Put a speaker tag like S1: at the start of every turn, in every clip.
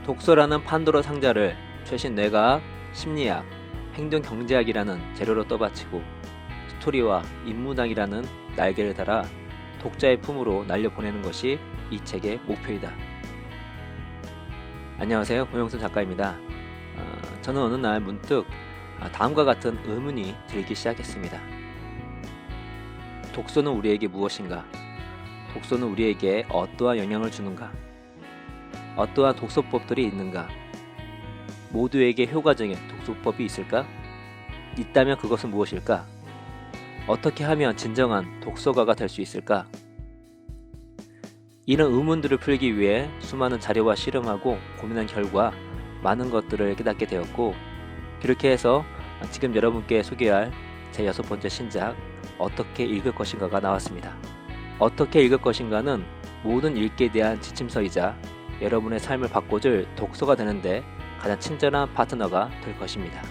S1: 독서라는 판도라 상자를 최신 뇌과학, 심리학, 행동경제학이라는 재료로 떠받치고 스토리와 인문학이라는 날개를 달아 독자의 품으로 날려보내는 것이 이 책의 목표이다. 안녕하세요, 고영순 작가입니다. 저는 어느 날 문득 다음과 같은 의문이 들기 시작했습니다. 독서는 우리에게 무엇인가? 독서는 우리에게 어떠한 영향을 주는가? 어떠한 독서법들이 있는가? 모두에게 효과적인 독서법이 있을까? 있다면 그것은 무엇일까? 어떻게 하면 진정한 독서가가 될 수 있을까? 이런 의문들을 풀기 위해 수많은 자료와 실험하고 고민한 결과 많은 것들을 깨닫게 되었고, 그렇게 해서 지금 여러분께 소개할 제 6번째 신작 어떻게 읽을 것인가가 나왔습니다. 어떻게 읽을 것인가는 모든 읽기에 대한 지침서이자 여러분의 삶을 바꿔줄 독서가 되는데 가장 친절한 파트너가 될 것입니다.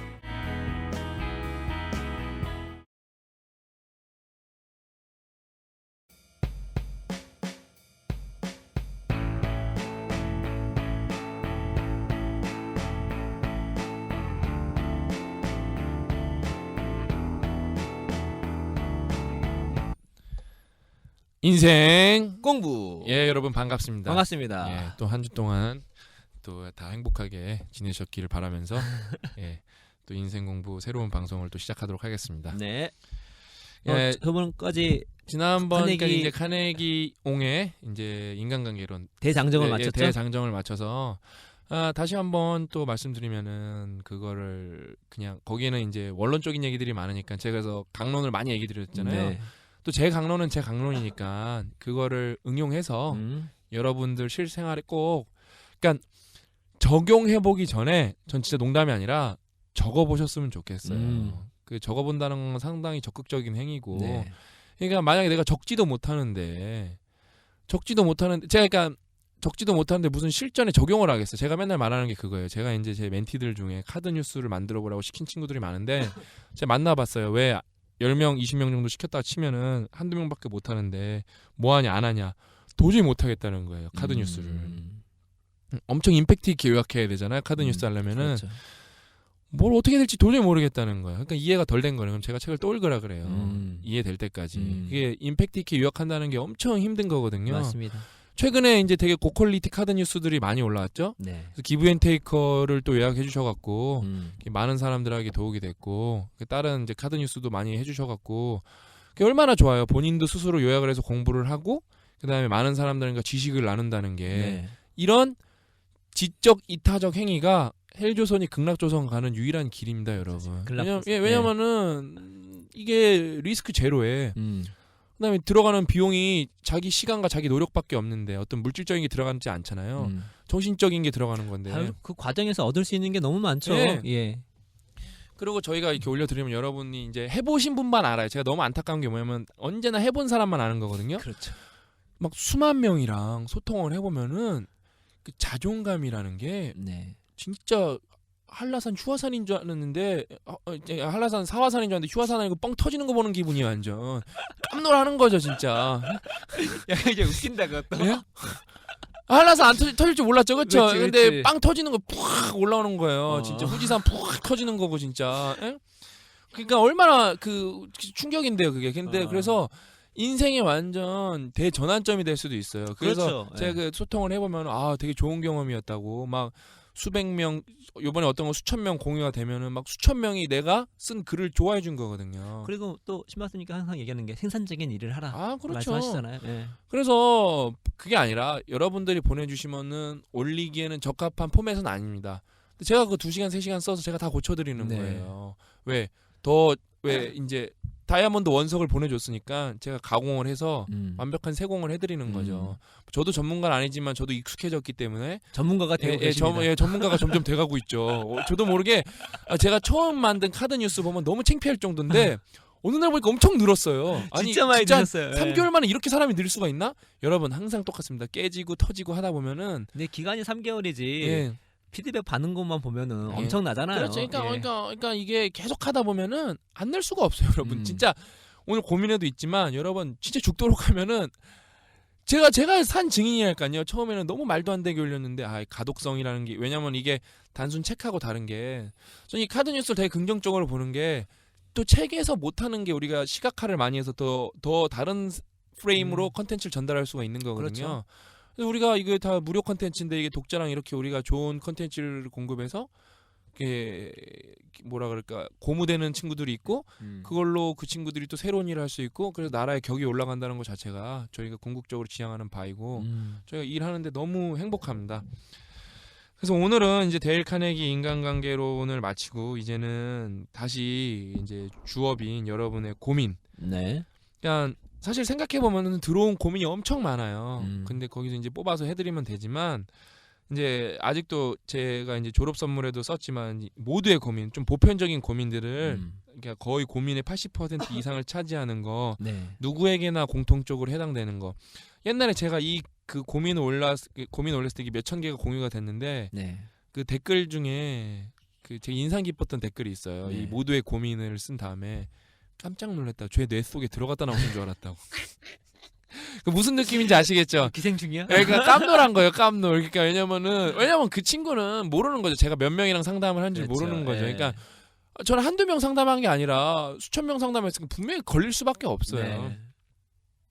S2: 인생
S3: 공부.
S2: 예 여러분 반갑습니다.
S3: 반갑습니다.
S2: 예, 또 한 주 동안 또 다 행복하게 지내셨기를 바라면서 예, 또 인생 공부 새로운 방송을 또 시작하도록 하겠습니다.
S3: 네.
S2: 예,
S3: 저번까지
S2: 지난번
S3: 카네기-
S2: 그러니까 이제 카네기 옹의 이제 인간관계론
S3: 대장정을
S2: 예,
S3: 마쳤죠.
S2: 대장정을 맞춰서 다시 한번 또 말씀드리면은 그거를 그냥 거기에는 이제 원론적인 얘기들이 많으니까 제가 그래서 강론을 많이 얘기 드렸잖아요.
S3: 네.
S2: 또 제 강론은 제 강론이니까 그거를 응용해서 여러분들 실생활에 꼭 그러니까 적용해 보기 전에 전 진짜 농담이 아니라 적어 보셨으면 좋겠어요. 그 적어 본다는 건 상당히 적극적인 행위고.
S3: 네.
S2: 그러니까 만약에 내가 적지도 못하는데 제가 그러니까 적지도 못하는데 무슨 실전에 적용을 하겠어요. 제가 맨날 말하는 게 그거예요. 제가 이제 제 멘티들 중에 카드 뉴스를 만들어 보라고 시킨 친구들이 많은데 제가 만나 봤어요. 왜 10명, 20명 정도 시켰다가 치면은 한두 명밖에 못 하는데 뭐 하냐 안 하냐. 도저히 못 하겠다는 거예요. 카드 뉴스를. 엄청 임팩트 있게 요약해야 되잖아요. 카드 뉴스 하려면은
S3: 그렇죠.
S2: 뭘 어떻게 될지 도저히 모르겠다는 거예요. 그러니까 이해가 덜 된 거예요. 그럼 제가 책을 또 읽으라 그래요. 이해될 때까지. 이게 임팩트 있게 요약한다는 게 엄청 힘든 거거든요.
S3: 맞습니다.
S2: 최근에 이제 되게 고퀄리티 카드 뉴스들이 많이 올라왔죠.
S3: 네.
S2: 그래서 기브앤테이커를 또 요약해 주셔갖고
S3: 음.
S2: 많은 사람들에게 도움이 됐고 다른 이제 카드 뉴스도 많이 해주셔갖고 그게 얼마나 좋아요. 본인도 스스로 요약을 해서 공부를 하고 그다음에 많은 사람들과 지식을 나눈다는 게
S3: 네.
S2: 이런 지적 이타적 행위가 헬조선이 극락조선 가는 유일한 길입니다, 여러분. 왜냐면은 이게 리스크 제로에 그다음에 들어가는 비용이 자기 시간과 자기 노력밖에 없는데 어떤 물질적인 게 들어가지 않잖아요. 정신적인 게 들어가는 건데.
S3: 그 과정에서 얻을 수 있는 게 너무 많죠.
S2: 네.
S3: 예.
S2: 그리고 저희가 이렇게 올려드리면 여러분이 이제 해보신 분만 알아요. 제가 너무 안타까운 게 뭐냐면 언제나 해본 사람만 아는 거거든요.
S3: 그렇죠.
S2: 막 수만 명이랑 소통을 해보면은 그 자존감이라는 게
S3: 네.
S2: 진짜 한라산 휴화산인 줄 알았는데 한라산 사화산인 줄 알았는데 휴화산 아니고 뻥 터지는 거 보는 기분이 완전 깜놀하는 거죠 진짜.
S3: 야, 이제 웃긴다 그것도.
S2: 예? 한라산 안 터질 줄 몰랐죠, 그렇죠?
S3: 그치,
S2: 근데
S3: 그치.
S2: 빵 터지는 거 푹 올라오는 거예요. 진짜 후지산 푹 터지는 거고 진짜. 예? 그러니까 얼마나 그 충격인데요, 그게. 근데 그래서 인생의 완전 대전환점이 될 수도 있어요. 그래서
S3: 그렇죠.
S2: 제가
S3: 예.
S2: 그 소통을 해보면 되게 좋은 경험이었다고 막 수백 명 요번에 어떤 거 수천 명 공유가 되면은 막 수천 명이 내가 쓴 글을 좋아해 준 거거든요.
S3: 그리고 또 신박사님께 항상 얘기하는 게 생산적인 일을 하라.
S2: 그렇죠.
S3: 말씀하시잖아요. 예.
S2: 그래서 그게 아니라 여러분들이 보내주시면은 올리기에는 적합한 포맷은 아닙니다. 근데 제가 그 2시간 3시간 써서 제가 다 고쳐드리는
S3: 네.
S2: 거예요. 왜 이제 다이아몬드 원석을 보내줬으니까 제가 가공을 해서 완벽한 세공을 해드리는 거죠. 저도 전문가는 아니지만 저도 익숙해졌기 때문에
S3: 전문가가 되고 계십니다.
S2: 전문가가 점점 돼가고 있죠. 저도 모르게 제가 처음 만든 카드 뉴스 보면 너무 창피할 정도인데 어느 날 보니까 엄청 늘었어요. 아니
S3: 진짜 많이 늘었어요.
S2: 3개월 만에 이렇게 사람이 늘 수가 있나? 여러분 항상 똑같습니다. 깨지고 터지고 하다 보면은
S3: 근데 기간이 3개월이지.
S2: 예.
S3: 피드백 받는 것만 보면은
S2: 예.
S3: 엄청나잖아요.
S2: 그렇죠.
S3: 예.
S2: 그러니까 이게 계속 하다 보면은 안 낼 수가 없어요, 여러분. 진짜 오늘 고민해도 있지만 여러분 진짜 죽도록 하면은 제가 산 증인이랄까요. 처음에는 너무 말도 안 되게 올렸는데 가독성이라는 게 왜냐면 이게 단순 책하고 다른 게 저는 이 카드 뉴스를 되게 긍정적으로 보는 게 또 책에서 못하는 게 우리가 시각화를 많이 해서 더 다른 프레임으로 컨텐츠를 전달할 수가 있는 거거든요.
S3: 그렇죠.
S2: 그래서 우리가 이게 다 무료 컨텐츠인데 이게 독자랑 이렇게 우리가 좋은 컨텐츠를 공급해서 이게 뭐라 그럴까 고무되는 친구들이 있고 그걸로 그 친구들이 또 새로운 일을 할 수 있고 그래서 나라의 격이 올라간다는 것 자체가 저희가 궁극적으로 지향하는 바이고 저희가 일하는데 너무 행복합니다. 그래서 오늘은 이제 데일 카네기 인간관계론을 마치고 이제는 다시 이제 주업인 여러분의 고민.
S3: 네.
S2: 그러니까 사실 생각해 보면은 들어온 고민이 엄청 많아요.
S3: 음.
S2: 근데 거기서 이제 뽑아서 해드리면 되지만 이제 아직도 제가 이제 졸업 선물에도 썼지만 모두의 고민, 좀 보편적인 고민들을 그러니까 거의 고민의 80% 이상을 차지하는 거,
S3: 네.
S2: 누구에게나 공통적으로 해당되는 거. 옛날에 제가 그 고민을 올렸을 때 이게 몇천 개가 공유가 됐는데
S3: 네.
S2: 그 댓글 중에 그 제 인상 깊었던 댓글이 있어요.
S3: 네.
S2: 이 모두의 고민을 쓴 다음에 깜짝 놀랐다. 죄 뇌 속에 들어갔다 나오는 줄 알았다고. 그 무슨 느낌인지 아시겠죠?
S3: 기생충이야?
S2: 그러니까 깜놀한 거예요. 깜놀. 그러니까 왜냐면 그 친구는 모르는 거죠. 제가 몇 명이랑 상담을 한 줄
S3: 그렇죠.
S2: 모르는 거죠.
S3: 예.
S2: 그러니까 저는 한두 명 상담한 게 아니라 수천 명 상담했으니까 분명히 걸릴 수밖에 없어요.
S3: 네.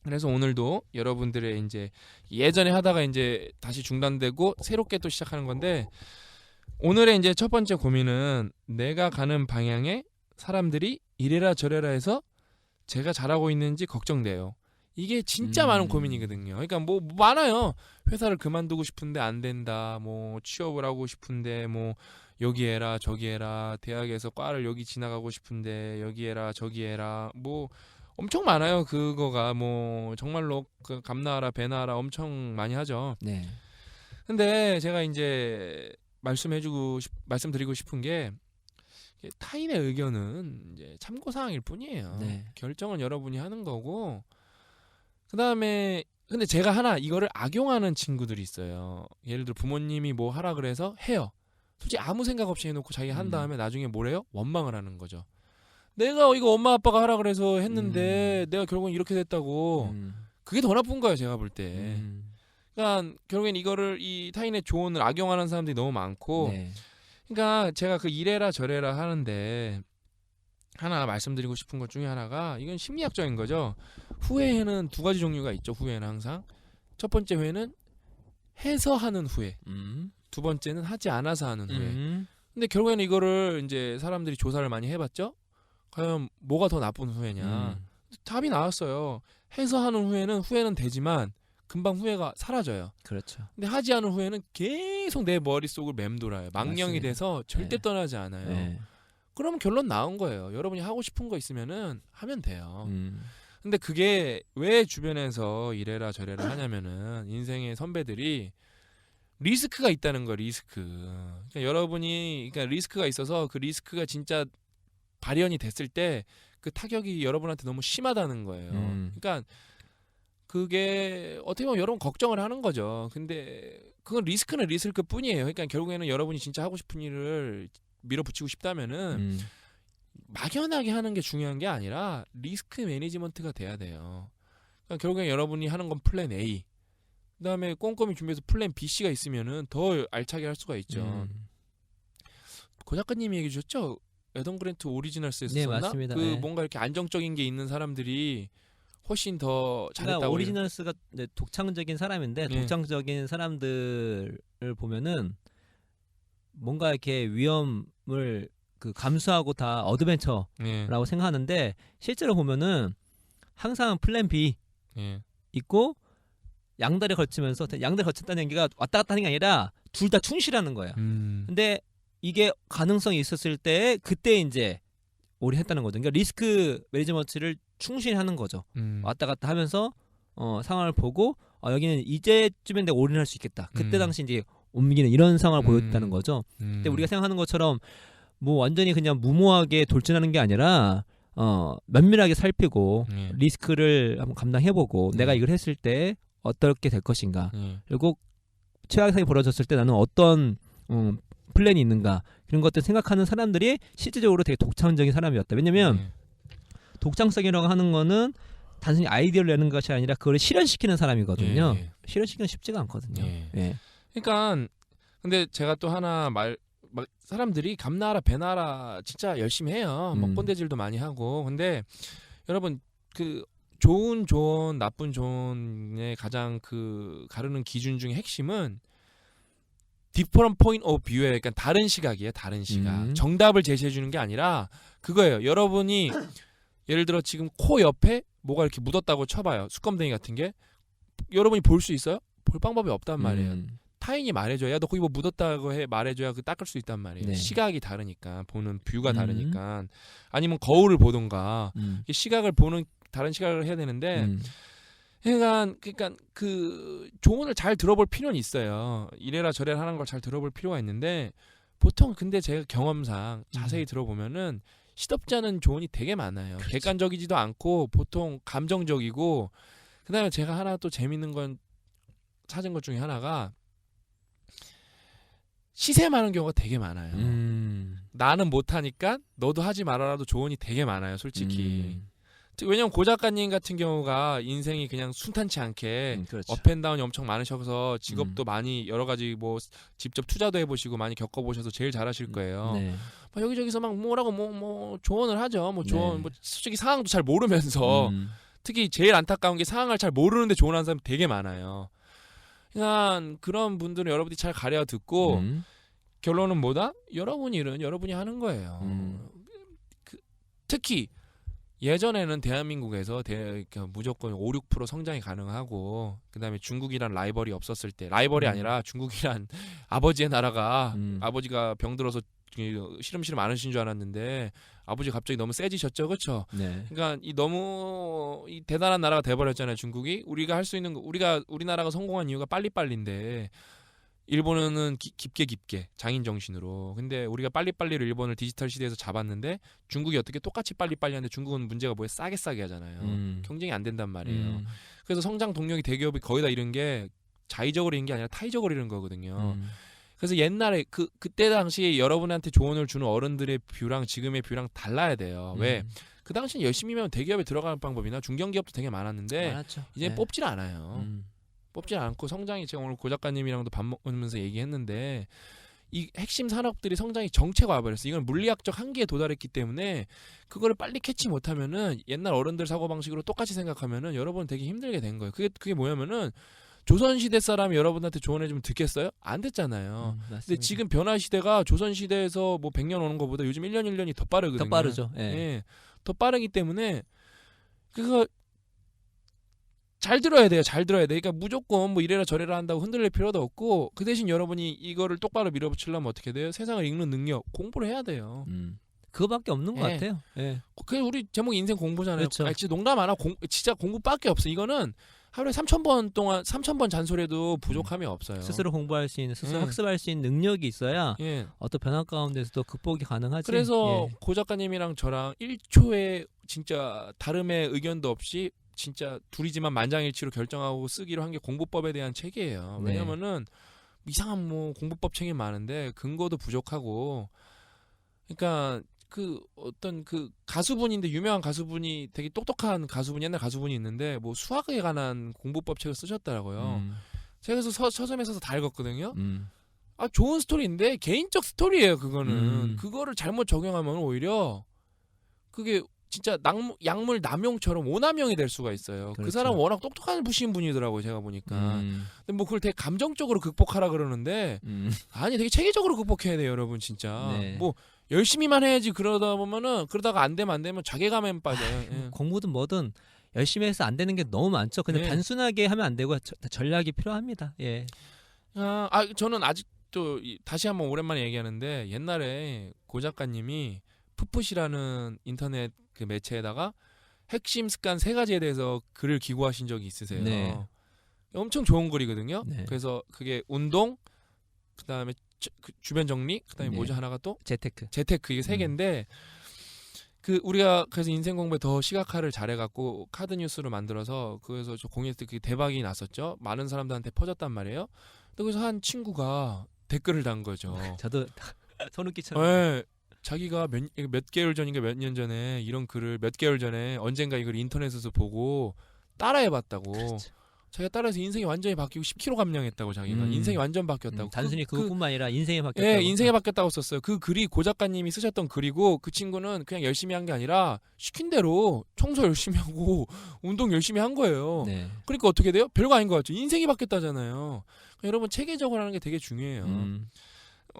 S2: 그래서 오늘도 여러분들의 이제 예전에 하다가 이제 다시 중단되고 새롭게 또 시작하는 건데 오늘의 이제 첫 번째 고민은 내가 가는 방향에 사람들이 이래라 저래라 해서 제가 잘하고 있는지 걱정돼요. 이게 진짜 많은 고민이거든요. 그러니까 뭐 많아요. 회사를 그만두고 싶은데 안 된다. 뭐 취업을 하고 싶은데 뭐 여기 해라 저기 해라. 대학에서 과를 여기 지나가고 싶은데 여기 해라 저기 해라. 뭐 엄청 많아요. 그거가 뭐 정말로 그 감나하라 배나하라 엄청 많이 하죠.
S3: 네.
S2: 근데 제가 이제 말씀드리고 싶은 게 타인의 의견은 이제 참고 사항일 뿐이에요.
S3: 네.
S2: 결정은 여러분이 하는 거고. 그다음에 근데 제가 하나 이거를 악용하는 친구들이 있어요. 예를 들어 부모님이 뭐 하라 그래서 해요. 솔직히 아무 생각 없이 해놓고 자기가 한 다음에 나중에 뭐래요? 원망을 하는 거죠. 내가 이거 엄마 아빠가 하라 그래서 했는데 내가 결국은 이렇게 됐다고. 그게 더 나쁜 거예요, 제가 볼 때. 그러니까 결국엔 이거를 이 타인의 조언을 악용하는 사람들이 너무 많고.
S3: 네.
S2: 그러니까 제가 그 이래라 저래라 하는데 하나 말씀드리고 싶은 것 중에 하나가 이건 심리학적인 거죠. 후회는 두 가지 종류가 있죠. 후회는 항상 첫 번째 후회는 해서 하는 후회, 두 번째는 하지 않아서 하는 후회. 근데 결국에는 이거를 이제 사람들이 조사를 많이 해봤죠. 과연 뭐가 더 나쁜 후회냐? 답이 나왔어요. 해서 하는 후회는 되지만 금방 후회가 사라져요.
S3: 그렇죠.
S2: 근데 하지 않은 후회는 계속 내 머릿속을 맴돌아요. 망령이
S3: 맞습니다.
S2: 돼서 절대
S3: 네.
S2: 떠나지 않아요.
S3: 네.
S2: 그러면 결론 나온 거예요. 여러분이 하고 싶은 거 있으면은 하면 돼요.
S3: 음.
S2: 근데 그게 왜 주변에서 이래라 저래라 하냐면은 인생의 선배들이 리스크가 있다는 거 리스크. 그러니까 여러분이 그러니까 리스크가 있어서 그 리스크가 진짜 발현이 됐을 때 그 타격이 여러분한테 너무 심하다는 거예요. 그러니까 그게 어떻게 보면 여러분 걱정을 하는 거죠. 근데 그건 리스크는 리스크 뿐이에요. 그러니까 결국에는 여러분이 진짜 하고 싶은 일을 밀어붙이고 싶다면은 막연하게 하는 게 중요한 게 아니라 리스크 매니지먼트가 돼야 돼요. 그러니까 결국엔 여러분이 하는 건 플랜 A. 그다음에 꼼꼼히 준비해서 플랜 B, C가 있으면은 더 알차게 할 수가 있죠. 고 작가님이 얘기해 주셨죠? 애덤 그랜트 오리지널스에서
S3: 네,
S2: 썼나?
S3: 맞습니다.
S2: 그
S3: 네.
S2: 뭔가 이렇게 안정적인 게 있는 사람들이 훨씬 더 잘했다고.
S3: 그러니까 오리지널스가 이제 독창적인 사람인데
S2: 네.
S3: 독창적인 사람들을 보면은 뭔가 이렇게 위험을 그 감수하고 다 어드벤처라고
S2: 예.
S3: 생각하는데 실제로 보면은 항상 플랜 B
S2: 예.
S3: 있고 양다리 걸치면서 양다리 걸쳤다는 얘기가 왔다 갔다 하는 게 아니라 둘 다 충실하는 거예요. 근데 이게 가능성이 있었을 때 그때 이제 올인했다는 거죠. 그러니까 리스크 매니지먼트를 충실히 하는 거죠. 왔다 갔다 하면서 상황을 보고 여기는 이제쯤엔 내가 올인할 수 있겠다. 그때 당시 이제 옮기는 이런 상황을 보였다는 거죠. 근데 우리가 생각하는 것처럼 뭐 완전히 그냥 무모하게 돌진하는 게 아니라 면밀하게 살피고 리스크를 한번 감당해보고 내가 이걸 했을 때 어떻게 될 것인가. 그리고 최악의 상황이 벌어졌을 때 나는 어떤 플랜이 있는가. 그런 것들 생각하는 사람들이 실질적으로 되게 독창적인 사람이었다. 왜냐면 독창성이라고 하는 거는 단순히 아이디어를 내는 것이 아니라 그걸 실현시키는 사람이거든요.
S2: 예.
S3: 실현시키는 쉽지가 않거든요.
S2: 예.
S3: 예.
S2: 그러니까 근데 제가 또 하나 막 사람들이 감나라 배나라 진짜 열심히 해요. 뭐 꼰대질도 많이 하고. 근데 여러분 그 좋은 조언, 나쁜 조언의 가장 그 가르는 기준 중에 핵심은 different point of view에 그러니까 다른 시각이에요. 다른 시각. 정답을 제시해 주는 게 아니라 그거예요. 여러분이 예를 들어 지금 코 옆에 뭐가 이렇게 묻었다고 쳐봐요. 수검댕이 같은 게. 여러분이 볼 수 있어요? 볼 방법이 없단 말이에요. 타인이 말해줘야 너 거기 뭐 묻었다고 해 말해줘야 그 닦을 수 있단 말이에요.
S3: 네.
S2: 시각이 다르니까 보는 뷰가 다르니까 아니면 거울을 보던가 시각을 보는 다른 시각을 해야 되는데 그러니까 그 조언을 잘 들어볼 필요는 있어요. 이래라 저래라 하는 걸 잘 들어볼 필요가 있는데 보통 근데 제가 경험상 자세히 들어보면은 시덥지 않은 조언이 되게 많아요.
S3: 그렇죠.
S2: 객관적이지도 않고 보통 감정적이고 그다음에 제가 하나 또 재밌는 건 찾은 것 중에 하나가 시세 많은 경우가 되게 많아요. 나는 못하니까 너도 하지 말아라도 조언이 되게 많아요. 솔직히. 왜냐면 고 작가님 같은 경우가 인생이 그냥 순탄치 않게
S3: 그렇죠.
S2: 업앤다운이 엄청 많으셔서 직업도 많이 여러 가지 뭐 직접 투자도 해보시고 많이 겪어보셔서 제일 잘하실 거예요.
S3: 네.
S2: 막 여기저기서 막 뭐라고 뭐 조언을 하죠. 뭐 조언
S3: 네.
S2: 뭐 솔직히 상황도 잘 모르면서 특히 제일 안타까운 게 상황을 잘 모르는데 조언하는 사람 되게 많아요. 그러니까 그런 분들은 여러분이 잘 가려 듣고 결론은 뭐다? 여러분 일은 여러분이 하는 거예요. 특히 예전에는 대한민국에서 그러니까 무조건 5, 6% 성장이 가능하고 그다음에 중국이란 라이벌이 없었을 때 라이벌이 아니라 중국이란 아버지의 나라가 아버지가 병들어서 시름시름 앓으신 줄 알았는데 아버지 갑자기 너무 세지셨죠, 그렇죠?
S3: 네.
S2: 그러니까 너무 대단한 나라가 돼버렸잖아요, 중국이. 우리가 할 수 있는 거, 우리나라가 성공한 이유가 빨리빨리인데 일본은 깊게 장인 정신으로. 근데 우리가 빨리빨리로 일본을 디지털 시대에서 잡았는데 중국이 어떻게 똑같이 빨리빨리 하는데 중국은 문제가 뭐예요? 싸게 하잖아요. 경쟁이 안 된단 말이에요. 그래서 성장 동력이 대기업이 거의 다 이런 게 자의적으로 이런 게 아니라 타의적으로 이런 거거든요. 그래서 옛날에 그때 당시에 여러분한테 조언을 주는 어른들의 뷰랑 지금의 뷰랑 달라야 돼요. 왜? 그 당시엔 열심히면 대기업에 들어가는 방법이나 중견기업도 되게 많았는데
S3: 많았죠.
S2: 이제
S3: 네.
S2: 뽑질 않아요. 뽑질 않고 성장이 제가 오늘 고 작가님이랑도 밥 먹으면서 얘기했는데 이 핵심 산업들이 성장이 정체가 와버렸어요. 이건 물리학적 한계에 도달했기 때문에 그거를 빨리 캐치 못하면은 옛날 어른들 사고방식으로 똑같이 생각하면은 여러분 되게 힘들게 된 거예요. 그게 뭐냐면은 조선시대 사람이 여러분한테 조언해주면 듣겠어요? 안 듣잖아요. 근데 지금 변화 시대가 조선시대에서 뭐 100년 오는 것보다 요즘 1년 더 빠르거든요.
S3: 더 빠르죠. 예.
S2: 예. 더 빠르기 때문에 그거 잘 들어야 돼요. 잘 들어야 돼. 그러니까 무조건 뭐 이래라 저래라 한다고 흔들릴 필요도 없고 그 대신 여러분이 이거를 똑바로 밀어붙이려면 어떻게 돼요? 세상을 읽는 능력, 공부를 해야 돼요.
S3: 그거밖에 없는 것
S2: 예.
S3: 같아요. 예.
S2: 그 우리 제목 인생 공부잖아요.
S3: 그렇죠.
S2: 아니, 진짜 농담 안 하고 진짜 공부밖에 없어. 이거는 하루에 3,000번 동안 3,000번 잔소리해도 부족함이 없어요.
S3: 스스로 공부할 수 있는, 스스로
S2: 예.
S3: 학습할 수 있는 능력이 있어야
S2: 예.
S3: 어떤 변화 가운데서도 극복이 가능하지.
S2: 그래서
S3: 예.
S2: 고 작가님이랑 저랑 1초의 진짜 다름의 의견도 없이 진짜 둘이지만 만장일치로 결정하고 쓰기로 한 게 공부법에 대한 책이에요.
S3: 네.
S2: 왜냐면은 이상한 뭐 공부법 책이 많은데 근거도 부족하고 그러니까 그 어떤 그 가수분인데 유명한 가수분이 되게 똑똑한 가수분 옛날 가수분이 있는데 뭐 수학에 관한 공부법 책을 쓰셨더라고요. 제가 그래서 서점에 서서 다 읽었거든요. 아 좋은 스토리인데 개인적 스토리예요. 그거는 그거를 잘못 적용하면 오히려 그게 진짜 약물 남용처럼 오남용이 될 수가 있어요.
S3: 그렇죠.
S2: 그 사람은 워낙 똑똑한 부신 분이더라고요. 제가 보니까. 근데 뭐 그걸 되게 감정적으로 극복하라 그러는데 아니 되게 체계적으로 극복해야 돼요, 여러분 진짜.
S3: 네.
S2: 뭐 열심히만 해야지 그러다가 안 되면 자괴감에 빠져요. 예.
S3: 공부든 뭐든 열심히 해서 안 되는 게 너무 많죠. 근데
S2: 네.
S3: 단순하게 하면 안 되고 전략이 필요합니다. 예.
S2: 저는 아직도 다시 한번 오랜만에 얘기하는데 옛날에 고 작가님이 풋풋이라는 인터넷 그 매체에다가 핵심 습관 3가지에 대해서 글을 기고하신 적이 있으세요.
S3: 네.
S2: 엄청 좋은 글이거든요.
S3: 네.
S2: 그래서 그게 운동, 그다음에 주변 정리, 그다음에
S3: 네.
S2: 뭐죠 하나가 또
S3: 재테크.
S2: 재테크 이게 3개인데 그 우리가 그래서 인생 공부에 더 시각화를 잘해갖고 카드 뉴스를 만들어서 그래서 저 공유했을 때 그게 대박이 났었죠. 많은 사람들한테 퍼졌단 말이에요. 근데 그래서 한 친구가 댓글을 단 거죠.
S3: 저도 소름 끼쳐요.
S2: 네. 자기가 몇 개월 전인가 몇 년 전에 이런 글을 몇 개월 전에 언젠가 이걸 인터넷에서 보고 따라해봤다고.
S3: 그렇죠.
S2: 자기가 따라해서 인생이 완전히 바뀌고 10kg 감량했다고 자기가 인생이 완전 바뀌었다고.
S3: 단순히 그것뿐만 아니라 인생이 바뀌었다고.
S2: 예, 인생이 바뀌었다고 썼어요. 그 글이 고 작가님이 쓰셨던 글이고 그 친구는 그냥 열심히 한 게 아니라 시킨 대로 청소 열심히 하고 운동 열심히 한 거예요.
S3: 네.
S2: 그러니까 어떻게 돼요? 별거 아닌 것 같죠. 인생이 바뀌었다잖아요. 그러니까 여러분 체계적으로 하는 게 되게 중요해요.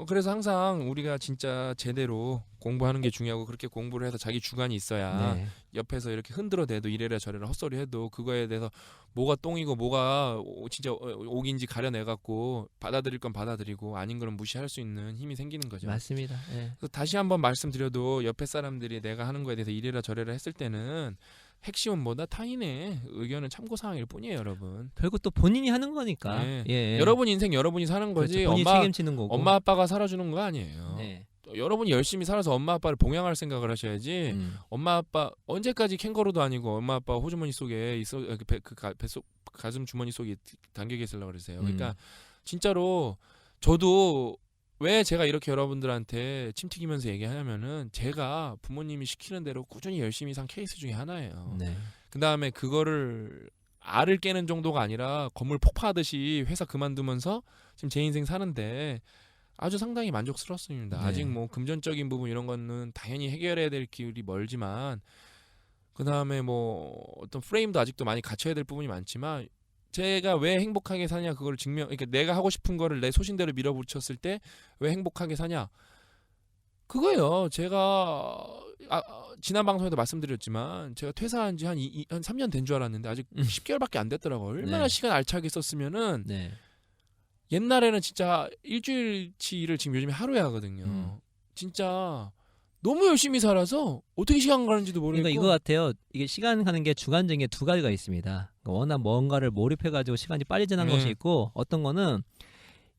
S2: 그래서 항상 우리가 진짜 제대로 공부하는 게 중요하고 그렇게 공부를 해서 자기 주관이 있어야
S3: 네.
S2: 옆에서 이렇게 흔들어대도 이래라 저래라 헛소리 해도 그거에 대해서 뭐가 똥이고 뭐가 진짜 옥인지 가려내갖고 받아들일 건 받아들이고 아닌 거는 무시할 수 있는 힘이 생기는 거죠.
S3: 맞습니다. 네.
S2: 그래서 다시 한번 말씀드려도 옆에 사람들이 내가 하는 거에 대해서 이래라 저래라 했을 때는 핵심은 뭐다? 타인의 의견은 참고사항일 뿐이에요, 여러분.
S3: 결국 또 본인이 하는 거니까.
S2: 네.
S3: 예.
S2: 여러분 인생 여러분이 사는 거지.
S3: 그렇죠. 본인이 책임지는 거고.
S2: 엄마 아빠가 살아주는 거 아니에요.
S3: 네.
S2: 여러분이 열심히 살아서 엄마 아빠를 봉양할 생각을 하셔야지. 엄마 아빠 언제까지 캥거루도 아니고 엄마 아빠 호주머니 속에 있어 뱃속 가슴 주머니 속에 담겨 계시려고 그러세요. 그러니까 진짜로 저도 왜 제가 이렇게 여러분들한테 침 튀기면서 얘기하냐면은 제가 부모님이 시키는 대로 꾸준히 열심히 산 케이스 중에 하나예요.
S3: 네.
S2: 그 다음에 그거를 알을 깨는 정도가 아니라 건물 폭파하듯이 회사 그만두면서 지금 제 인생 사는데 아주 상당히 만족스럽습니다.
S3: 네.
S2: 아직 뭐 금전적인 부분 이런 거는 당연히 해결해야 될 길이 멀지만 그 다음에 뭐 어떤 프레임도 아직도 많이 갖춰야 될 부분이 많지만 제가 왜 행복하게 사냐 그걸 그러니까 내가 하고 싶은 거를 내 소신대로 밀어붙였을 때 왜 행복하게 사냐 그거예요. 제가 지난 방송에도 말씀드렸지만 제가 퇴사한 지 한 3년 된 줄 알았는데 아직 10개월밖에 안 됐더라고요. 얼마나
S3: 네.
S2: 시간 알차게 썼으면은
S3: 네.
S2: 옛날에는 진짜 일주일치 일을 지금 요즘에 하루에 하거든요. 진짜 너무 열심히 살아서 어떻게 시간 가는지도 모르겠고.
S3: 그러니까 이거 같아요. 이게 시간 가는 게 주관적인 게 두 가지가 있습니다. 그러니까 워낙 뭔가를 몰입해가지고 시간이 빨리 지난
S2: 네.
S3: 것이 있고 어떤 거는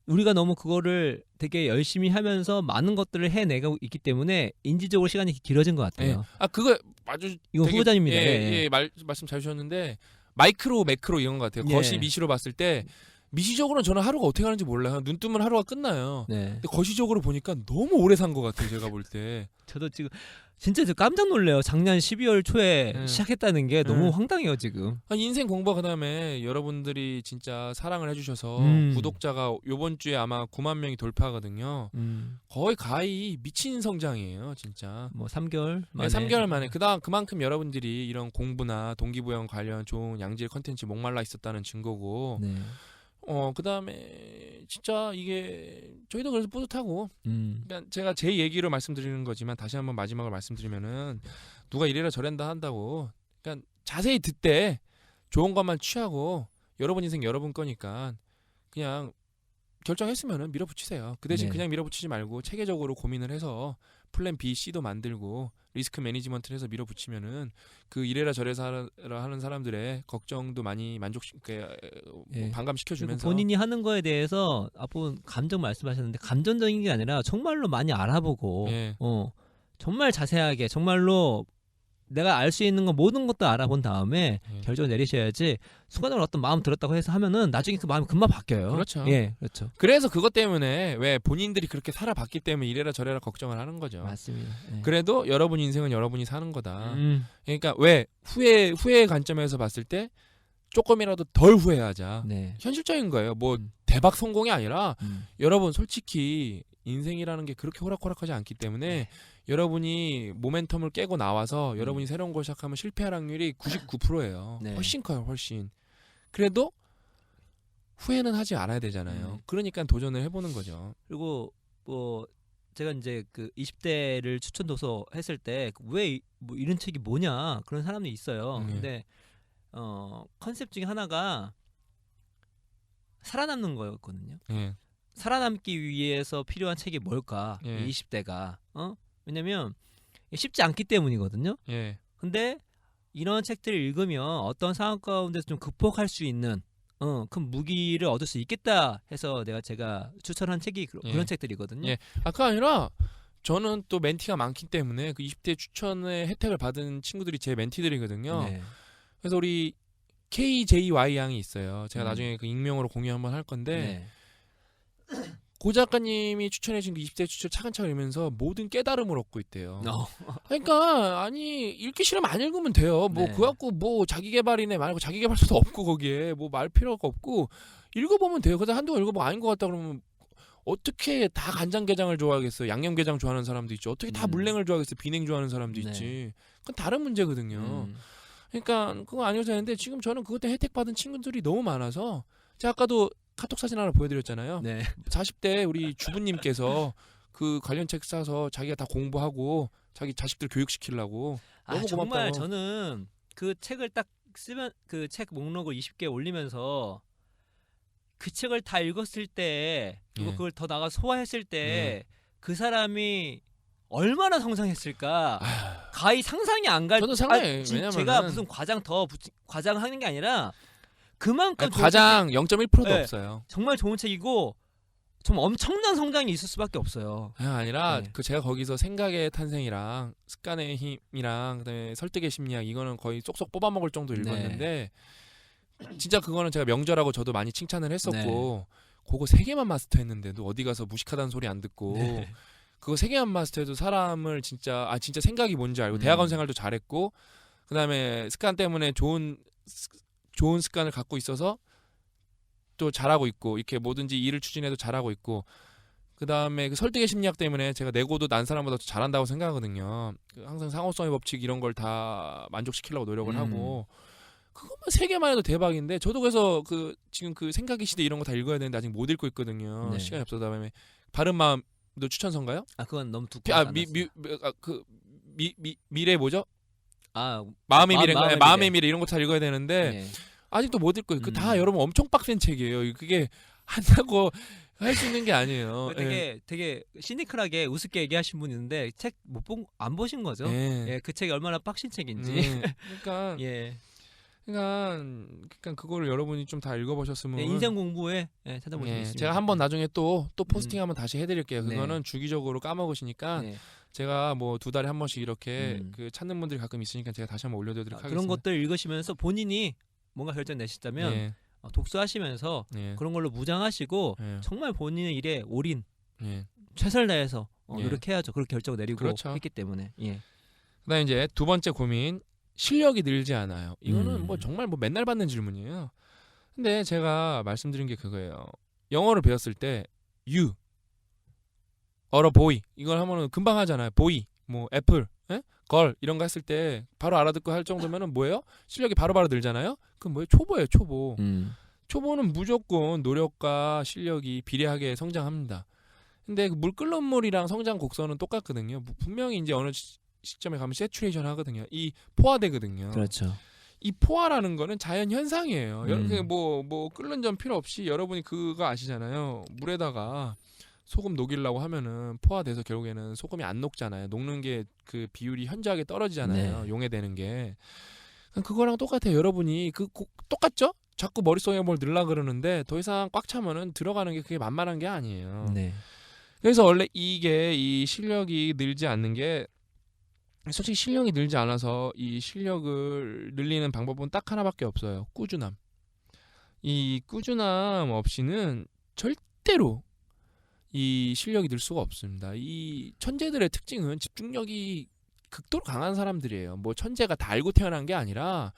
S3: 우리가 너무 그거를 되게 열심히 하면서 많은 것들을 해내고 있기 때문에 인지적으로 시간이 길어진 것 같아요.
S2: 아 그거 아주
S3: 이건
S2: 되게-
S3: 후보자입니다.
S2: 예, 말씀 잘 주셨는데 마이크로 매크로 이런 것 같아요.
S3: 예.
S2: 거시 미시로 봤을 때 미시적으로는 저는 하루가 어떻게 가는지 몰라요. 눈 뜨면 하루가 끝나요.
S3: 네.
S2: 근데 거시적으로 보니까 너무 오래 산 것 같아요. 제가 볼 때.
S3: 저도 지금 진짜 저 깜짝 놀래요. 작년 12월 초에
S2: 네.
S3: 시작했다는 게 너무
S2: 네.
S3: 황당해요 지금.
S2: 인생 공부 그다음에 여러분들이 진짜 사랑을 해주셔서 구독자가 요번 주에 아마 9만 명이 돌파하거든요. 거의 가히 미친 성장이에요, 진짜.
S3: 뭐 3개월 만에.
S2: 네, 3개월 만에 그만큼 여러분들이 이런 공부나 동기부여 관련 좋은 양질 컨텐츠 목말라 있었다는 증거고.
S3: 네.
S2: 그다음에 진짜 이게 저희도 그래서 뿌듯하고 그러니까 제가 제 얘기로 말씀드리는 거지만 다시 한번 마지막으로 말씀드리면은 누가 이래라 저래라 한다고 그러니까 자세히 듣되 좋은 것만 취하고 여러분 인생 여러분 거니까 그냥 결정했으면은 밀어붙이세요. 그 대신
S3: 네.
S2: 그냥 밀어붙이지 말고 체계적으로 고민을 해서 플랜 B, C도 만들고 리스크 매니지먼트를 해서 밀어붙이면은 그 이래라 저래라 하는 사람들의 걱정도 많이
S3: 예.
S2: 반감시켜주면서
S3: 그리고 본인이 하는 거에 대해서 앞부분 감정 말씀하셨는데 감정적인 게 아니라 정말로 많이 알아보고
S2: 예.
S3: 정말 자세하게 정말로 내가 알 수 있는 거 모든 것도 알아본 다음에 결정을 내리셔야지 순간적으로 어떤 마음 들었다고 해서 하면은 나중에 그 마음이 금방 바뀌어요.
S2: 그렇죠.
S3: 예, 그렇죠.
S2: 그래서 그것 때문에 왜 본인들이 그렇게 살아봤기 때문에 이래라 저래라 걱정을 하는 거죠.
S3: 맞습니다. 예.
S2: 그래도 여러분 인생은 여러분이 사는 거다. 그러니까 왜 후회의 관점에서 봤을 때 조금이라도 덜 후회하자.
S3: 네.
S2: 현실적인 거예요. 뭐 대박 성공이 아니라
S3: 음.
S2: 여러분 솔직히 인생이라는 게 그렇게 호락호락하지 않기 때문에 여러분이 모멘텀을 깨고 나와서 여러분이 새로운 걸 시작하면 실패할 확률이 99%예요.
S3: 네.
S2: 훨씬 커요, 훨씬. 그래도 후회는 하지 않아야 되잖아요. 그러니까 도전을 해보는 거죠.
S3: 그리고 뭐 제가 이제 그 20대를 추천 도서 했을 때 왜 뭐 이런 책이 뭐냐 그런 사람들이 있어요. 근데 컨셉 중에 하나가 살아남는 거였거든요.
S2: 예.
S3: 살아남기 위해서 필요한 책이 뭘까?
S2: 예.
S3: 20대가 왜냐면 쉽지 않기 때문이거든요.
S2: 예.
S3: 근데 이런 책들을 읽으면 어떤 상황 가운데서 좀 극복할 수 있는 큰 무기를 얻을 수 있겠다 해서 제가 추천한 책이 그런 책들이거든요.
S2: 예. 아까 아니라 저는 또 멘티가 많기 때문에 그 20대 추천의 혜택을 받은 친구들이 제 멘티들이거든요.
S3: 네.
S2: 그래서 우리 KJY 양이 있어요. 제가 나중에 그 익명으로 공유 한번 할 건데
S3: 네.
S2: 고 작가님이 추천해준 그 20대 추천 차근차근 읽으면서 모든 깨달음을 얻고 있대요. 그러니까 아니 읽기 싫으면 안 읽으면 돼요. 뭐
S3: 네.
S2: 그거 갖고 뭐 자기 개발이네 말고 자기 개발서도 없고 거기에 뭐 말 필요가 없고 읽어보면 돼요. 그래서 한동안 읽어보고 아닌 것 같다 그러면 어떻게 다 간장게장을 좋아하겠어요. 양념게장 좋아하는 사람도 있죠. 어떻게 다 물냉을 좋아하겠어요. 비냉 좋아하는 사람도
S3: 네.
S2: 있지. 그건 다른 문제거든요. 그러니까 그거 아니어도 되는데 지금 저는 그것 때문에 혜택 받은 친구들이 너무 많아서 제가 아까도 카톡 사진 하나 보여드렸잖아요.
S3: 네.
S2: 40대 우리 주부님께서 그 관련 책 사서 자기가 다 공부하고 자기 자식들 교육시키려고 너무
S3: 정말
S2: 고맙다고.
S3: 저는 그 책을 딱 쓰면 그 책 목록을 20개 올리면서 그 책을 다 읽었을 때 그리고
S2: 예.
S3: 그걸 더 나가 소화했을 때 그 사람이 얼마나 성장했을까 가히 상상이 안 갈.
S2: 저도 상상해. 왜냐면은
S3: 제가 무슨 과장하는 게 아니라 그만큼
S2: 아니, 과장 0.1%도
S3: 네.
S2: 없어요.
S3: 정말 좋은 책이고 좀 엄청난 성장이 있을 수밖에 없어요.
S2: 아니라
S3: 네.
S2: 그 제가 거기서 생각의 탄생이랑 습관의 힘이랑 그다음에 설득의 심리학 이거는 거의 쏙쏙 뽑아먹을 정도 읽었는데 진짜 그거는 제가 명절하고 저도 많이 칭찬을 했었고 그거 3개만 마스터했는데도 어디 가서 무식하다는 소리 안 듣고
S3: 네.
S2: 그거 3개만 마스터해도 사람을 진짜 생각이 뭔지 알고 대학원 생활도 잘했고 그다음에 습관 때문에 좋은 습관을 갖고 있어서 또 잘하고 있고 이렇게 뭐든지 일을 추진해도 잘하고 있고 그다음에 그 설득의 심리학 때문에 제가 내고도 난 사람보다 더 잘한다고 생각하거든요. 항상 상호성의 법칙 이런 걸 다 만족시키려고 노력을 하고 그것만 3개만 해도 대박인데 저도 그래서 그 지금 그 생각의 시대 이런 거 다 읽어야 되는데 아직 못 읽고 있거든요.
S3: 네.
S2: 시간이 없어서 다음에 바른 마음도 추천서인가요?
S3: 그건 너무 두꺼워서
S2: 미래 뭐죠?
S3: 마음의
S2: 마음의 미래 이런 거 다 읽어야 되는데
S3: 네.
S2: 아직도 못 읽고 그 다 여러분 엄청 빡센 책이에요. 그게 한다고 할 수 있는 게 아니에요.
S3: 되게 시니컬하게 우습게 얘기하신 분 있는데 책 안 보신 거죠?
S2: 예.
S3: 그 책이 얼마나 빡신 책인지.
S2: 그러니까
S3: 예.
S2: 그러니까 그거를 여러분이 좀 다 읽어보셨으면
S3: 인생 공부에 찾아보시겠습니다.
S2: 제가 한번 나중에 또 포스팅하면 다시 해드릴게요.
S3: 네.
S2: 그거는 주기적으로 까먹으시니까
S3: 네.
S2: 제가 뭐 2달에 한 번씩 이렇게
S3: 음.
S2: 그 찾는 분들이 가끔 있으니까 제가 다시 한번 올려드리도록 하겠습니다.
S3: 그런 것들 읽으시면서 본인이 뭔가 결정 내시다면
S2: 예.
S3: 독서하시면서
S2: 예.
S3: 그런 걸로 무장하시고
S2: 예.
S3: 정말 본인의 일에 올인
S2: 예.
S3: 최선을 다해서
S2: 예.
S3: 노력해야죠. 그렇게 결정을 내리고
S2: 그렇죠.
S3: 했기 때문에. 예.
S2: 그다음에 이제 두 번째 고민 실력이 늘지 않아요. 이거는 뭐
S3: 음.
S2: 정말 뭐 맨날 받는 질문이에요. 근데 제가 말씀드린 게 그거예요. 영어를 배웠을 때 you, 어러 보이 이걸 하면은 금방 하잖아요. 보이, 뭐 애플, 걸 이런 거 했을 때 바로 알아듣고 할 정도면은 뭐예요? 실력이 바로바로 늘잖아요. 그럼 뭐예요? 초보예요, 초보. 초보는 무조건 노력과 실력이 비례하게 성장합니다. 근데 그 물 끓는 물이랑 성장 곡선은 똑같거든요. 분명히 이제 어느 시점에 가면 세츄레이션 하거든요. 이 포화되거든요.
S3: 그렇죠.
S2: 이 포화라는 거는 자연 현상이에요.
S3: 음.
S2: 뭐 끓는 점 필요 없이 여러분이 그거 아시잖아요. 물에다가 소금 녹이려고 하면은 포화돼서 결국에는 소금이 안 녹잖아요. 녹는 게 그 비율이 현저하게 떨어지잖아요.
S3: 네.
S2: 용해되는 게. 그거랑 똑같아요. 여러분이 똑같죠? 자꾸 머릿속에 뭘 넣으려고 그러는데 더 이상 꽉 차면은 들어가는 게 그게 만만한 게 아니에요.
S3: 네.
S2: 그래서 원래 이 실력이 늘지 않는 게 솔직히 실력이 늘지 않아서 이 실력을 늘리는 방법은 딱 하나밖에 없어요. 꾸준함. 이 꾸준함 없이는 절대로 이 실력이 늘 수가 없습니다. 이 천재들의 특징은 집중력이 극도로 강한 사람들이에요. 뭐 천재가 다 알고 태어난 게 아니라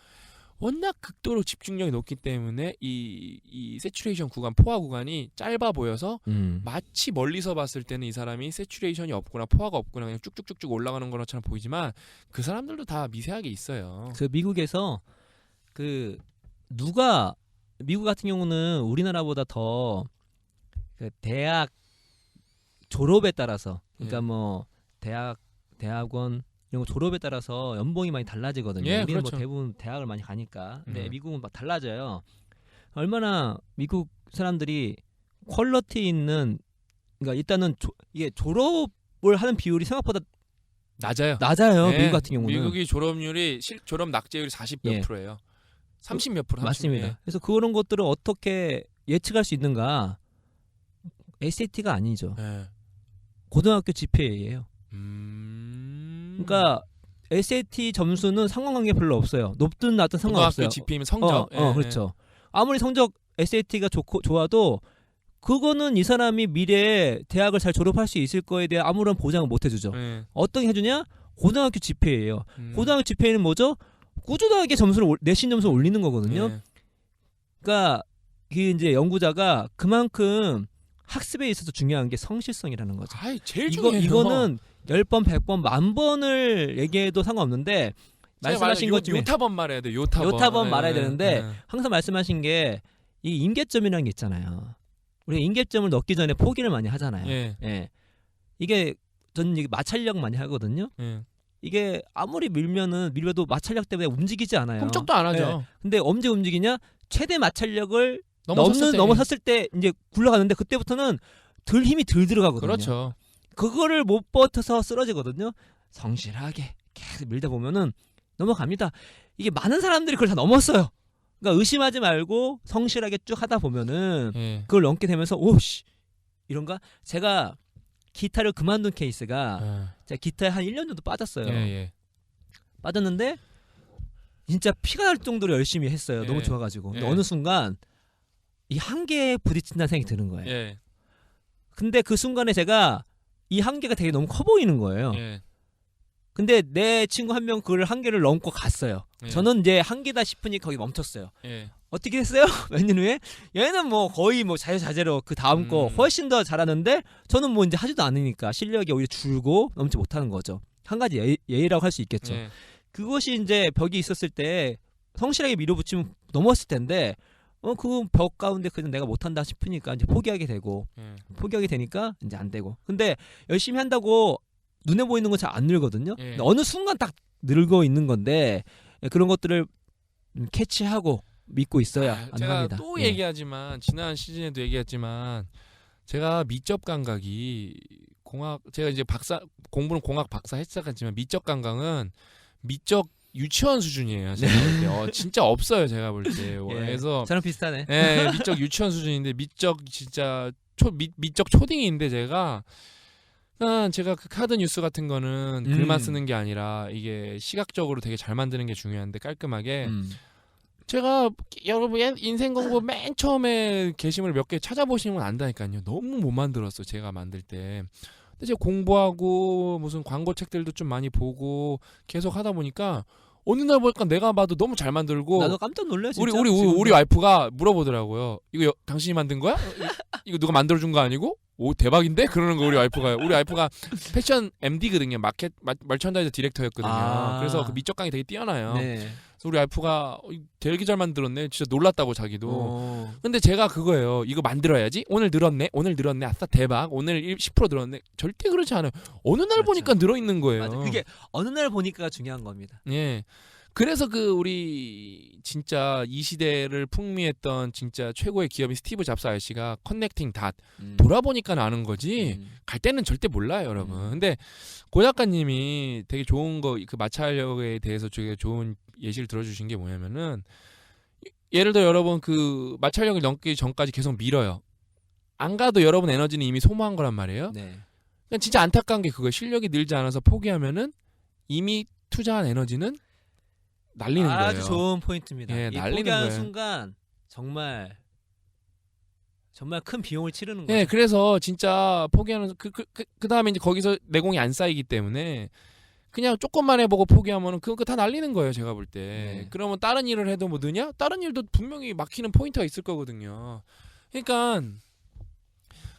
S2: 워낙 극도로 집중력이 높기 때문에 이 세츄레이션 구간, 포화 구간이 짧아 보여서 마치 멀리서 봤을 때는 이 사람이 세츄레이션이 없구나, 포화가 없구나, 그냥 쭉쭉쭉쭉 올라가는 것처럼 보이지만 그 사람들도 다 미세하게 있어요.
S3: 그 미국에서 미국 같은 경우는 우리나라보다 더 그 대학 졸업에 따라서 그러니까
S2: 예.
S3: 뭐 대학원 이런 거 졸업에 따라서 연봉이 많이 달라지거든요.
S2: 예,
S3: 우리는
S2: 그렇죠.
S3: 뭐 대부분 대학을 많이 가니까. 근데
S2: 음.
S3: 미국은 막 달라져요. 얼마나 미국 사람들이 퀄리티 있는 그러니까 일단은 이게 졸업을 하는 비율이 생각보다
S2: 낮아요.
S3: 네, 미국 같은 경우는.
S2: 미국이 졸업률이 졸업 낙제율이 40몇
S3: 예.
S2: 프로예요. 30몇 프로.
S3: 맞습니다.
S2: 예.
S3: 그래서 그런 것들을 어떻게 예측할 수 있는가? SAT가 아니죠.
S2: 예.
S3: 고등학교 GPA예요. 그러니까 SAT 점수는 상관관계 별로 없어요. 높든 낮든 상관없어요.
S2: 고등학교 GPA면 성적.
S3: 그렇죠. 아무리 성적 SAT가 좋아도 그거는 이 사람이 미래에 대학을 잘 졸업할 수 있을 거에 대해 아무런 보장을 못 해주죠.
S2: 예.
S3: 어떻게 해주냐? 고등학교 집회예요.
S2: 음.
S3: 고등학교 집회는 뭐죠? 꾸준하게 내신 점수를 올리는 거거든요.
S2: 예.
S3: 그러니까 그 이제 연구자가 그만큼 학습에 있어서 중요한 게 성실성이라는 거죠.
S2: 아이, 제일 중요해요.
S3: 이거는 10번, 100번, 1000번을 얘기해도 상관없는데 말씀하신 것 중에
S2: 요타번 말해야 돼. 요타번.
S3: 요타번 말해야
S2: 예,
S3: 되는데
S2: 예.
S3: 항상 말씀하신 게 이 임계점이라는 게 있잖아요. 우리가 임계점을 넣기 전에 포기를 많이 하잖아요.
S2: 예.
S3: 이게 저는 이게 마찰력 많이 하거든요.
S2: 예.
S3: 이게 아무리 밀려도 마찰력 때문에 움직이지 않아요.
S2: 꿈쩍도 안 하죠.
S3: 근데 언제 움직이냐? 최대 마찰력을
S2: 넘어섰을
S3: 넘어섰을 때 이제 굴러가는데 그때부터는 힘이 덜 들어가거든요.
S2: 그렇죠.
S3: 그거를 못 버텨서 쓰러지거든요. 성실하게 계속 밀다 보면은 넘어갑니다. 이게 많은 사람들이 그걸 다 넘었어요. 그러니까 의심하지 말고 성실하게 쭉 하다 보면은
S2: 예.
S3: 그걸 넘게 되면서 오씨 이런가? 제가 기타를 그만둔 케이스가 제가 기타에 한 1년 정도 빠졌어요.
S2: 예.
S3: 빠졌는데 진짜 피가 날 정도로 열심히 했어요.
S2: 예.
S3: 너무 좋아가지고. 근데
S2: 예.
S3: 어느 순간 이 한계에 부딪힌다는 생각이 드는 거예요.
S2: 예.
S3: 근데 그 순간에 제가 이 한계가 되게 너무 커 보이는 거예요.
S2: 예.
S3: 근데 내 친구 한 명 그걸 한계를 넘고 갔어요.
S2: 예.
S3: 저는 이제 한계다 싶으니 거기 멈췄어요.
S2: 예.
S3: 어떻게 했어요? 몇 년 후에 얘는 뭐 거의 뭐 자유자재로 그 다음 거 훨씬 더 잘하는데 저는 뭐 이제 하지도 않으니까 실력이 오히려 줄고 넘지 못하는 거죠. 한 가지 예의라고 할 수 있겠죠.
S2: 예.
S3: 그것이 이제 벽이 있었을 때 성실하게 밀어붙이면 넘었을 텐데 그 벽 가운데 그냥 내가 못한다 싶으니까 이제 포기하게 되고
S2: 예.
S3: 포기하게 되니까 이제 안 되고. 근데 열심히 한다고 눈에 보이는 건 잘 안 늘거든요.
S2: 예.
S3: 근데 어느 순간 딱 늘고 있는 건데 그런 것들을 캐치하고 믿고 있어야
S2: 제가
S3: 가능합니다.
S2: 또
S3: 예.
S2: 얘기하지만 지난 시즌에도 얘기했지만 제가 미적 감각이 제가 이제 공부는 공학 박사 했었지만 미적 감각은 미적 유치원 수준이에요. 제가 볼 때. 진짜 없어요. 제가 볼 때. 그래서
S3: 저랑 비슷하네.
S2: 예, 미적 유치원 수준인데 미적 진짜 미적 초딩인데 제가 그 카드 뉴스 같은 거는 글만 쓰는 게 아니라 이게 시각적으로 되게 잘 만드는 게 중요한데 깔끔하게 제가 여러분 인생 공부 맨 처음에 게시물 몇 개 찾아보시면 안다니까요. 너무 못 만들었어 제가 만들 때. 근데 제가 공부하고 무슨 광고 책들도 좀 많이 보고 계속 하다 보니까 어느 날 보니까 내가 봐도 너무 잘 만들고
S3: 나도 깜짝 놀래 진짜.
S2: 우리 와이프가 물어보더라고요. 이거 당신이 만든 거야? 이거 누가 만들어준 거 아니고? 오 대박인데? 그러는 거 우리 와이프가 패션 MD거든요. 머천다이저 디렉터였거든요. 그래서 그 미적 강이 되게 뛰어나요.
S3: 네.
S2: 그래서 우리 와이프가 되게 잘 만들었네. 진짜 놀랐다고 자기도. 근데 제가 그거예요. 이거 만들어야지. 오늘 늘었네. 아싸 대박. 오늘 10% 늘었네. 절대 그렇지 않아요. 어느 날
S3: 그렇죠.
S2: 보니까 늘어 있는 거예요.
S3: 맞아. 그게 어느 날 보니까 중요한 겁니다.
S2: 예. 그래서 우리 진짜 이 시대를 풍미했던 진짜 최고의 기업인 스티브 잡스 아저씨가 커넥팅 닷 돌아보니까 아는 거지 갈 때는 절대 몰라요, 여러분. 근데 고 작가님이 되게 좋은 거 그 마찰력에 대해서 되게 좋은 예시를 들어주신 게 뭐냐면은 예를 들어 여러분 그 마찰력을 넘기 전까지 계속 밀어요. 안 가도 여러분 에너지는 이미 소모한 거란 말이에요.
S3: 네.
S2: 그러니까 진짜 안타까운 게 그거예요. 실력이 늘지 않아서 포기하면은 이미 투자한 에너지는 날리는 거예요.
S3: 아주 좋은 포인트입니다.
S2: 예,
S3: 이
S2: 날리는
S3: 포기하는
S2: 거예요.
S3: 순간 정말 큰 비용을 치르는
S2: 예,
S3: 거죠.
S2: 그래서 진짜 포기하는 그 다음에 이제 거기서 내공이 안 쌓이기 때문에 그냥 조금만 해보고 포기하면은 그거 다 날리는 거예요. 제가 볼 때.
S3: 네.
S2: 그러면 다른 일을 해도 뭐 느냐? 다른 일도 분명히 막히는 포인트가 있을 거거든요. 그러니까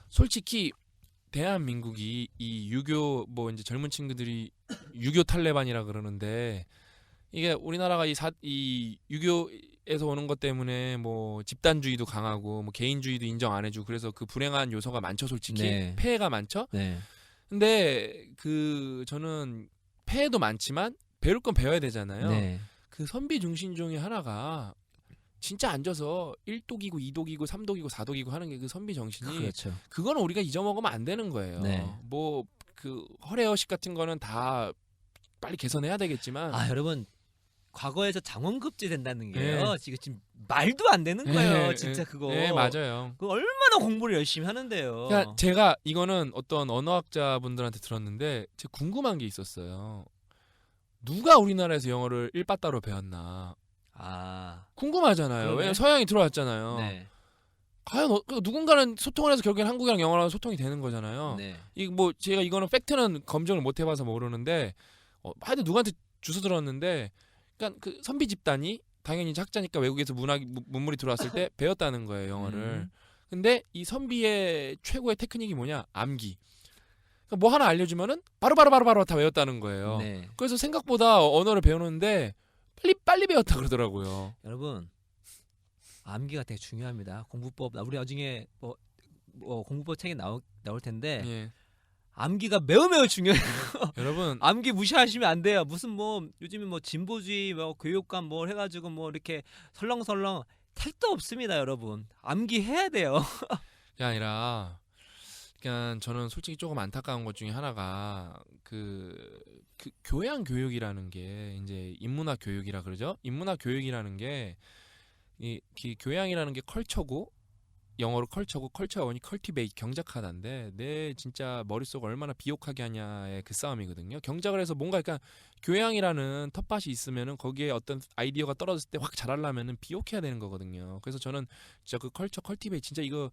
S2: 솔직히 대한민국이 이 유교 뭐 이제 젊은 친구들이 유교 탈레반이라 그러는데 이게 우리나라가 이 유교에서 오는 것 때문에 뭐 집단주의도 강하고 뭐 개인주의도 인정 안 해주고 그래서 그 불행한 요소가 많죠. 솔직히
S3: 네.
S2: 폐해가 많죠.
S3: 네.
S2: 근데 저는 폐해도 많지만 배울 건 배워야 되잖아요.
S3: 네.
S2: 그 선비 중심 중에 하나가 진짜 앉아서 1독이고 2독이고 3독이고 4독이고 하는 게 그 선비 정신이
S3: 그렇죠.
S2: 그거는 우리가 잊어먹으면 안 되는 거예요.
S3: 네.
S2: 뭐 그 허례허식 같은 거는 다 빨리 개선해야 되겠지만
S3: 여러분 과거에서 장원급제 된다는 게요.
S2: 예.
S3: 지금 말도 안 되는 거예요.
S2: 예,
S3: 진짜
S2: 예.
S3: 그거.
S2: 네, 맞아요.
S3: 그 얼마나 공부를 열심히 하는데요.
S2: 그러니까 제가 이거는 어떤 언어학자분들한테 들었는데 제가 궁금한 게 있었어요. 누가 우리나라에서 영어를 1바따로 배웠나? 궁금하잖아요.
S3: 그러네.
S2: 왜냐면 서양이 들어왔잖아요.
S3: 네.
S2: 과연 누군가는 소통을 해서 결국엔 한국이랑 영어랑 소통이 되는 거잖아요.
S3: 네.
S2: 이 뭐 제가 이거는 팩트는 검증을 못 해봐서 모르는데 하여튼 누구한테 주워 들었는데, 그러니까 그 선비 집단이 당연히 학자니까 외국에서 문물이 들어왔을 때 배웠다는 거예요, 영어를. 근데 이 선비의 최고의 테크닉이 뭐냐? 암기. 그러니까 뭐 하나 알려주면은 바로 다 외웠다는 거예요.
S3: 네.
S2: 그래서 생각보다 언어를 배우는데 빨리 배웠다 그러더라고요.
S3: 여러분 암기가 되게 중요합니다. 공부법 우리 나중에 뭐 공부법 책에 나올 텐데
S2: 예.
S3: 암기가 매우 중요해요.
S2: 여러분
S3: 암기 무시하시면 안 돼요. 무슨 뭐 요즘에 뭐 진보주의 뭐 교육관 뭐 해가지고 뭐 이렇게 설렁설렁 택도 없습니다, 여러분. 암기 해야 돼요.
S2: 그게 아니라, 그러니까 저는 솔직히 조금 안타까운 것 중에 하나가 그 교양 교육이라는 게 이제 인문학 교육이라 그러죠. 인문학 교육이라는 게 이 교양이라는 게 컬처고, 영어로 컬처고, 컬처가 원이 컬티베이트 경작하다인데 내 진짜 머릿속 얼마나 비옥하게 하냐의 그 싸움이거든요. 경작을 해서 뭔가, 그러니까 교양이라는 텃밭이 있으면은 거기에 어떤 아이디어가 떨어졌을 때 확 자라려면은 비옥해야 되는 거거든요. 그래서 저는 진짜 그 컬처 컬티베이트 진짜 이거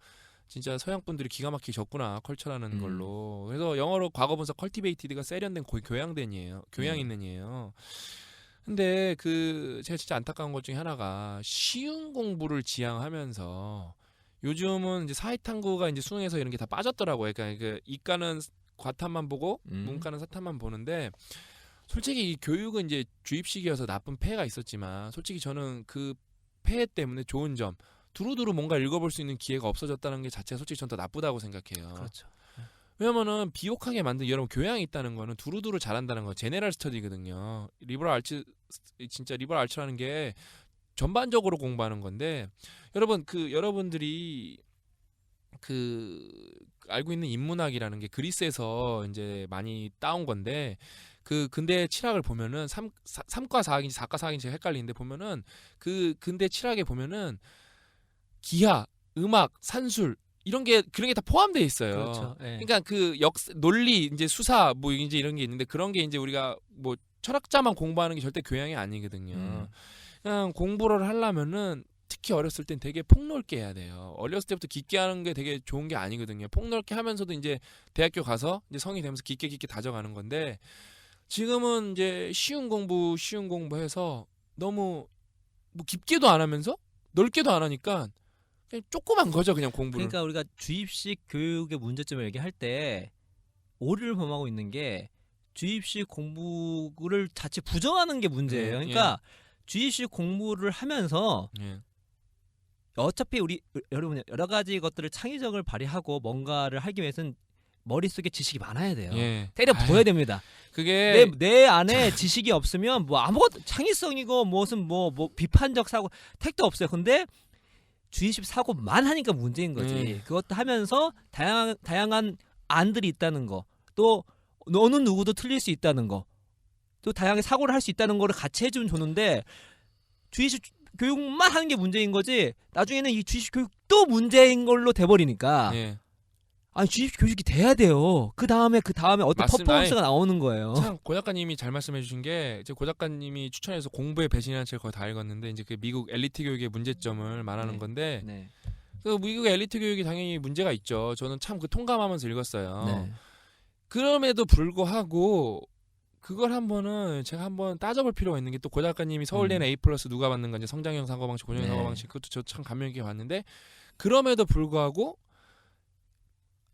S2: 진짜 서양 분들이 기가 막히게 적구나, 컬처라는 걸로. 그래서 영어로 과거분사 컬티베이티드가 세련된 교양된이에요. 교양 있는이에요. 근데 그 제가 진짜 안타까운 것 중에 하나가 쉬운 공부를 지향하면서 요즘은 이제 사회탐구가 이제 수능에서 이런 게 다 빠졌더라고요. 그러니까 그 이과는 과탐만 보고 문과는 사탐만 보는데, 솔직히 이 교육은 이제 주입식이어서 나쁜 폐해가 있었지만 솔직히 저는 그 폐해 때문에 좋은 점, 두루두루 뭔가 읽어볼 수 있는 기회가 없어졌다는 게 자체가 솔직히 전 더 나쁘다고 생각해요.
S3: 그렇죠.
S2: 왜냐면은 비옥하게 만든 여러분 교양이 있다는 거는 두루두루 잘한다는 거, 제네럴 스터디거든요. 리버럴 알츠, 진짜 리버럴 알츠라는 게 전반적으로 공부하는 건데, 여러분 그 여러분들이 그 알고 있는 인문학이라는 게 그리스에서 이제 많이 따온 건데, 그 근대 칠학을 보면은 3과 4학인지 4과 4학인지 제가 헷갈리는데 보면은 그 근대 칠학에 보면은 기하, 음악, 산술 이런 게 그런 게 다 포함되어 있어요.
S3: 그렇죠. 예.
S2: 그러니까 그 논리, 이제 수사 뭐 이제 이런 게 있는데, 그런 게 이제 우리가 뭐 철학자만 공부하는 게 절대 교양이 아니거든요. 그냥 공부를 하려면은 특히 어렸을 땐 되게 폭넓게 해야 돼요. 어렸을 때부터 깊게 하는 게 되게 좋은 게 아니거든요. 폭넓게 하면서도 이제 대학교 가서 이제 성이 되면서 깊게 다져가는 건데, 지금은 이제 쉬운 공부해서 너무 뭐 깊게도 안 하면서 넓게도 안 하니까 그냥 조그만 거죠, 그냥 공부를.
S3: 그러니까 우리가 주입식 교육의 문제점을 얘기할 때 오류를 범하고 있는 게 주입식 공부를 자체 부정하는 게 문제예요. 그러니까 주입식 공부를 하면서 어차피 우리 여러분 여러 가지 것들을 창의력을 발휘하고 뭔가를 하기 위해서는 머릿속에 지식이 많아야 돼요. 때려 부어야 됩니다.
S2: 그게
S3: 내 안에 지식이 없으면 뭐 아무것도 창의성이고 무슨 뭐 비판적 사고 택도 없어요. 근데 주입식 사고만 하니까 문제인 거지. 그것도 하면서 다양한 안들이 있다는 거, 또 어느 누구도 틀릴 수 있다는 거, 또 다양하게 사고를 할 수 있다는 거를 같이 해주면 좋은데, 주입식 교육만 하는 게 문제인 거지. 나중에는 이 주입식 교육도 문제인 걸로 돼버리니까. 아니 주입식 교육이 돼야 돼요. 그 다음에 어떤 퍼포먼스가 나오는 거예요.
S2: 참 고 작가님이 잘 말씀해 주신 게, 이제 고 작가님이 추천해서 공부의 배신이라는 책을 거의 다 읽었는데, 이제 그 미국 엘리트 교육의 문제점을 말하는 건데, 그 미국 엘리트 교육이 당연히 문제가 있죠. 저는 참 그 통감하면서 읽었어요. 그럼에도 불구하고 그걸 제가 한번 따져볼 필요가 있는 게, 또 고 작가님이 서울대는 A+ 누가 받는 건지 성장형 사고방식, 고정형 사고방식, 그것도 저 참 감명 깊게 봤는데, 그럼에도 불구하고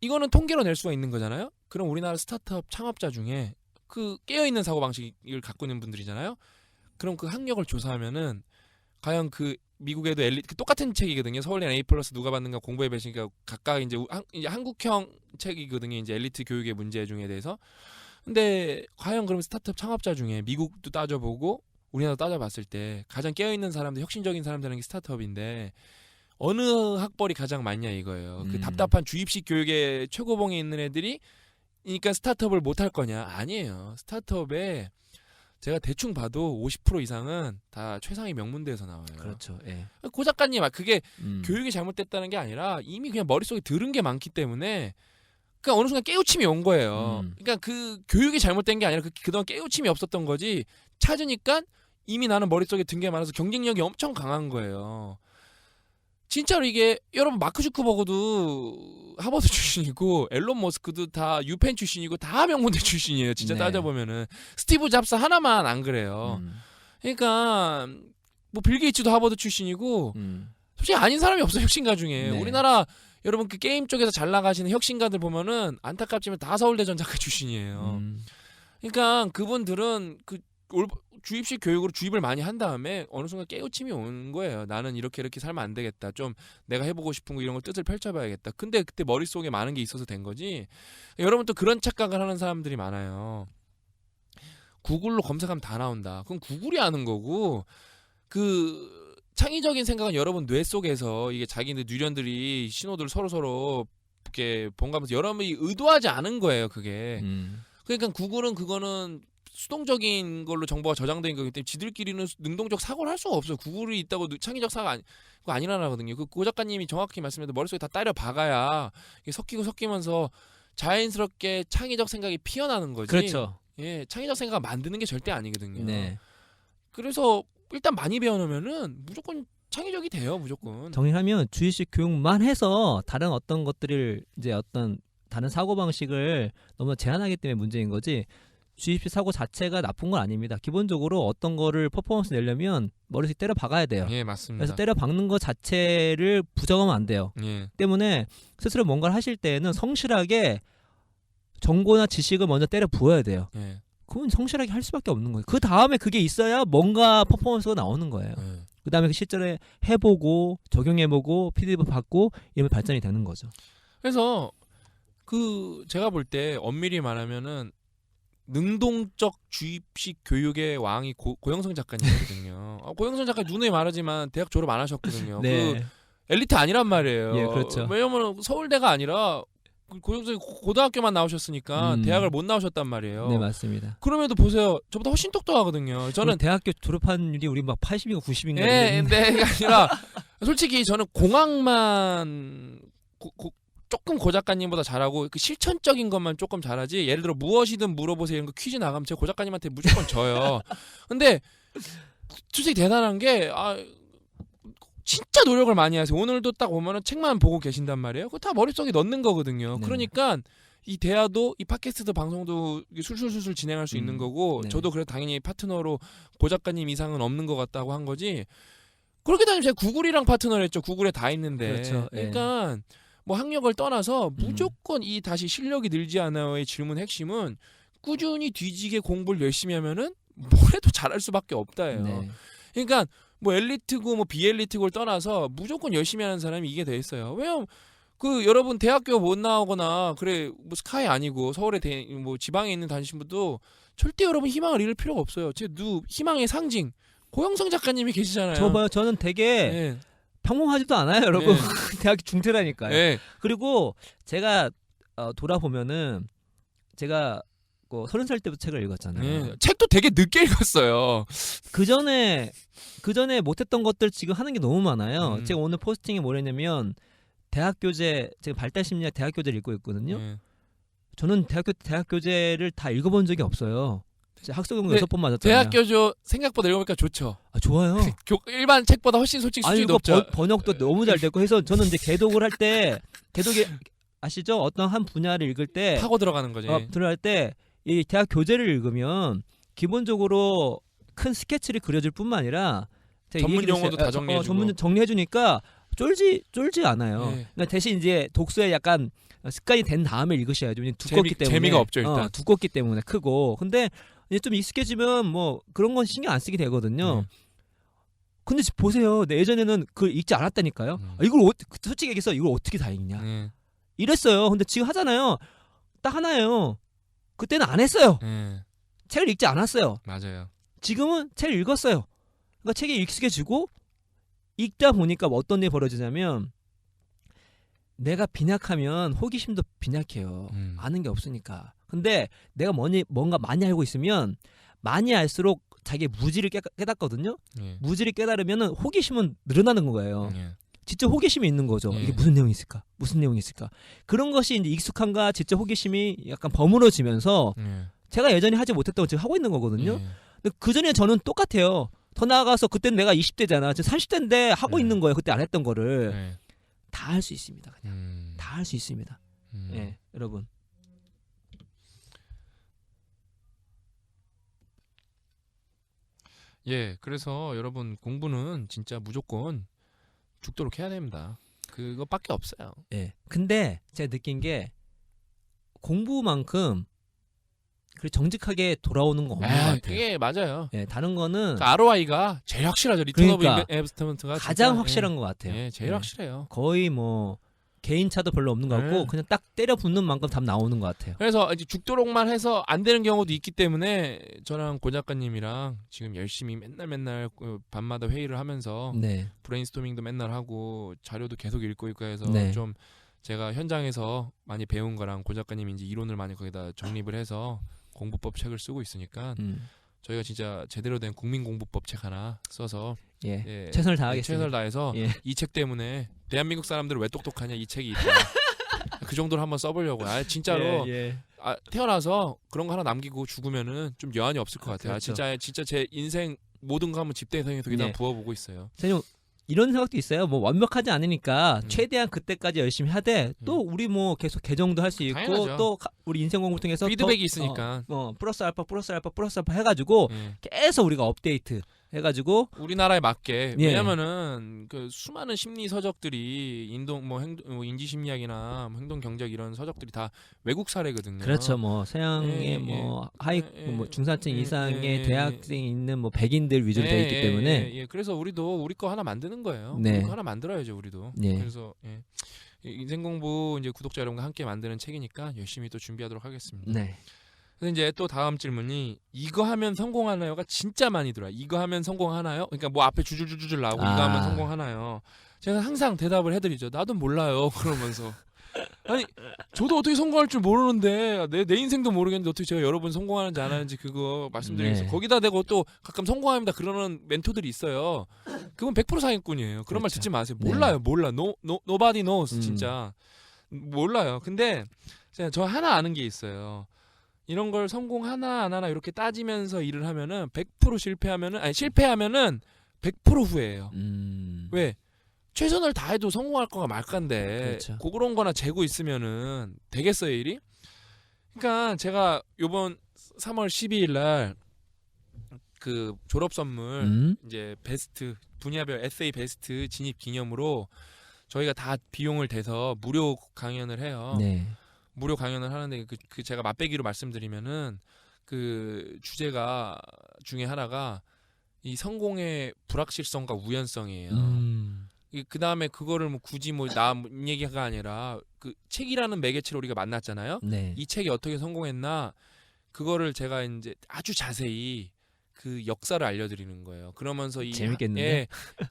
S2: 이거는 통계로 낼 수가 있는 거잖아요. 그럼 우리나라 스타트업 창업자 중에 그 깨어있는 사고방식을 갖고 있는 분들이잖아요. 그럼 그 학력을 조사하면은 과연 그 미국에도 똑같은 책이거든요. 서울대는 A+ 누가 받는가, 공부의 배신가, 각각 이제 한국형 책이거든요. 이제 엘리트 교육의 문제 중에 대해서. 근데 과연 그럼 스타트업 창업자 중에 미국도 따져보고 우리나라도 따져봤을 때 가장 깨어있는 사람들, 혁신적인 사람들은 게 스타트업인데 어느 학벌이 가장 많냐 이거예요. 그 답답한 주입식 교육의 최고봉에 있는 애들이 그러니까 스타트업을 못할 거냐? 아니에요. 스타트업에 제가 대충 봐도 50% 이상은 다 최상위 명문대에서 나와요.
S3: 그렇죠.
S2: 고 작가님, 그게 교육이 잘못됐다는 게 아니라 이미 그냥 머릿속에 들은 게 많기 때문에 그러니까 어느 순간 깨우침이 온 거예요. 그러니까 그 교육이 잘못된 게 아니라 그동안 깨우침이 없었던 거지, 찾으니까 이미 나는 머릿속에 든 게 많아서 경쟁력이 엄청 강한 거예요. 진짜로 이게 여러분 마크 주크버그도 하버드 출신이고 앨런 머스크도 다 유펜 출신이고 다 명문대 출신이에요. 진짜
S3: 네.
S2: 따져보면은 스티브 잡스 하나만 안 그래요. 그러니까 뭐 빌 게이츠도 하버드 출신이고 솔직히 아닌 사람이 없어요. 혁신가 중에.
S3: 네.
S2: 우리나라 여러분 그 게임 쪽에서 잘 나가시는 혁신가들 보면은 안타깝지만 다 서울대 전작가 출신이에요. 그러니까 그분들은 그 주입식 교육으로 주입을 많이 한 다음에 어느 순간 깨우침이 온 거예요. 나는 이렇게 살면 안 되겠다. 좀 내가 해보고 싶은 거 이런 걸 뜻을 펼쳐봐야겠다. 근데 그때 머릿속에 많은 게 있어서 된 거지. 여러분 또 그런 착각을 하는 사람들이 많아요. 구글로 검색하면 다 나온다. 그건 구글이 하는 거고 그 창의적인 생각은 여러분 뇌 속에서 이게 자기네 뇌련들이 신호들 서로 이렇게 번가면서 여러분이 의도하지 않은 거예요. 그게. 그러니까 구글은 그거는 수동적인 걸로 정보가 저장된 거기 때문에 지들끼리는 능동적 사고를 할 수가 없어요. 구글이 있다고 창의적 사고 그거 아니라거든요. 고 작가님이 정확히 말씀해도 머릿속에 다 때려 박아야 이게 섞이면서 자연스럽게 창의적 생각이 피어나는 거지.
S3: 그렇죠.
S2: 예, 창의적 생각을 만드는 게 절대 아니거든요.
S3: 네.
S2: 그래서 일단 많이 배워놓으면은 무조건 창의적이 돼요. 무조건.
S3: 정리하면 주의식 교육만 해서 다른 어떤 것들을 이제 어떤 다른 사고 방식을 너무 제한하기 때문에 문제인 거지. 주입식 사고 자체가 나쁜 건 아닙니다. 기본적으로 어떤 거를 퍼포먼스 내려면 머릿속에 때려 박아야 돼요.
S2: 예, 맞습니다.
S3: 그래서 때려 박는 것 자체를 부정하면 안 돼요.
S2: 예.
S3: 때문에 스스로 뭔가를 하실 때는 성실하게 정보나 지식을 먼저 때려 부어야 돼요.
S2: 예.
S3: 그건 성실하게 할 수밖에 없는 거예요. 그 다음에 그게 있어야 뭔가 퍼포먼스가 나오는 거예요.
S2: 예.
S3: 그 다음에 실전에 해보고 적용해보고 피드백 받고 이러면 발전이 되는 거죠.
S2: 그래서 그 제가 볼 때 엄밀히 말하면은 능동적 주입식 교육의 왕이 고영성 작가님이거든요. 고영성 작가 누누이 말하지만 대학 졸업 안 하셨거든요.
S3: 네.
S2: 그 엘리트 아니란 말이에요.
S3: 예, 그렇죠.
S2: 왜냐면 서울대가 아니라 고영성이 고등학교만 나오셨으니까 대학을 못 나오셨단 말이에요.
S3: 네, 맞습니다.
S2: 그럼에도 보세요. 저보다 훨씬 똑똑하거든요. 저는
S3: 대학교 졸업한 일이 우리 막 80인가 90인가.
S2: 네, 그게 아니라 솔직히 저는 공학만 조금 고 작가님보다 잘하고 그 실천적인 것만 조금 잘하지. 예를 들어 무엇이든 물어보세요 이런 거 퀴즈 나가면 제가 고 작가님한테 무조건 져요. 근데 솔직히 대단한 게 진짜 노력을 많이 하세요. 오늘도 딱 보면은 책만 보고 계신단 말이에요. 그거 다 머릿속에 넣는 거거든요.
S3: 네.
S2: 그러니까 이 대화도 이 팟캐스트 방송도 술술술술 진행할 수 있는 거고
S3: 네.
S2: 저도 그래서 당연히 파트너로 고 작가님 이상은 없는 것 같다고 한 거지. 그렇게 따지면 제가 구글이랑 파트너를 했죠. 구글에 다 있는데.
S3: 그렇죠.
S2: 그러니까 뭐 학력을 떠나서 무조건 이 다시 실력이 늘지 않아요의 질문 핵심은 꾸준히 뒤지게 공부를 열심히 하면은 뭘 해도 잘할 수밖에 없다예요.
S3: 네.
S2: 그러니까 뭐 엘리트고 뭐 비엘리트고를 떠나서 무조건 열심히 하는 사람이 이게 돼 있어요. 왜냐면 그 여러분 대학교 못 나오거나 그래 뭐 스카이 아니고 서울에 뭐 지방에 있는 다니신분도 절대 여러분 희망을 잃을 필요가 없어요. 제 희망의 상징 고영성 작가님이 계시잖아요.
S3: 저 봐요. 저는 되게
S2: 네.
S3: 평범하지도 않아요, 여러분.
S2: 네.
S3: 대학 중퇴라니까요.
S2: 네.
S3: 그리고 제가 돌아보면은 제가 30살 때부터 책을 읽었잖아요.
S2: 네. 책도 되게 늦게 읽었어요.
S3: 그 전에 못했던 것들 지금 하는 게 너무 많아요. 제가 오늘 포스팅에 뭐랬냐면 대학교재, 제가 발달심리학 대학교재를 읽고 있거든요.
S2: 네.
S3: 저는 대학교재를 다 읽어본 적이 없어요. 학습경고 6번 맞았잖아요.
S2: 대학교조 생각보다 읽어보니까 좋죠.
S3: 아, 좋아요.
S2: 일반 책보다 훨씬 솔직히 수준이 높죠.
S3: 번역도 너무 잘 됐고 해서 저는 이제 개독을 할 때 개독이 아시죠? 어떤 한 분야를 읽을 때
S2: 파고 들어가는 거지.
S3: 들어갈 때 이 대학 교재를 읽으면 기본적으로 큰 스케치를 그려줄 뿐만 아니라
S2: 전문 용어도 다 정리해주고.
S3: 전문 정리해주니까 쫄지 않아요.
S2: 네.
S3: 그러니까 대신 이제 독서에 약간 습관이 된 다음에 읽으셔야죠. 두껍기 때문에
S2: 재미가 없죠 일단.
S3: 두껍기 때문에 크고. 근데 이제 좀 익숙해지면 뭐 그런 건 신경 안 쓰게 되거든요. 근데 보세요. 예전에는 그걸 읽지 않았다니까요. 이걸 솔직히 얘기해서 이걸 어떻게 다 읽냐. 이랬어요. 근데 지금 하잖아요. 딱 하나예요. 그때는 안 했어요. 책을 읽지 않았어요.
S2: 맞아요.
S3: 지금은 책을 읽었어요. 그러니까 책이 익숙해지고 읽다 보니까 어떤 일이 벌어지냐면 내가 빈약하면 호기심도 빈약해요. 아는 게 없으니까. 근데 내가 뭔가 많이 알고 있으면 많이 알수록 자기의 무지를 깨닫거든요. 무지를 깨달으면 호기심은 늘어나는 거예요. 진짜 호기심이 있는 거죠. 이게 무슨 내용이 있을까? 무슨 내용이 있을까? 그런 것이 이제 익숙함과 진짜 호기심이 약간 버무러지면서 제가 예전에 하지 못했던 걸 지금 하고 있는 거거든요. 근데 그 전에 저는 똑같아요. 더 나아가서 그때는 내가 20대잖아. 지금 30대인데 하고
S2: 네.
S3: 있는 거예요. 그때 안 했던 거를.
S2: 네.
S3: 다 할 수 있습니다. 그냥. 다 할 수 있습니다. 예, 여러분.
S2: 예, 그래서 여러분 공부는 진짜 무조건 죽도록 해야 됩니다. 그거밖에 없어요.
S3: 예. 근데 제가 느낀 게 공부만큼 그 정직하게 돌아오는 거 없는 것 같아요.
S2: 그게 맞아요.
S3: 예, 다른 거는
S2: 그 ROI가 제일 확실하죠. 리턴 오브
S3: 그러니까
S2: 인베스트먼트가
S3: 가장
S2: 진짜,
S3: 확실한 것 같아요.
S2: 예, 제일
S3: 예.
S2: 확실해요.
S3: 거의 뭐 개인 차도 별로 없는 것 같고
S2: 네.
S3: 그냥 딱 때려 붙는 만큼 답 나오는 것 같아요.
S2: 그래서 이제 죽도록만 해서 안 되는 경우도 있기 때문에 저랑 고 작가님이랑 지금 열심히 맨날 그 밤마다 회의를 하면서
S3: 네.
S2: 브레인스토밍도 맨날 하고 자료도 계속 읽고 있고 해서
S3: 네.
S2: 좀 제가 현장에서 많이 배운 거랑 고 작가님이 이제 이론을 많이 거기다 정립을 해서 공부법 책을 쓰고 있으니까 저희가 진짜 제대로 된 국민공부법 책 하나 써서
S3: 예.
S2: 예,
S3: 최선을
S2: 예,
S3: 다하겠습니다.
S2: 최선을 다해서
S3: 예.
S2: 이 책 때문에 대한민국 사람들은 왜 똑똑하냐 이 책이 있다. 그 정도로 한번 써보려고. 진짜로
S3: 예.
S2: 태어나서 그런 거 하나 남기고 죽으면은 좀 여한이 없을 것 같아요.
S3: 그렇죠.
S2: 진짜 제 인생 모든 거 한번 집대성에서 그냥
S3: 예.
S2: 부어보고 있어요.
S3: 저는 이런 생각도 있어요. 뭐 완벽하지 않으니까
S2: 음.
S3: 최대한 그때까지 열심히 하되 또 우리 뭐 계속 개정도 할 수 있고
S2: 당연하죠.
S3: 또 우리 인생 공부 통해서
S2: 피드백이
S3: 더,
S2: 있으니까.
S3: 플러스 알파 해가지고
S2: 예.
S3: 계속 우리가 업데이트 해가지고
S2: 우리나라에 맞게.
S3: 예.
S2: 왜냐면은 그 수많은 심리 서적들이 인지 심리학이나 뭐 행동 경제학 이런 서적들이 다 외국 사례거든요.
S3: 그렇죠. 뭐 서양의
S2: 예,
S3: 뭐
S2: 예.
S3: 하위
S2: 예,
S3: 뭐 중산층
S2: 예,
S3: 이상의
S2: 예, 예.
S3: 대학생이 있는 뭐 백인들 위주로 되어 있기 때문에
S2: 예. 그래서 우리도 우리 거 하나 만드는 거예요.
S3: 네.
S2: 우리 거 하나 만들어야죠, 우리도.
S3: 예.
S2: 그래서 인생 공부 이제 구독자 여러분과 함께 만드는 책이니까 열심히 또 준비하도록 하겠습니다.
S3: 네.
S2: 근데 이제 또 다음 질문이 이거 하면 성공하나요가 진짜 많이 들어요. 이거 하면 성공하나요? 그러니까 뭐 앞에 줄줄줄줄 나오고 이거 하면 성공하나요? 제가 항상 대답을 해드리죠. 나도 몰라요. 그러면서 아니 저도 어떻게 성공할 줄 모르는데 내 인생도 모르겠는데 어떻게 제가 여러분 성공하는지 안 하는지 그거 말씀드리겠어요.
S3: 네.
S2: 거기다 대고 또 가끔 성공합니다 그러는 멘토들이 있어요. 그건 100% 사기꾼이에요. 그런 말
S3: 그렇죠.
S2: 듣지 마세요.
S3: 네.
S2: 몰라요. 몰라. Nobody knows. 진짜 몰라요. 근데 저 하나 아는 게 있어요. 이런 걸 성공하나 안 하나 이렇게 따지면서 일을 하면은 100% 실패하면은 100% 후회해요. 왜? 최선을 다해도 성공할 거가 말간데
S3: 그렇죠.
S2: 그런 거나 재고 있으면은 되겠어요 일이? 그러니까 제가 요번 3월 12일 날 그 졸업 선물 이제 베스트 분야별 에세이 베스트 진입 기념으로 저희가 다 비용을 대서 무료 강연을 해요.
S3: 네.
S2: 무료 강연을 하는데 그 제가 맛배기로 말씀드리면은 그 주제가 중에 하나가 이 성공의 불확실성과 우연성이에요. 그 다음에 그거를 뭐 굳이 뭐 나 얘기가 아니라 그 책이라는 매개체로 우리가 만났잖아요.
S3: 네.
S2: 이 책이 어떻게 성공했나 그거를 제가 이제 아주 자세히 그 역사를 알려드리는 거예요. 그러면서
S3: 재밌겠는데?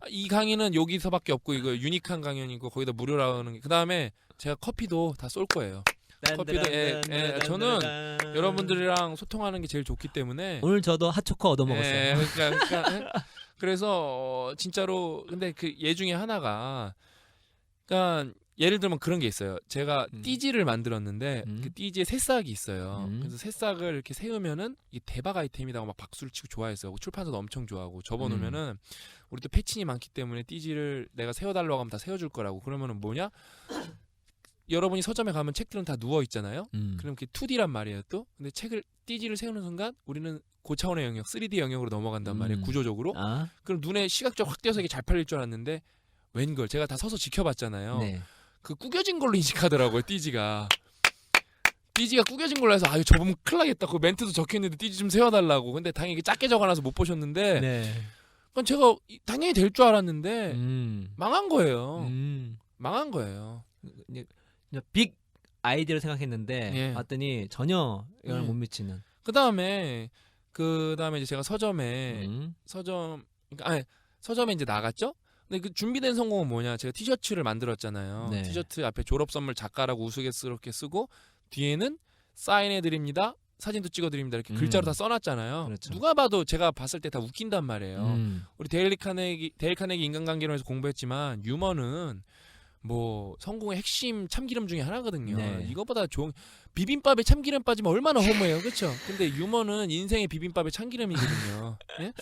S2: 이 강의는 여기서밖에 없고 이거 유니크한 강연이고 거기다 무료라는 게 그 다음에 제가 커피도 다 쏠 거예요. 커피도 저는 여러분들이랑 소통하는 게 제일 좋기 때문에
S3: 오늘 저도 핫초코 얻어먹었어요.
S2: 그러니까 그래서 진짜로 근데 그 예 중에 하나가 그러니까 예를 들면 그런 게 있어요. 제가 띠지를 만들었는데 그 띠지에 새싹이 있어요. 그래서 새싹을 이렇게 세우면은 이게 대박 아이템이라고 막 박수를 치고 좋아했어요. 출판사도 엄청 좋아하고 접어놓으면은 우리 또 패친이 많기 때문에 띠지를 내가 세워달라고 하면 다 세워줄 거라고. 그러면은 뭐냐? 여러분이 서점에 가면 책들은 다 누워 있잖아요. 그럼 그게 2D란 말이에요 또. 근데 띠지를 세우는 순간 우리는 고차원의 영역, 3D 영역으로 넘어간단 말이에요. 구조적으로. 그럼 눈에 시각적 확대해서 이게 잘 팔릴 줄 알았는데 웬걸 제가 다 서서 지켜봤잖아요.
S3: 네.
S2: 그 구겨진 걸로 인식하더라고요. 띠지가 구겨진 걸로 해서 이거 접으면 큰일 나겠다. 그 멘트도 적혀있는데 띠지 좀 세워달라고. 근데 당연히 이게 작게 적어놔서 못 보셨는데
S3: 네.
S2: 그건 제가 당연히 될 줄 알았는데 망한 거예요. 망한 거예요.
S3: 빅 아이디어를 생각했는데
S2: 예.
S3: 봤더니 전혀 영향을
S2: 예.
S3: 못 미치는.
S2: 그 다음에 이제 제가 서점에 이제 나갔죠. 근데 그 준비된 성공은 뭐냐? 제가 티셔츠를 만들었잖아요.
S3: 네.
S2: 티셔츠 앞에 졸업 선물 작가라고 우스갯스럽게 쓰고 뒤에는 사인해 드립니다. 사진도 찍어 드립니다. 이렇게 글자로 다 써놨잖아요.
S3: 그렇죠.
S2: 누가 봐도 제가 봤을 때 다 웃긴단 말이에요. 우리 데일 카네기 인간관계론에서 공부했지만 유머는 뭐 성공의 핵심 참기름 중에 하나거든요.
S3: 네.
S2: 이거보다 좋은 비빔밥에 참기름 빠지면 얼마나 허무해요, 그렇죠? 근데 유머는 인생의 비빔밥에 참기름이거든요. 예?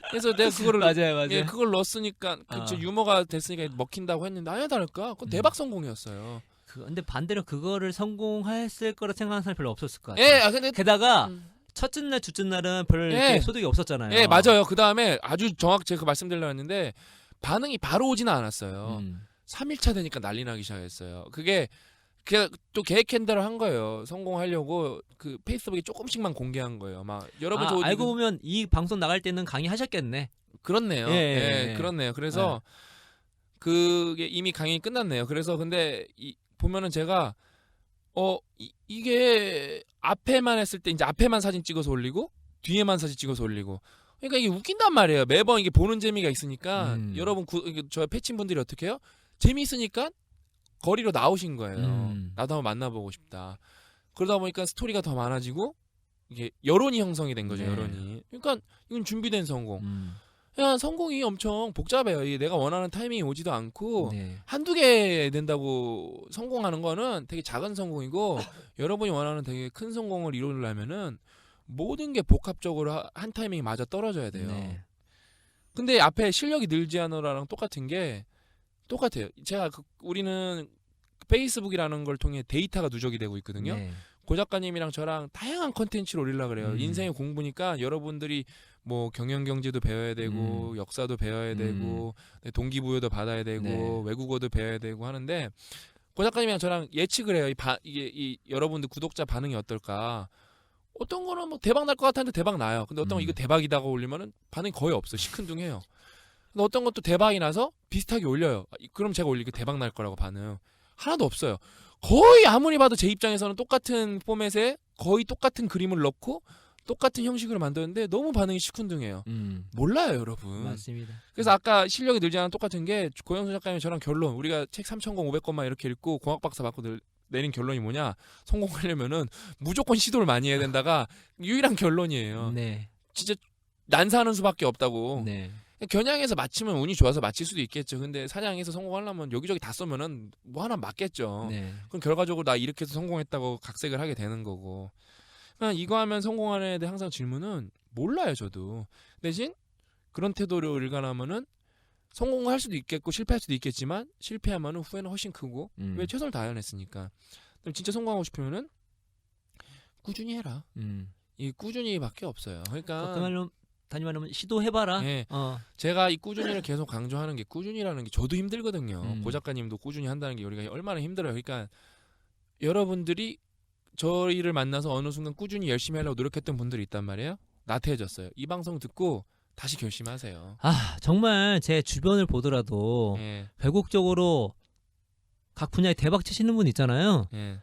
S2: 그래서 내가 그거를
S3: 맞아요.
S2: 예, 그걸 넣었으니까 그쵸, 유머가 됐으니까 먹힌다고 했는데 아니야 다를까? 그건 대박 성공이었어요.
S3: 근데 반대로 그거를 성공했을 거라 생각하는 사람이 별로 없었을 것 같아요.
S2: 예, 근데
S3: 게다가 첫째 날, 둘째 날은 별 이렇게
S2: 예.
S3: 소득이 없었잖아요.
S2: 예, 맞아요. 그 다음에 아주 정확히 제가 말씀드리려고 했는데 반응이 바로 오지는 않았어요. 3일차 되니까 난리 나기 시작했어요. 그게 그냥 또 계획한 대로 한 거예요. 성공하려고 그 페이스북에 조금씩만 공개한 거예요. 막 여러분 저
S3: 알고 보면 이 방송 나갈 때는 강의하셨겠네.
S2: 그렇네요.
S3: 예.
S2: 그렇네요. 그래서 그게 이미 강의 끝났네요. 그래서 근데 보면은 제가 이게 앞에만 했을 때 이제 앞에만 사진 찍어서 올리고 뒤에만 사진 찍어서 올리고 그러니까 이게 웃긴단 말이에요. 매번 이게 보는 재미가 있으니까 여러분 저 패친 분들이 어떻게 해요? 재미있으니까 거리로 나오신 거예요. 나도 한번 만나보고 싶다. 그러다 보니까 스토리가 더 많아지고 이게 여론이 형성이 된 거죠.
S3: 네.
S2: 여론이. 그러니까 이건 준비된 성공. 그냥 성공이 엄청 복잡해요. 이게 내가 원하는 타이밍이 오지도 않고
S3: 네.
S2: 한두 개 된다고 성공하는 거는 되게 작은 성공이고 여러분이 원하는 되게 큰 성공을 이루려면은 모든 게 복합적으로 한 타이밍이 맞아 떨어져야 돼요.
S3: 네.
S2: 근데 앞에 실력이 늘지 않으라랑 똑같은 게 똑같아요. 제가 우리는 페이스북이라는 걸 통해 데이터가 누적이 되고 있거든요.
S3: 네.
S2: 고 작가님이랑 저랑 다양한 컨텐츠를 올리려고 그래요.
S3: 음.
S2: 인생의 공부니까 여러분들이 뭐 경영 경제도 배워야 되고 역사도 배워야 되고 동기부여도 받아야 되고
S3: 네.
S2: 외국어도 배워야 되고 하는데 고 작가님이랑 저랑 예측을 해요. 이게 여러분들 구독자 반응이 어떨까? 어떤 거는 뭐 대박 날 것 같았는데 대박 나요. 근데 어떤 거 이거 대박이다가 올리면은 반응이 거의 없어. 시큰둥해요. 근데 어떤 것도 대박이 나서 비슷하게 올려요. 그럼 제가 올리고 대박 날 거라고 반응 하나도 없어요. 거의 아무리 봐도 제 입장에서는 똑같은 포맷에 거의 똑같은 그림을 넣고 똑같은 형식으로 만드는데 너무 반응이 시큰둥해요. 몰라요, 여러분.
S3: 맞습니다.
S2: 그래서 아까 실력이 늘지 않은 똑같은 게 고영수 작가님 저랑 결론 우리가 책 3,000권 500권만 이렇게 읽고 공학박사 받고 내린 결론이 뭐냐? 성공하려면은 무조건 시도를 많이 해야 된다가 유일한 결론이에요.
S3: 네.
S2: 진짜 난사하는 수밖에 없다고.
S3: 네.
S2: 겨냥해서 맞히면 운이 좋아서 맞힐 수도 있겠죠. 근데 사냥해서 성공하려면 여기저기 다 쏘면은 뭐 하나 맞겠죠.
S3: 네.
S2: 그럼 결과적으로 나 이렇게 해서 성공했다고 각색을 하게 되는 거고. 그냥 이거 하면 성공하는 애들 항상 질문은 몰라요, 저도. 대신 그런 태도를 일관하면은 성공할 수도 있겠고 실패할 수도 있겠지만 실패하면은 후회는 훨씬 크고 왜 최선을 다해냈으니까. 그럼 진짜 성공하고 싶으면은 꾸준히 해라. 이 꾸준히밖에 없어요. 그러니까
S3: 단위말로 시도해봐라.
S2: 예. 제가 이 꾸준히를 계속 강조하는 게 꾸준히라는 게 저도 힘들거든요. 고 작가님도 꾸준히 한다는 게 우리가 얼마나 힘들어요. 그러니까 여러분들이 저희를 만나서 어느 순간 꾸준히 열심히 하려고 노력했던 분들이 있단 말이에요. 나태해졌어요. 이 방송 듣고 다시 결심하세요.
S3: 정말 제 주변을 보더라도
S2: 예.
S3: 외국적으로 각 분야에 대박 치시는 분 있잖아요.
S2: 예.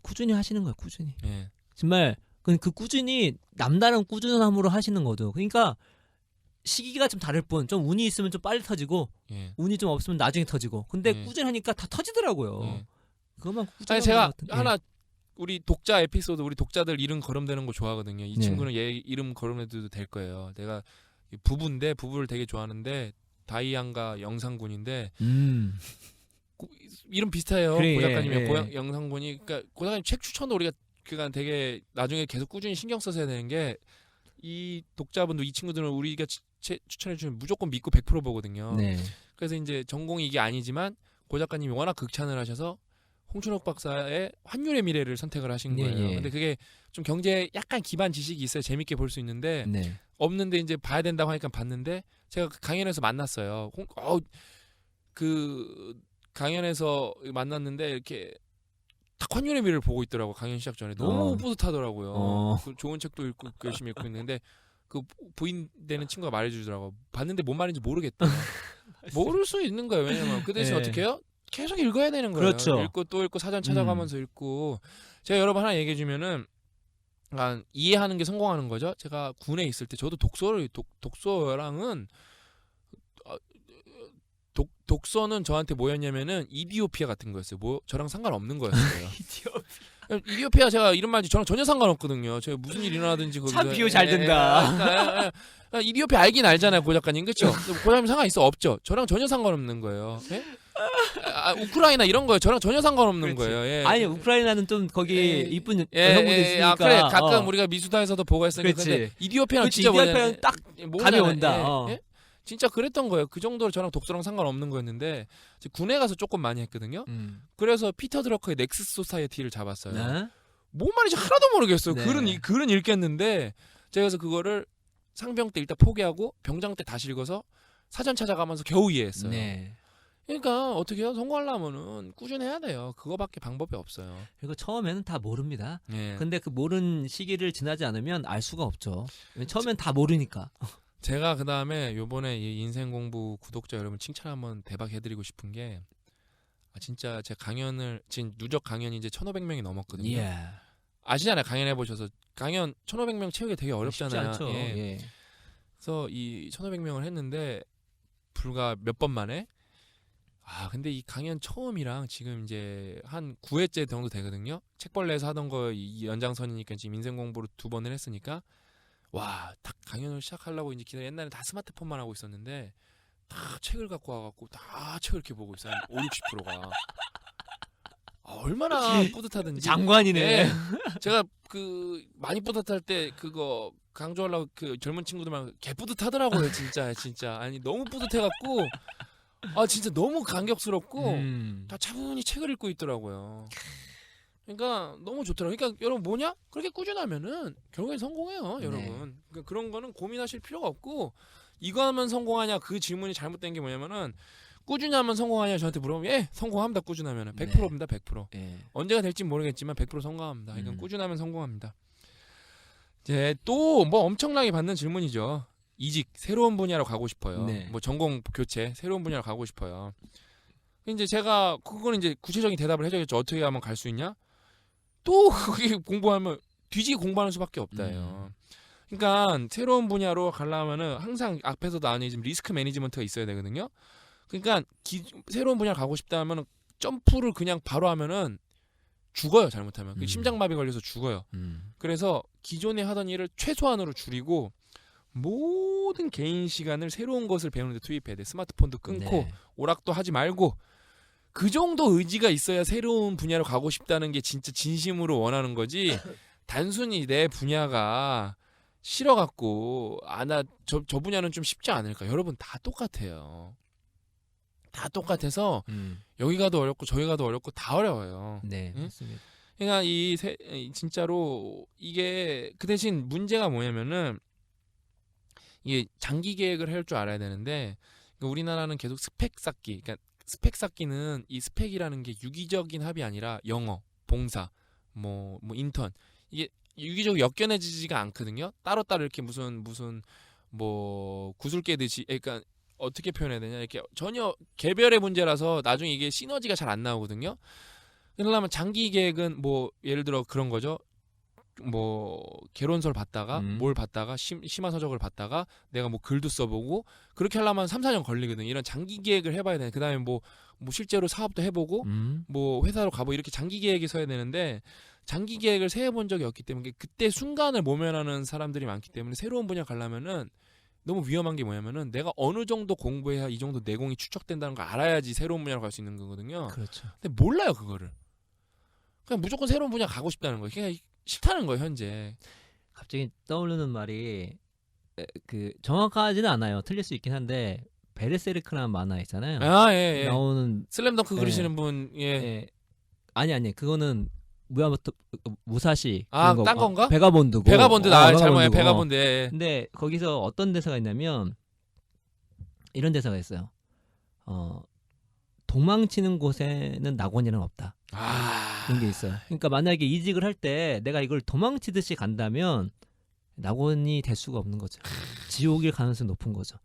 S3: 꾸준히 하시는 거예요. 꾸준히.
S2: 예.
S3: 정말 그 꾸준히 남다른 꾸준함으로 하시는 거죠. 그러니까 시기가 좀 다를 뿐 좀 운이 있으면 좀 빨리 터지고
S2: 예.
S3: 운이 좀 없으면 나중에 터지고. 근데
S2: 예.
S3: 꾸준하니까 다 터지더라고요.
S2: 예.
S3: 그것만 꾸준히.
S2: 아니 제가
S3: 같은,
S2: 하나 우리 독자 에피소드 우리 독자들 이름 거름되는 거 좋아하거든요. 이
S3: 네.
S2: 친구는 얘 이름 거름해도 될 거예요. 내가 부부인데 부부를 되게 좋아하는데 다이안과 영상군인데 이름 비슷해요.
S3: 그래,
S2: 고 작가님의
S3: 예.
S2: 고향 영상군이 그러니까 고 작가님 책 추천도 우리가 그간 되게 나중에 계속 꾸준히 신경 써서 해야 되는 게 이 독자분들 이 친구들은 우리가 추천해 주면 무조건 믿고 100% 보거든요.
S3: 네.
S2: 그래서 이제 전공이 이게 아니지만 고 작가님이 워낙 극찬을 하셔서 홍춘옥 박사의 환율의 미래를 선택을 하신 거예요.
S3: 예.
S2: 근데 그게 좀 경제에 약간 기반 지식이 있어야 재밌게 볼 수 있는데
S3: 네.
S2: 없는데 이제 봐야 된다고 하니까 봤는데 제가 그 강연에서 만났어요. 그 강연에서 만났는데 이렇게 딱 환율의 미래를 보고 있더라고. 강연 시작 전에 너무 뿌듯하더라고요. 그 좋은 책도 읽고 열심히 읽고 있는데 그 부인 되는 친구가 말해주더라고. 봤는데 뭔 말인지 모르겠다. 모를 수 있는 거예요. 왜냐면 그 대신
S3: 네.
S2: 어떻게 해요? 계속 읽어야 되는 거예요.
S3: 그렇죠.
S2: 읽고 또 읽고 사전 찾아가면서 읽고 제가 여러분 하나 얘기해 주면은 이해하는 게 성공하는 거죠. 제가 군에 있을 때 저도 독서랑은 독서는 저한테 뭐였냐면은 이디오피아 같은 거였어요. 뭐 저랑 상관없는 거였어요. 이디오피아 제가 이런 말인지 저랑 전혀 상관없거든요. 제가 무슨 일이 일어나든지 거기서
S3: 참 비유 잘 된다.
S2: 이디오피아 알긴 알잖아요, 고 작가님. 그렇죠? 고 작가님 상관 있어 없죠? 저랑 전혀 상관없는 거예요. 예? 우크라이나 이런 거예요. 저랑 전혀 상관없는
S3: 그렇지.
S2: 거예요. 예.
S3: 아니 우크라이나는 좀 거기
S2: 예.
S3: 이쁜
S2: 예,
S3: 여성분이
S2: 예,
S3: 있으니까.
S2: 그래 가끔 우리가 미수다에서도 보고 했으니까.
S3: 그렇지.
S2: 근데 이디오피아는
S3: 그렇지,
S2: 진짜
S3: 이디오피아는 딱 감이 온다.
S2: 예? 예? 진짜 그랬던 거예요. 그 정도로 저랑 독서랑 상관없는 거였는데 군에 가서 조금 많이 했거든요. 그래서 피터 드러커의 넥스스 소사이어티를 잡았어요.
S3: 네?
S2: 뭔 말인지 하나도 모르겠어요.
S3: 네.
S2: 글은 읽겠는데 제가 그래서 그거를 상병 때 일단 포기하고 병장 때 다시 읽어서 사전 찾아가면서 겨우 이해했어요.
S3: 네.
S2: 그러니까 어떻게 해요? 성공하려면은 꾸준해야 돼요. 그거밖에 방법이 없어요.
S3: 그리고 처음에는 다 모릅니다.
S2: 예.
S3: 근데 그 모르는 시기를 지나지 않으면 알 수가 없죠. 처음엔 다 모르니까.
S2: 제가 그 다음에 요번에 이 인생 공부 구독자 여러분 칭찬 한번 대박 해드리고 싶은 게 진짜 제 강연을 지금 누적 강연이 이제 1,500명이 넘었거든요.
S3: 예.
S2: 아시잖아요. 강연 해보셔서 강연 1,500명 채우기 되게 어렵잖아요.
S3: 쉽지 않죠.
S2: 예.
S3: 예.
S2: 그래서 이 1,500명을 했는데 불과 몇 번 만에 근데 이 강연 처음이랑 지금 이제 한 9회째 정도 되거든요. 책벌레에서 하던 거 이 연장선이니까 지금 인생 공부를 2번을 했으니까 와, 딱 강연을 시작하려고 이제 기다려. 옛날에 다 스마트폰만 하고 있었는데 다 책을 갖고 와갖고 다 책을 이렇게 보고 있어요. 50~60%가. 얼마나 뿌듯하든지.
S3: 장관이네.
S2: 예. 제가 그 많이 뿌듯할 때 그거 강조하려고 그 젊은 친구들만 개 뿌듯하더라고요. 진짜. 아니 너무 뿌듯해갖고 진짜 너무 감격스럽고 다 차분히 책을 읽고 있더라고요. 그러니까 너무 좋더라고요. 그러니까 여러분 뭐냐? 그렇게 꾸준하면은 결국엔 성공해요,
S3: 네.
S2: 여러분. 그러니까 그런 거는 고민하실 필요가 없고 이거 하면 성공하냐 그 질문이 잘못된 게 뭐냐면은 꾸준히 하면 성공하냐 저한테 물어보면 예, 성공합니다. 꾸준하면은 100%입니다. 100%.
S3: 예.
S2: 언제가 될지 모르겠지만 100% 성공합니다. 그러니까
S3: 음.
S2: 꾸준하면 성공합니다. 이제 또 뭐 엄청나게 받는 질문이죠. 이직, 새로운 분야로 가고 싶어요.
S3: 네.
S2: 뭐 전공 교체, 새로운 분야로 가고 싶어요. 이제 제가 그건 이제 구체적인 대답을 해줘야겠죠. 어떻게 하면 갈 수 있냐? 또 거기 공부하면 뒤지게 공부하는 수밖에 없다예요. 그러니까 새로운 분야로 가려면은 항상 앞에서도 아니지만 리스크 매니지먼트가 있어야 되거든요. 그러니까 새로운 분야로 가고 싶다 하면은 점프를 그냥 바로 하면은 죽어요. 잘못하면 심장마비 걸려서 죽어요. 그래서 기존에 하던 일을 최소한으로 줄이고 모든 개인 시간을 새로운 것을 배우는 데 투입해야 돼. 스마트폰도 끊고
S3: 네.
S2: 오락도 하지 말고 그 정도 의지가 있어야 새로운 분야로 가고 싶다는 게 진짜 진심으로 원하는 거지. 단순히 내 분야가 싫어갖고 저 분야는 좀 쉽지 않을까. 여러분 다 똑같아요. 다 똑같아서 여기 가도 어렵고 저기 가도 어렵고 다 어려워요.
S3: 네,
S2: 응?
S3: 맞습니다.
S2: 그러니까 진짜로 이게 그 대신 문제가 뭐냐면은 이게 장기 계획을 할 줄 알아야 되는데 그러니까 우리나라는 계속 스펙 쌓기. 그러니까 스펙 쌓기는 이 스펙이라는 게 유기적인 합이 아니라 영어, 봉사, 뭐 인턴 이게 유기적으로 엮여내지지가 않거든요. 따로따로 이렇게 무슨 뭐 구슬 깨듯이 그러니까 어떻게 표현해야 되냐 이렇게 전혀 개별의 문제라서 나중에 이게 시너지가 잘 안 나오거든요. 그러려면 장기 계획은 뭐 예를 들어 그런 거죠. 뭐 개론서를 봤다가 뭘 봤다가 심화 서적을 봤다가 내가 뭐 글도 써보고 그렇게 하려면 3~4년 걸리거든. 이런 장기 계획을 해봐야 돼. 그다음에 뭐 실제로 사업도 해보고 뭐 회사로 가보고 이렇게 장기 계획이 서야 되는데 장기 계획을 세워본 적이 없기 때문에 그때 순간을 모면하는 사람들이 많기 때문에 새로운 분야 가려면은 너무 위험한 게 뭐냐면은 내가 어느 정도 공부해야 이 정도 내공이 축적된다는 걸 알아야지 새로운 분야로 갈 수 있는 거거든요.
S3: 그렇죠.
S2: 근데 몰라요 그거를. 그냥 무조건 새로운 분야 가고 싶다는 거예요. 그냥 싫다는 거예요 현재.
S3: 갑자기 떠오르는 말이 그 정확하지는 않아요. 틀릴 수 있긴 한데 베르세르크라는 만화 있잖아요.
S2: 예.
S3: 나오는
S2: 슬램덩크
S3: 예.
S2: 그리시는 분 예.
S3: 예. 아니 그거는 무사시
S2: 딴
S3: 그런 거.
S2: 건가?
S3: 베가본드고.
S2: 베가본드 잘못
S3: 베가본드고.
S2: 베가본드. 예.
S3: 근데 거기서 어떤 대사가 있냐면 이런 대사가 있어요. 도망치는 곳에는 낙원이란 없다. 그런 게 있어요. 그러니까 만약에 이직을 할 때 내가 이걸 도망치듯이 간다면 낙원이 될 수가 없는 거죠. 지옥일 가능성이 높은 거죠.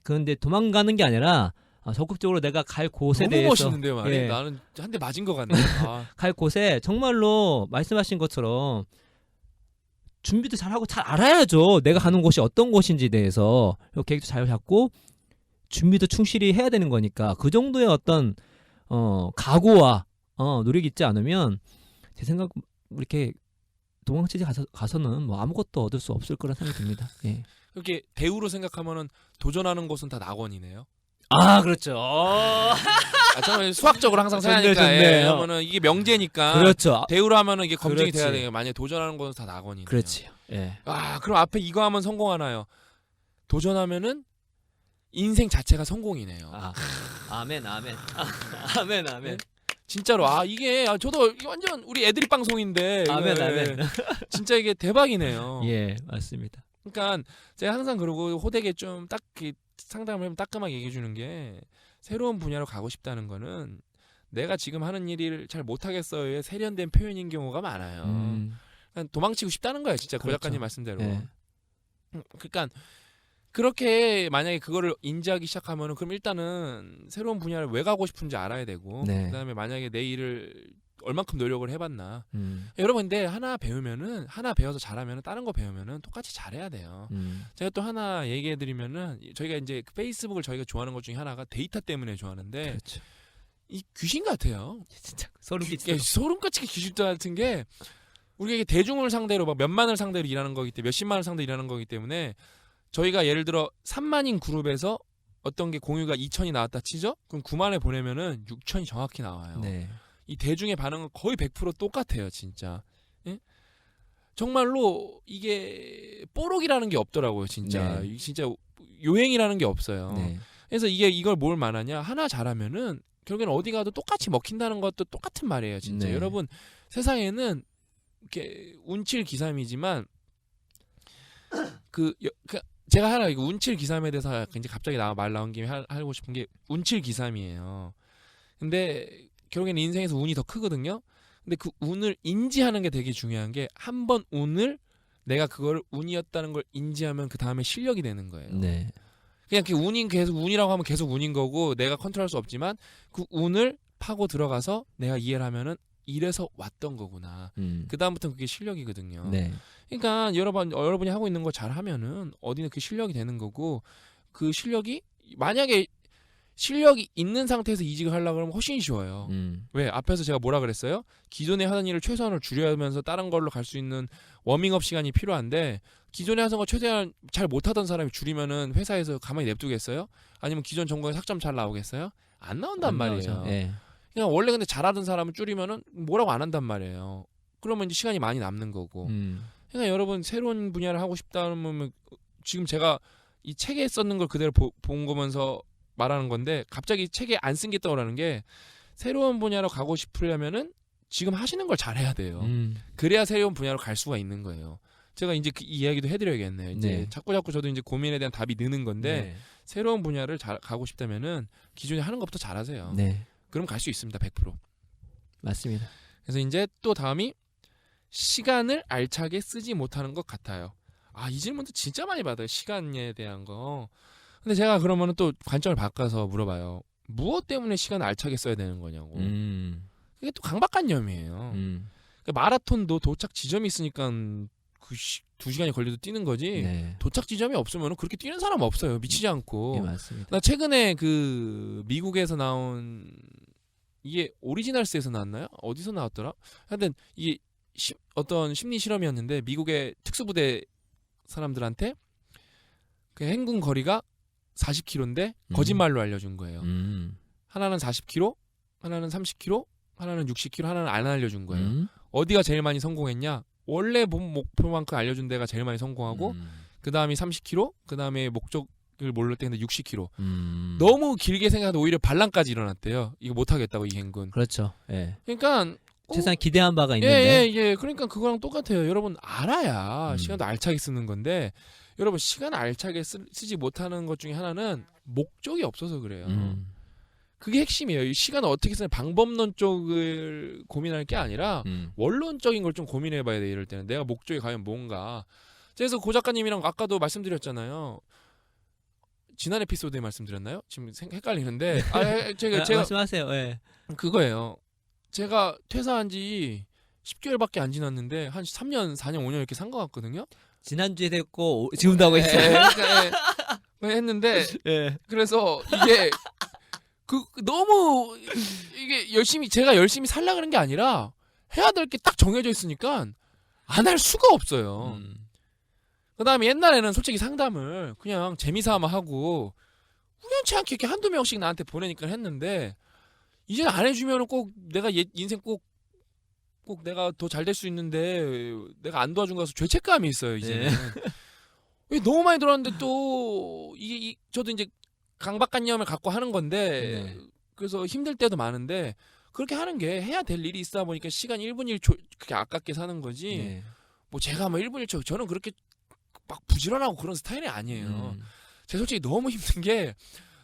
S3: 그런데 도망가는 게 아니라 적극적으로 내가 갈 곳에
S2: 너무
S3: 대해서
S2: 멋있는데요 말이.
S3: 예.
S2: 나는 한 대 맞은 것 같네.
S3: 갈 곳에 정말로 말씀하신 것처럼 준비도 잘하고 잘 알아야죠. 내가 가는 곳이 어떤 곳인지에 대해서 계획도 잘 잡고 준비도 충실히 해야 되는 거니까 그 정도의 어떤 각오와 노력이 있지 않으면 제 생각 이렇게 도망치지 가서는 뭐 아무것도 얻을 수 없을 거라 생각이 듭니다. 예.
S2: 이렇게 대우로 생각하면은 도전하는 곳은 다 낙원이네요.
S3: 아 그렇죠.
S2: 정말 수학적으로 항상 생각하니까
S3: 좋네요.
S2: 그러면은 이게 명제니까
S3: 그렇죠.
S2: 대우로 하면은 이게 검증이
S3: 그렇지.
S2: 돼야 돼요. 만약에 도전하는 건 다 낙원이네요.
S3: 그렇지. 예.
S2: 아, 그럼 앞에 이거 하면 성공하나요? 도전하면은 인생 자체가 성공이네요.
S3: 아, 아멘, 아멘, 아멘, 아멘,
S2: 진짜로 이게 저도 이게 완전 우리 애드립 방송인데
S3: 아멘,
S2: 이거,
S3: 아멘.
S2: 진짜 이게 대박이네요.
S3: 예, 맞습니다.
S2: 그러니까 제가 항상 그러고 호되게 좀 딱 상담을 하면 따끔하게 얘기해 주는 게 새로운 분야로 가고 싶다는 거는 내가 지금 하는 일을 잘 못하겠어요의 세련된 표현인 경우가 많아요. 그러니까 도망치고 싶다는 거예요, 진짜 고
S3: 그렇죠.
S2: 작가님 말씀대로.
S3: 예.
S2: 그러니까 그렇게 만약에 그거를 인지하기 시작하면은 그럼 일단은 새로운 분야를 왜 가고 싶은지 알아야 되고
S3: 네.
S2: 그다음에 만약에 내 일을 얼만큼 노력을 해봤나.
S3: 음.
S2: 여러분 근데 하나 배우면은 하나 배워서 잘하면은 다른 거 배우면은 똑같이 잘해야 돼요. 제가 또 하나 얘기해드리면은 저희가 이제 페이스북을 저희가 좋아하는 것 중에 하나가 데이터 때문에 좋아하는데
S3: 그렇죠.
S2: 이 귀신 같아요.
S3: 진짜 소름 끼치죠.
S2: 이게 소름 끼치게 귀신 같은 게 우리가 이게 대중을 상대로 막 몇만을 상대로 일하는 거기 때문에 몇십만을 상대로 일하는 거기 때문에 저희가 예를 들어 3만인 그룹에서 어떤 게 공유가 2천이 나왔다 치죠? 그럼 9만에 보내면은 6천이 정확히 나와요.
S3: 네.
S2: 이 대중의 반응은 거의 100% 똑같아요, 진짜. 예? 정말로 이게 뽀록이라는 게 없더라고요, 진짜.
S3: 네.
S2: 진짜 요행이라는 게 없어요.
S3: 네.
S2: 그래서 이걸 뭘 말하냐? 하나 잘하면은 결국에는 어디 가도 똑같이 먹힌다는 것도 똑같은 말이에요, 진짜.
S3: 네.
S2: 여러분 세상에는 이렇게 운칠기삼이지만 제가 하나 이거 운칠기삼에 대해서 이제 갑자기 말 나온 김에 하고 싶은 게 운칠기삼이에요. 근데 결국에는 인생에서 운이 더 크거든요. 근데 그 운을 인지하는 게 되게 중요한 게 한 번 운을 내가 그걸 운이었다는 걸 인지하면 그 다음에 실력이 되는 거예요.
S3: 네.
S2: 그냥 그 운인 계속 운이라고 하면 계속 운인 거고 내가 컨트롤할 수 없지만 그 운을 파고 들어가서 내가 이해를 하면은 이래서 왔던 거구나. 그 다음부터는 그게 실력이거든요.
S3: 네.
S2: 그러니까 여러분이 하고 있는 거 잘하면은 어디는 그 실력이 되는 거고 그 실력이 만약에 실력이 있는 상태에서 이직을 하려고 하면 훨씬 쉬워요. 왜? 앞에서 제가 뭐라 그랬어요? 기존에 하던 일을 최소한으로 줄여면서 다른 걸로 갈 수 있는 워밍업 시간이 필요한데 기존에 하던 거 최대한 잘 못하던 사람이 줄이면은 회사에서 가만히 냅두겠어요? 아니면 기존 전공에 학점 잘 나오겠어요? 안 나온단 말이에요.
S3: 예.
S2: 그냥 원래 근데 잘하던 사람은 줄이면은 뭐라고 안 한단 말이에요. 그러면 이제 시간이 많이 남는 거고. 그러니까 여러분 새로운 분야를 하고 싶다면 지금 제가 이 책에 썼는 걸 그대로 본 거면서 말하는 건데 갑자기 책에 안 쓴 게 떠오르는 게 새로운 분야로 가고 싶으려면은 지금 하시는 걸 잘해야 돼요. 그래야 새로운 분야로 갈 수가 있는 거예요. 제가 이제 이 이야기도 해드려야겠네요. 이제
S3: 네.
S2: 자꾸 저도 이제 고민에 대한 답이 느는 건데
S3: 네.
S2: 새로운 분야를 가고 싶다면은 기존에 하는 것부터 잘하세요.
S3: 네.
S2: 그럼 갈 수 있습니다. 100%.
S3: 맞습니다.
S2: 그래서 이제 또 다음이 시간을 알차게 쓰지 못하는 것 같아요. 이 질문도 진짜 많이 받아요. 시간에 대한 거. 근데 제가 그러면은 또 관점을 바꿔서 물어봐요. 무엇 때문에 시간을 알차게 써야 되는 거냐고. 그게 또 강박관념이에요. 그러니까 마라톤도 도착 지점이 있으니까 그 2시간이 걸려도 뛰는 거지.
S3: 네.
S2: 도착 지점이 없으면 그렇게 뛰는 사람 없어요. 미치지 않고.
S3: 예, 맞습니다.
S2: 나 최근에 그 미국에서 나온 이게 오리지널스에서 나왔나요? 어디서 나왔더라? 하여튼 이게 어떤 심리 실험이었는데 미국의 특수부대 사람들한테 그 행군 거리가 40km인데 거짓말로 알려준 거예요. 하나는 40km, 하나는 30km, 하나는 60km, 하나는 안 알려준 거예요. 어디가 제일 많이 성공했냐? 원래 본 목표만큼 알려준 데가 제일 많이 성공하고 그 다음이 30km, 그 다음에 목적을 몰랐을 때 60km. 너무 길게 생각하다 오히려 반란까지 일어났대요. 이거 못하겠다고 이 행군.
S3: 그렇죠. 예.
S2: 그러니까
S3: 세상 기대한 바가 있는데.
S2: 예. 그러니까 그거랑 똑같아요. 여러분 알아야 시간도 알차게 쓰는 건데 여러분 시간 알차게 쓰지 못하는 것 중에 하나는 목적이 없어서 그래요. 그게 핵심이에요. 이 시간을 어떻게 쓰는 방법론 쪽을 고민할 게 아니라 원론적인 걸 좀 고민해봐야 돼. 이럴 때는 내가 목적이 과연 뭔가. 그래서 고 작가님이랑 아까도 말씀드렸잖아요. 지난 에피소드에 말씀드렸나요? 지금 헷갈리는데 제가
S3: 말씀하세요. 예.
S2: 그거예요. 제가 퇴사한 지 10개월밖에 안 지났는데 한 3년, 4년, 5년 이렇게 산 것 같거든요.
S3: 지난주에 됐고 지금도 하고 있어요.
S2: 했는데
S3: 예.
S2: 그래서 이게 너무 이게 제가 열심히 살라 그런 게 아니라 해야 될 게 딱 정해져 있으니까 안 할 수가 없어요. 그다음에 옛날에는 솔직히 상담을 그냥 재미삼아 하고 우연치 않게 이렇게 한두 명씩 나한테 보내니까 했는데 이제 안 해주면은 꼭 내가 인생 꼭 내가 더 잘 될 수 있는데 내가 안 도와준 거라서 죄책감이 있어요 이제는. 너무 많이 들었는데 또 이게 저도 이제 강박관념을 갖고 하는 건데 그래서 힘들 때도 많은데 그렇게 하는 게 해야 될 일이 있다 보니까 시간 1분 1초 그렇게 아깝게 사는 거지. 뭐 제가 뭐 1분 1초 저는 그렇게 막 부지런하고 그런 스타일이 아니에요. 제가 솔직히 너무 힘든 게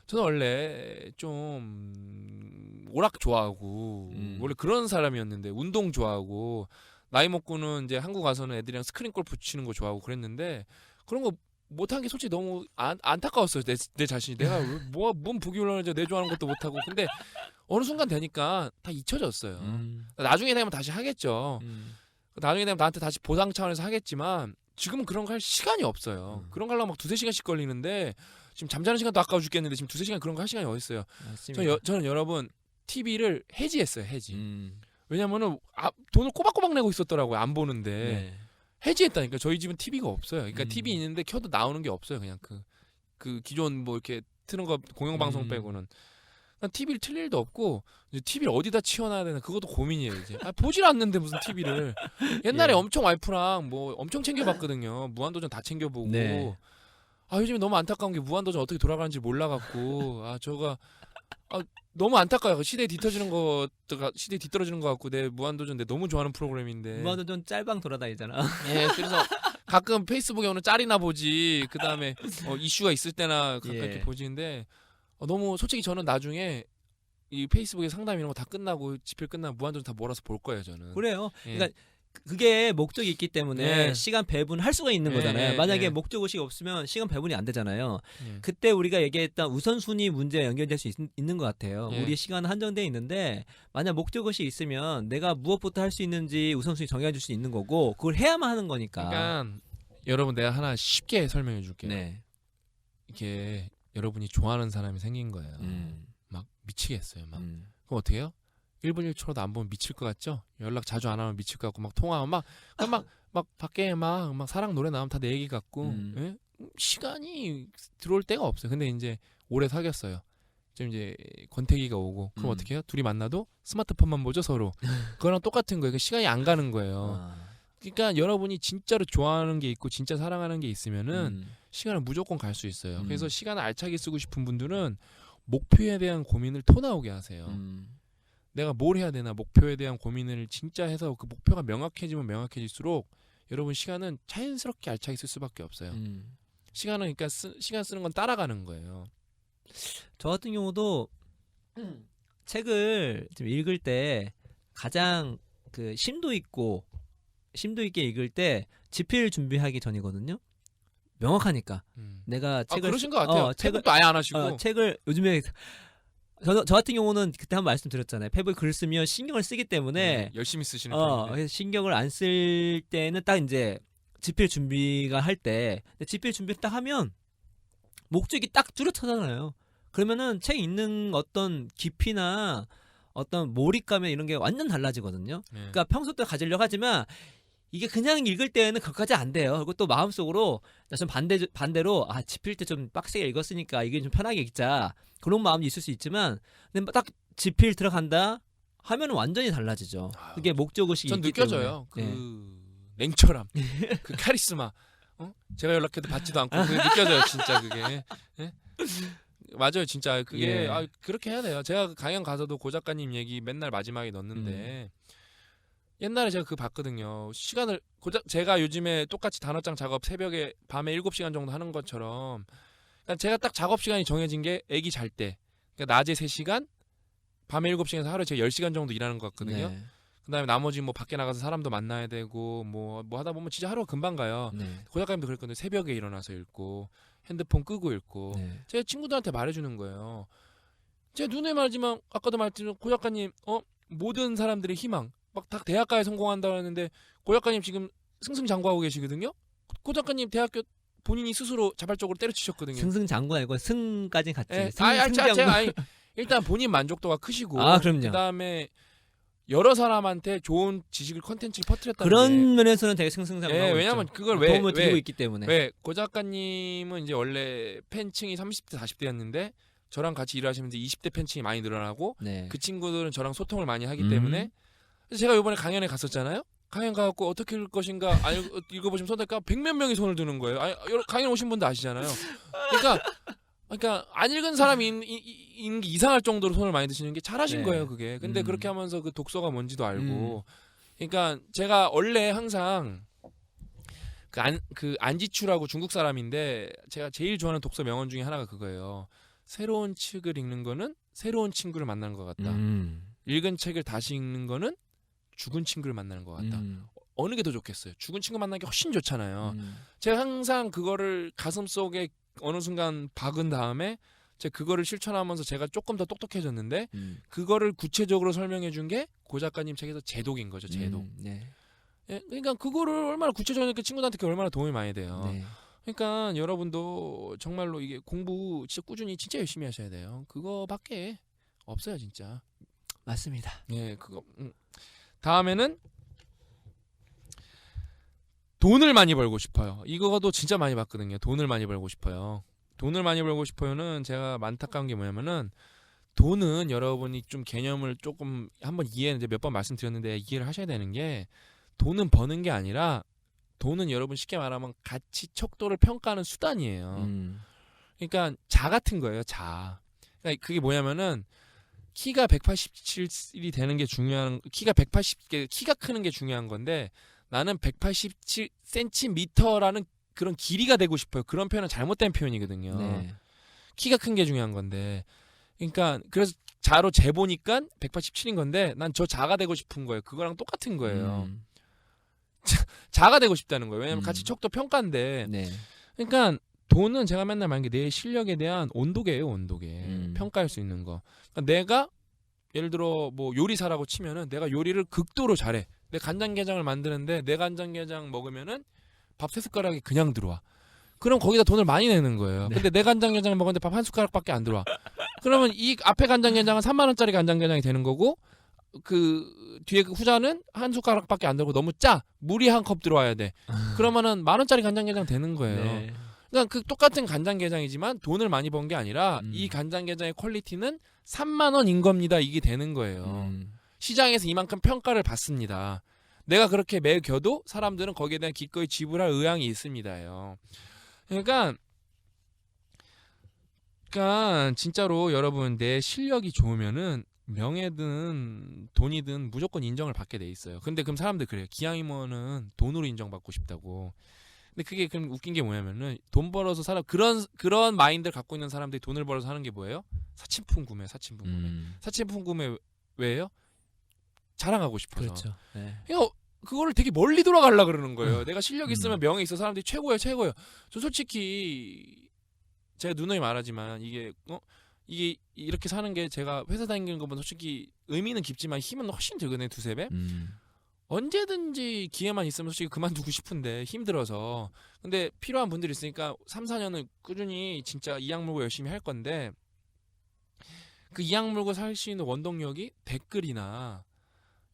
S2: 저는 원래 좀 오락 좋아하고 원래 그런 사람이었는데 운동 좋아하고 나이 먹고는 이제 한국 와서는 애들이랑 스크린 골프 치는 거 좋아하고 그랬는데 그런 거 못한 게 솔직히 너무 안타까웠어요. 내 자신이 내가 뭔 부기울러져 내 좋아하는 것도 못하고 근데 어느 순간 되니까 다 잊혀졌어요. 나중에 되면 다시 하겠죠. 나중에 되면 나한테 다시 보상 차원에서 하겠지만 지금은 그런 거 할 시간이 없어요. 그런 거 하려면 막 2-3시간씩 걸리는데 지금 잠자는 시간도 아까워 죽겠는데 지금 2-3시간 그런 거 할 시간이 어딨어요. 저는 여러분 TV를 해지했어요. 해지. 왜냐면은 돈을 꼬박꼬박 내고 있었더라고요. 안 보는데. 해지했다니까. 저희 집은 TV가 없어요. 그러니까 TV 있는데 켜도 나오는 게 없어요. 그냥 그 기존 뭐 이렇게 트는 거 공영방송 빼고는. 난 TV를 틀 일도 없고 이제 TV를 어디다 치워놔야 되나 그것도 고민이에요. 이제 보질 않는데 무슨 TV를. 옛날에 엄청 와이프랑 뭐 엄청 챙겨봤거든요. 무한도전 다 챙겨보고. 요즘에 너무 안타까운 게 무한도전 어떻게 돌아가는지 몰라갖고 너무 안타까워요. 시대에 뒤떨어지는 거 같고 내 무한도전 내 너무 좋아하는 프로그램인데.
S3: 무한도전 짤방 돌아다니잖아.
S2: 그래서 가끔 페이스북에 오는 짤이나 보지. 그 다음에 이슈가 있을 때나 가끔 이렇게 보지. 근데 너무 솔직히 저는 나중에 이 페이스북에 상담 이런 거 다 끝나고 집필 끝나면 무한도전 다 몰아서 볼 거예요. 저는.
S3: 그래요. 그러니까 그게 목적이 있기 때문에 시간 배분할 수가 있는 거잖아요. 만약에 목적 의식이 없으면 시간 배분이 안 되잖아요. 그때 우리가 얘기했던 우선순위 문제에 연결될 수 있는 것 같아요. 우리 시간은 한정되어 있는데 만약 목적 의식이 있으면 내가 무엇부터 할 수 있는지 우선순위 정해줄 수 있는 거고 그걸 해야만 하는 거니까.
S2: 그러니까 여러분 내가 하나 쉽게 설명해 줄게요. 이게 여러분이 좋아하는 사람이 생긴 거예요. 막 미치겠어요. 막 그럼 어떻게 해요? 1분 1초라도 안 보면 미칠 것 같죠? 연락 자주 안 하면 미칠 것 같고 막 통화하면 막 밖에 막 사랑 노래 나오면 다 내 얘기 같고 시간이 들어올 때가 없어요. 근데 이제 오래 사귀었어요. 좀 이제 권태기가 오고 그럼 어떻게 해요? 둘이 만나도 스마트폰만 보죠 서로. 그거랑 똑같은 거예요. 시간이 안 가는 거예요. 그러니까 여러분이 진짜로 좋아하는 게 있고 진짜 사랑하는 게 있으면은 시간을 무조건 갈 수 있어요. 그래서 시간을 알차게 쓰고 싶은 분들은 목표에 대한 고민을 토 나오게 하세요. 내가 뭘 해야 되나 목표에 대한 고민을 진짜 해서 그 목표가 명확해지면 명확해질수록 여러분 시간은 자연스럽게 알차게 쓸 수밖에 없어요. 시간은 그러니까 시간 쓰는 건 따라가는 거예요.
S3: 저 같은 경우도 책을 좀 읽을 때 가장 그 심도 있게 읽을 때 집필 준비하기 전이거든요. 명확하니까 내가 책을
S2: 그러신 것 같아요. 책을 또 아예 안 하시고
S3: 책을 요즘에 저 같은 경우는 그때 한번 말씀드렸잖아요. 페북에 글 쓰면 신경을 쓰기 때문에
S2: 열심히 쓰시는 편인데
S3: 그래서 신경을 안 쓸 때는 딱 이제 집필 준비가 할 때 집필 준비 딱 하면 목적이 딱 뚜렷하잖아요. 그러면은 책 읽는 어떤 깊이나 어떤 몰입감이나 이런 게 완전 달라지거든요. 그러니까 평소 때 가지려고 하지만 이게 그냥 읽을 때는 그것까지 안 돼요. 그리고 또 마음속으로 좀 반대로 집필 때 좀 빡세게 읽었으니까 이게 좀 편하게 읽자 그런 마음이 있을 수 있지만 근데 딱 집필 들어간다 하면 완전히 달라지죠. 그게 목적의식이
S2: 전
S3: 있기
S2: 느껴져요.
S3: 때문에.
S2: 그 냉철함, 그 카리스마. 제가 연락해도 받지도 않고 그게 느껴져요. 진짜 그게. 맞아요. 진짜 그게 그렇게 해야 돼요. 제가 강연 가서도 고 작가님 얘기 맨날 마지막에 넣는데 옛날에 제가 그거 봤거든요. 시간을 제가 요즘에 똑같이 단어장 작업 새벽에 밤에 7시간 정도 하는 것처럼 그러니까 제가 딱 작업 시간이 정해진 게 애기 잘 때. 그러니까 낮에 3시간, 밤에 7시간에서 하루에 제가 10시간 정도 일하는 것 같거든요. 그다음에 나머지 뭐 밖에 나가서 사람도 만나야 되고 뭐 하다 보면 진짜 하루가 금방 가요. 고 작가님도 그랬거든요. 새벽에 일어나서 읽고 핸드폰 끄고 읽고 제가 친구들한테 말해주는 거예요. 제 눈에 말하지만 아까도 말했지만 고 작가님 모든 사람들의 희망 막 다 대학가에 성공한다고 했는데 고 작가님 지금 승승장구하고 계시거든요. 고 작가님 대학교 본인이 스스로 자발적으로 때려치셨거든요.
S3: 승승장구 아니고 승까지 갔지.
S2: 일단 본인 만족도가 크시고
S3: 그럼요.
S2: 그다음에 여러 사람한테 좋은 지식을 컨텐츠를 퍼뜨렸다는
S3: 그런 면에서는 되게 승승장구.
S2: 왜냐면 그걸
S3: 도움을 드리고 있기 때문에.
S2: 왜 고 작가님은 이제 원래 팬층이 30대 40대였는데 저랑 같이 일하시면서 20대 팬층이 많이 늘어나고
S3: 네.
S2: 그 친구들은 저랑 소통을 많이 하기 때문에 그래서 제가 이번에 강연에 갔었잖아요. 강연 가갖고 어떻게 읽을 것인가 읽어보시면 손댈까 100몇 명이 손을 드는 거예요. 강연 오신 분도 아시잖아요. 그러니까 안 읽은 사람이 있는 게 이상할 정도로 손을 많이 드시는 게 잘하신
S3: 네.
S2: 거예요, 그게. 근데 그렇게 하면서 그 독서가 뭔지도 알고. 그러니까 제가 원래 항상 그 안지추라고 중국 사람인데 제가 제일 좋아하는 독서 명언 중에 하나가 그거예요. 새로운 책을 읽는 거는 새로운 친구를 만나는 것 같다. 읽은 책을 다시 읽는 거는 죽은 친구를 만나는 것 같다. 어느 게 더 좋겠어요? 죽은 친구 만나는 게 훨씬 좋잖아요. 제가 항상 그거를 가슴속에 어느 순간 박은 다음에 제가 그거를 실천하면서 제가 조금 더 똑똑해졌는데 그거를 구체적으로 설명해 준 게 고 작가님 책에서 제독인 거죠. 제독.
S3: 네.
S2: 예, 그러니까 그거를 얼마나 구체적으로 그 친구들한테 그게 얼마나 도움이 많이 돼요.
S3: 네.
S2: 그러니까 여러분도 정말로 이게 공부 진짜 꾸준히 진짜 열심히 하셔야 돼요. 그거밖에 없어요, 진짜.
S3: 맞습니다.
S2: 예, 그거. 다음에는 돈을 많이 벌고 싶어요. 이거도 진짜 많이 봤거든요. 돈을 많이 벌고 싶어요. 돈을 많이 벌고 싶어요는 제가 안타까운 게 뭐냐면은 돈은 여러분이 좀 개념을 조금 한번 이제 몇 번 말씀드렸는데 이해를 하셔야 되는 게 돈은 버는 게 아니라 돈은 여러분 쉽게 말하면 가치 척도를 평가하는 수단이에요. 그러니까 자 같은 거예요. 자. 그러니까 그게 뭐냐면은 키가 187이 되는 게 중요한 키가 크는 게 중요한 건데 나는 187cm라는 그런 길이가 되고 싶어요. 그런 표현은 잘못된 표현이거든요.
S3: 네.
S2: 키가 큰 게 중요한 건데. 그러니까 그래서 자로 재보니까 187인 건데 난 저 자가 되고 싶은 거예요. 그거랑 똑같은 거예요. 자가 되고 싶다는 거예요. 왜냐면 가치 척도 평가인데.
S3: 네.
S2: 그러니까 돈은 제가 맨날 말하는 게 내 실력에 대한 온도계예요. 온도계. 평가할 수 있는 거. 그러니까 내가 예를 들어 뭐 요리사라고 치면은 내가 요리를 극도로 잘해. 내 간장게장을 만드는데 내 간장게장 먹으면은 밥 3숟가락이 그냥 들어와. 그럼 거기다 돈을 많이 내는 거예요.
S3: 네.
S2: 근데 내 간장게장을 먹었는데 밥 1숟가락밖에 안 들어와. 그러면 이 앞에 간장게장은 3만 원짜리 간장게장이 되는 거고 그 뒤에 그 후자는 1숟가락밖에 안 들고 너무 짜. 물이 1컵 들어와야 돼. 그러면은 10,000원짜리 간장게장 되는 거예요.
S3: 네.
S2: 그러니까 그 똑같은 간장게장이지만 돈을 많이 번 게 아니라 이 간장게장의 퀄리티는 3만 원인 겁니다. 이게 되는 거예요. 시장에서 이만큼 평가를 받습니다. 내가 그렇게 매겨도 사람들은 거기에 대한 기꺼이 지불할 의향이 있습니다요. 그러니까 진짜로 여러분 내 실력이 좋으면은 명예든 돈이든 무조건 인정을 받게 돼 있어요. 근데 그럼 사람들 그래요. 기왕이면은 돈으로 인정받고 싶다고. 근데 그게 그럼 웃긴 게 뭐냐면은 돈 벌어서 그런 마인드를 갖고 있는 사람들이 돈을 벌어서 하는 게 뭐예요? 사치품 구매. 사치품 구매 왜요? 자랑하고 싶어서.
S3: 그렇죠. 네.
S2: 그거를 되게 멀리 돌아가려 그러는 거예요. 내가 실력 있으면 명예 있어 사람들이 최고예요. 저 솔직히 제가 누누이 말하지만 이게 이렇게 사는 게 제가 회사 다니는 것보다 솔직히 의미는 깊지만 힘은 훨씬 들거든요. 2-3배. 언제든지 기회만 있으면 솔직히 그만두고 싶은데 힘들어서. 근데 필요한 분들이 있으니까 3-4년은 꾸준히 진짜 이악 물고 열심히 할 건데 그 이악 물고 살 수 있는 원동력이 댓글이나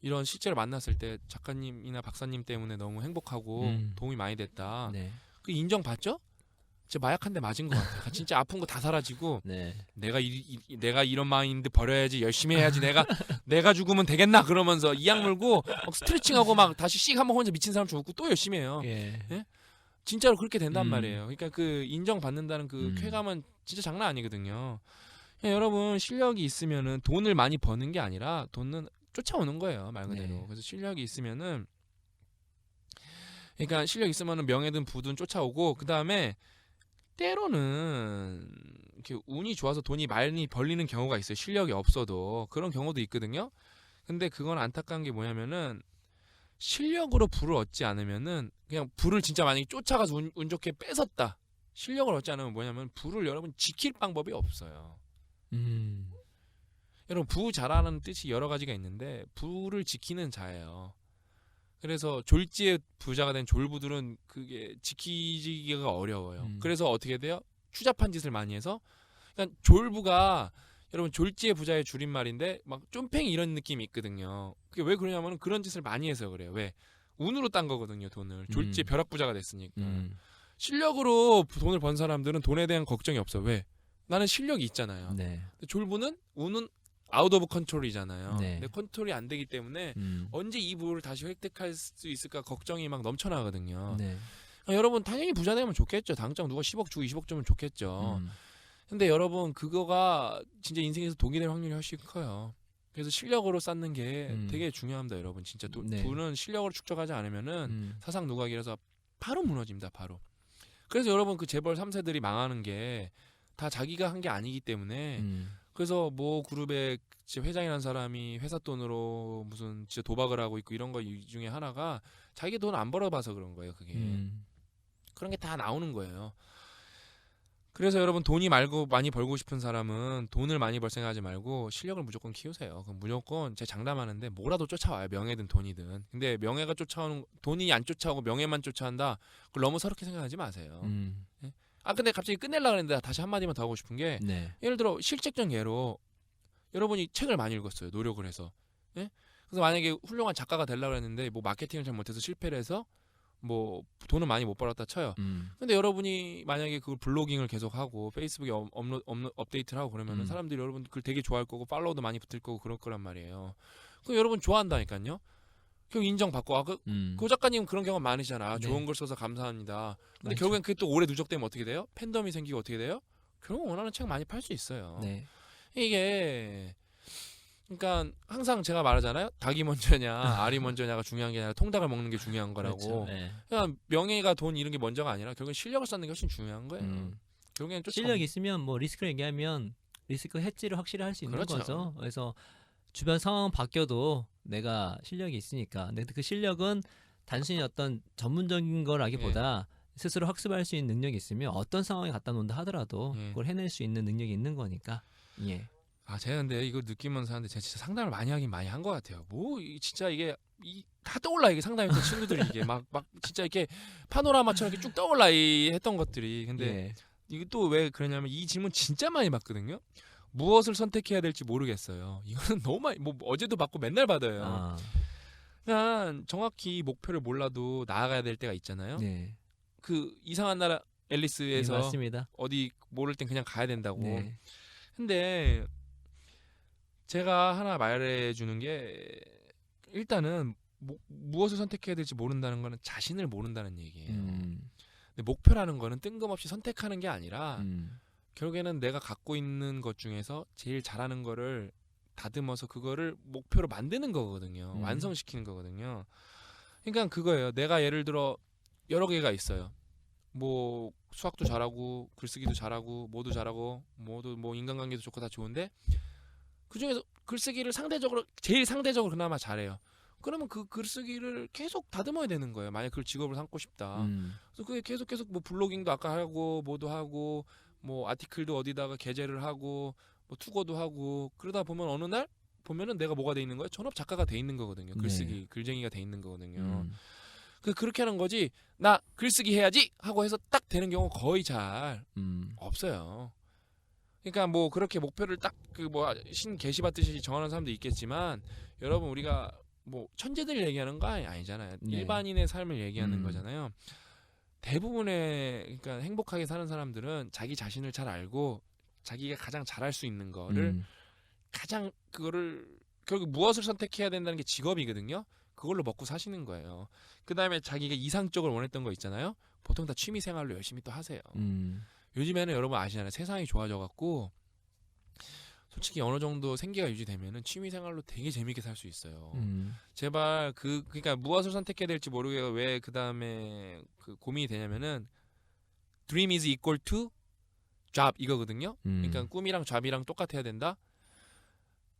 S2: 이런 실제로 만났을 때 작가님이나 박사님 때문에 너무 행복하고 도움이 많이 됐다.
S3: 네.
S2: 그 인정받죠? 진짜 마약 한 대 맞은 것 같아요. 진짜 아픈 거 다 사라지고
S3: 네.
S2: 내가 이런 마인드 버려야지 열심히 해야지 내가 죽으면 되겠나 그러면서 이악 물고 막 스트레칭하고 막 다시 씩 한번 혼자 미친 사람처럼 웃고 또 열심히 해요.
S3: 예.
S2: 진짜로 그렇게 된단 말이에요. 그러니까 그 인정받는다는 그 쾌감은 진짜 장난 아니거든요. 여러분 실력이 있으면은 돈을 많이 버는 게 아니라 돈은 쫓아오는 거예요. 말 그대로.
S3: 네.
S2: 그래서 실력이 있으면은 그러니까 실력 있으면은 명예든 부든 쫓아오고 그다음에 때로는 이렇게 운이 좋아서 돈이 많이 벌리는 경우가 있어요. 실력이 없어도 그런 경우도 있거든요. 근데 그건 안타까운 게 뭐냐면은 실력으로 부를 얻지 않으면은 그냥 부를 진짜 만약에 쫓아가서 운 좋게 뺏었다. 실력을 얻지 않으면 뭐냐면 부를 여러분 지킬 방법이 없어요. 여러분 부 자라는 뜻이 여러 가지가 있는데 부를 지키는 자예요. 그래서 졸지의 부자가 된 졸부들은 그게 지키기가 어려워요. 그래서 어떻게 돼요? 추잡한 짓을 많이 해서 그러니까 졸부가 여러분 졸지의 부자의 줄임말인데 막 쫌팽이 이런 느낌이 있거든요. 그게 왜 그러냐면 그런 짓을 많이 해서 그래요. 왜? 운으로 딴 거거든요. 돈을. 졸지의 벼락부자가 됐으니까. 실력으로 돈을 번 사람들은 돈에 대한 걱정이 없어. 왜? 나는 실력이 있잖아요.
S3: 네.
S2: 근데 졸부는 운은 아웃 오브 컨트롤이잖아요.
S3: 네.
S2: 근데 컨트롤이 안 되기 때문에 언제 이 부를 다시 획득할 수 있을까 걱정이 막 넘쳐나거든요.
S3: 네.
S2: 여러분 당연히 부자 되면 좋겠죠. 당장 누가 10억 주고 20억 주면 좋겠죠. 근데 여러분 그거가 진짜 인생에서 독이 될 확률이 훨씬 커요. 그래서 실력으로 쌓는 게 되게 중요합니다, 여러분. 진짜
S3: 네.
S2: 돈은 실력으로 축적하지 않으면은 사상 누각이라서 바로 무너집니다, 바로. 그래서 여러분 그 재벌 3세들이 망하는 게 다 자기가 한 게 아니기 때문에 그래서 뭐 그룹의 회장이라는 사람이 회사 돈으로 무슨 진짜 도박을 하고 있고 이런 거 중에 하나가 자기 돈 안 벌어봐서 그런 거예요, 그게. 그런 게 다 나오는 거예요. 그래서 여러분 돈이 말고 많이 벌고 싶은 사람은 돈을 많이 벌 생각하지 말고 실력을 무조건 키우세요. 그럼 무조건 제 장담하는데 뭐라도 쫓아와요. 명예든 돈이든. 근데 명예가 쫓아오는 돈이 안 쫓아오고 명예만 쫓아온다. 그걸 너무 서럽게 생각하지 마세요. 예? 아 근데 갑자기 끝내려고 했는데 다시 한마디만 더 하고 싶은 게
S3: 네.
S2: 예를 들어 실질적 예로 여러분이 책을 많이 읽었어요. 노력을 해서. 예? 그래서 만약에 훌륭한 작가가 되려고 했는데 뭐 마케팅을 잘 못해서 실패를 해서 뭐 돈을 많이 못 벌었다 쳐요. 근데 여러분이 만약에 그걸 블로깅을 계속하고 페이스북에 업데이트를 하고 그러면은 사람들이 여러분 글 되게 좋아할 거고 팔로우도 많이 붙을 거고 그럴 거란 말이에요. 그럼 여러분 좋아한다니까요. 결국 인정받고 그 작가님 그런 경험 많으시잖아.
S3: 네.
S2: 좋은 걸 써서 감사합니다. 근데
S3: 맞죠.
S2: 결국엔 그게 또 오래 누적되면 어떻게 돼요? 팬덤이 생기고 어떻게 돼요? 결국 원하는 책 많이 팔 수 있어요.
S3: 네.
S2: 이게 그러니까 항상 제가 말하잖아요. 닭이 먼저냐 알이 먼저냐가 중요한 게 아니라 통닭을 먹는 게 중요한 거라고.
S3: 그렇죠. 네.
S2: 그냥 명예가 돈 이런 게 먼저가 아니라 결국엔 실력을 쌓는 게 훨씬 중요한 거예요. 결국엔
S3: 실력이 있으면 뭐 리스크를 얘기하면 리스크 해지를 확실히 할 수 있는
S2: 그렇죠.
S3: 거죠. 그래서 주변 상황 바뀌어도 내가 실력이 있으니까. 근데 그 실력은 단순히 어떤 전문적인 거라기보다 스스로 학습할 수 있는 능력이 있으면 어떤 상황에 갖다 놓는다 하더라도 그걸 해낼 수 있는 능력이 있는 거니까. 예.
S2: 아 제가 근데 이거 느끼면서 하는데 제가 진짜 상담을 많이 하긴 많이 한 것 같아요. 뭐 진짜 이게 다 떠올라 이게 상담했던 친구들이 이게 막 진짜 이렇게 파노라마처럼 이렇게 쭉 떠올라 했던 것들이. 근데
S3: 예.
S2: 이거 또 왜 그러냐면 이 질문 진짜 많이 받거든요. 무엇을 선택해야 될지 모르겠어요. 이거는 너무 많이 뭐 어제도 받고 맨날 받아요.
S3: 아.
S2: 그냥 정확히 목표를 몰라도 나아가야 될 때가 있잖아요.
S3: 네.
S2: 그 이상한 나라
S3: 예,
S2: 앨리스에서
S3: 맞습니다.
S2: 어디 모를 땐 그냥 가야 된다고.
S3: 네.
S2: 근데 제가 하나 말해주는 게 일단은 무엇을 선택해야 될지 모른다는 거는 자신을 모른다는 얘기예요. 근데 목표라는 거는 뜬금없이 선택하는 게 아니라 결국에는 내가 갖고 있는 것 중에서 제일 잘하는 거를 다듬어서 그거를 목표로 만드는 거거든요. 완성시키는 거거든요. 그러니까 그거예요. 내가 예를 들어 여러 개가 있어요. 뭐 수학도 잘하고 글쓰기도 잘하고 뭐도 잘하고 뭐도 뭐 인간관계도 좋고 다 좋은데 그 중에서 글쓰기를 제일 상대적으로 그나마 잘해요. 그러면 그 글쓰기를 계속 다듬어야 되는 거예요. 만약 그걸 직업으로 삼고 싶다. 그래서 그게 계속 뭐 블로깅도 아까 하고 뭐도 하고 뭐 아티클도 어디다가 게재를 하고 뭐 투고도 하고 그러다 보면 어느 날 보면은 내가 뭐가 돼 있는 거예요? 전업 작가가 돼 있는 거거든요. 글쓰기 글쟁이가 돼 있는 거거든요. 그렇게 하는 거지. 나 글쓰기 해야지 하고 해서 딱 되는 경우 거의 잘 없어요. 그러니까 뭐 그렇게 목표를 딱 그 뭐 신 계시받듯이 정하는 사람도 있겠지만 여러분 우리가 뭐 천재들 얘기하는 거 아니잖아요.
S3: 네.
S2: 일반인의 삶을 얘기하는 거잖아요. 대부분의 그러니까 행복하게 사는 사람들은 자기 자신을 잘 알고 자기가 가장 잘할 수 있는 거를 가장 그거를 결국 무엇을 선택해야 된다는 게 직업이거든요. 그걸로 먹고 사시는 거예요. 그 다음에 자기가 이상적으로 원했던 거 있잖아요. 보통 다 취미 생활로 열심히 또 하세요. 요즘에는 여러분 아시잖아요. 세상이 좋아져 갖고 솔직히 어느 정도 생계가 유지되면은 취미 생활로 되게 재밌게 살 수 있어요. 제발 그러니까 무엇을 선택해야 될지 모르게 왜 그 다음에 그 고민이 되냐면은 dream is equal to job 이거거든요. 그러니까 꿈이랑 잡이랑 똑같아야 된다.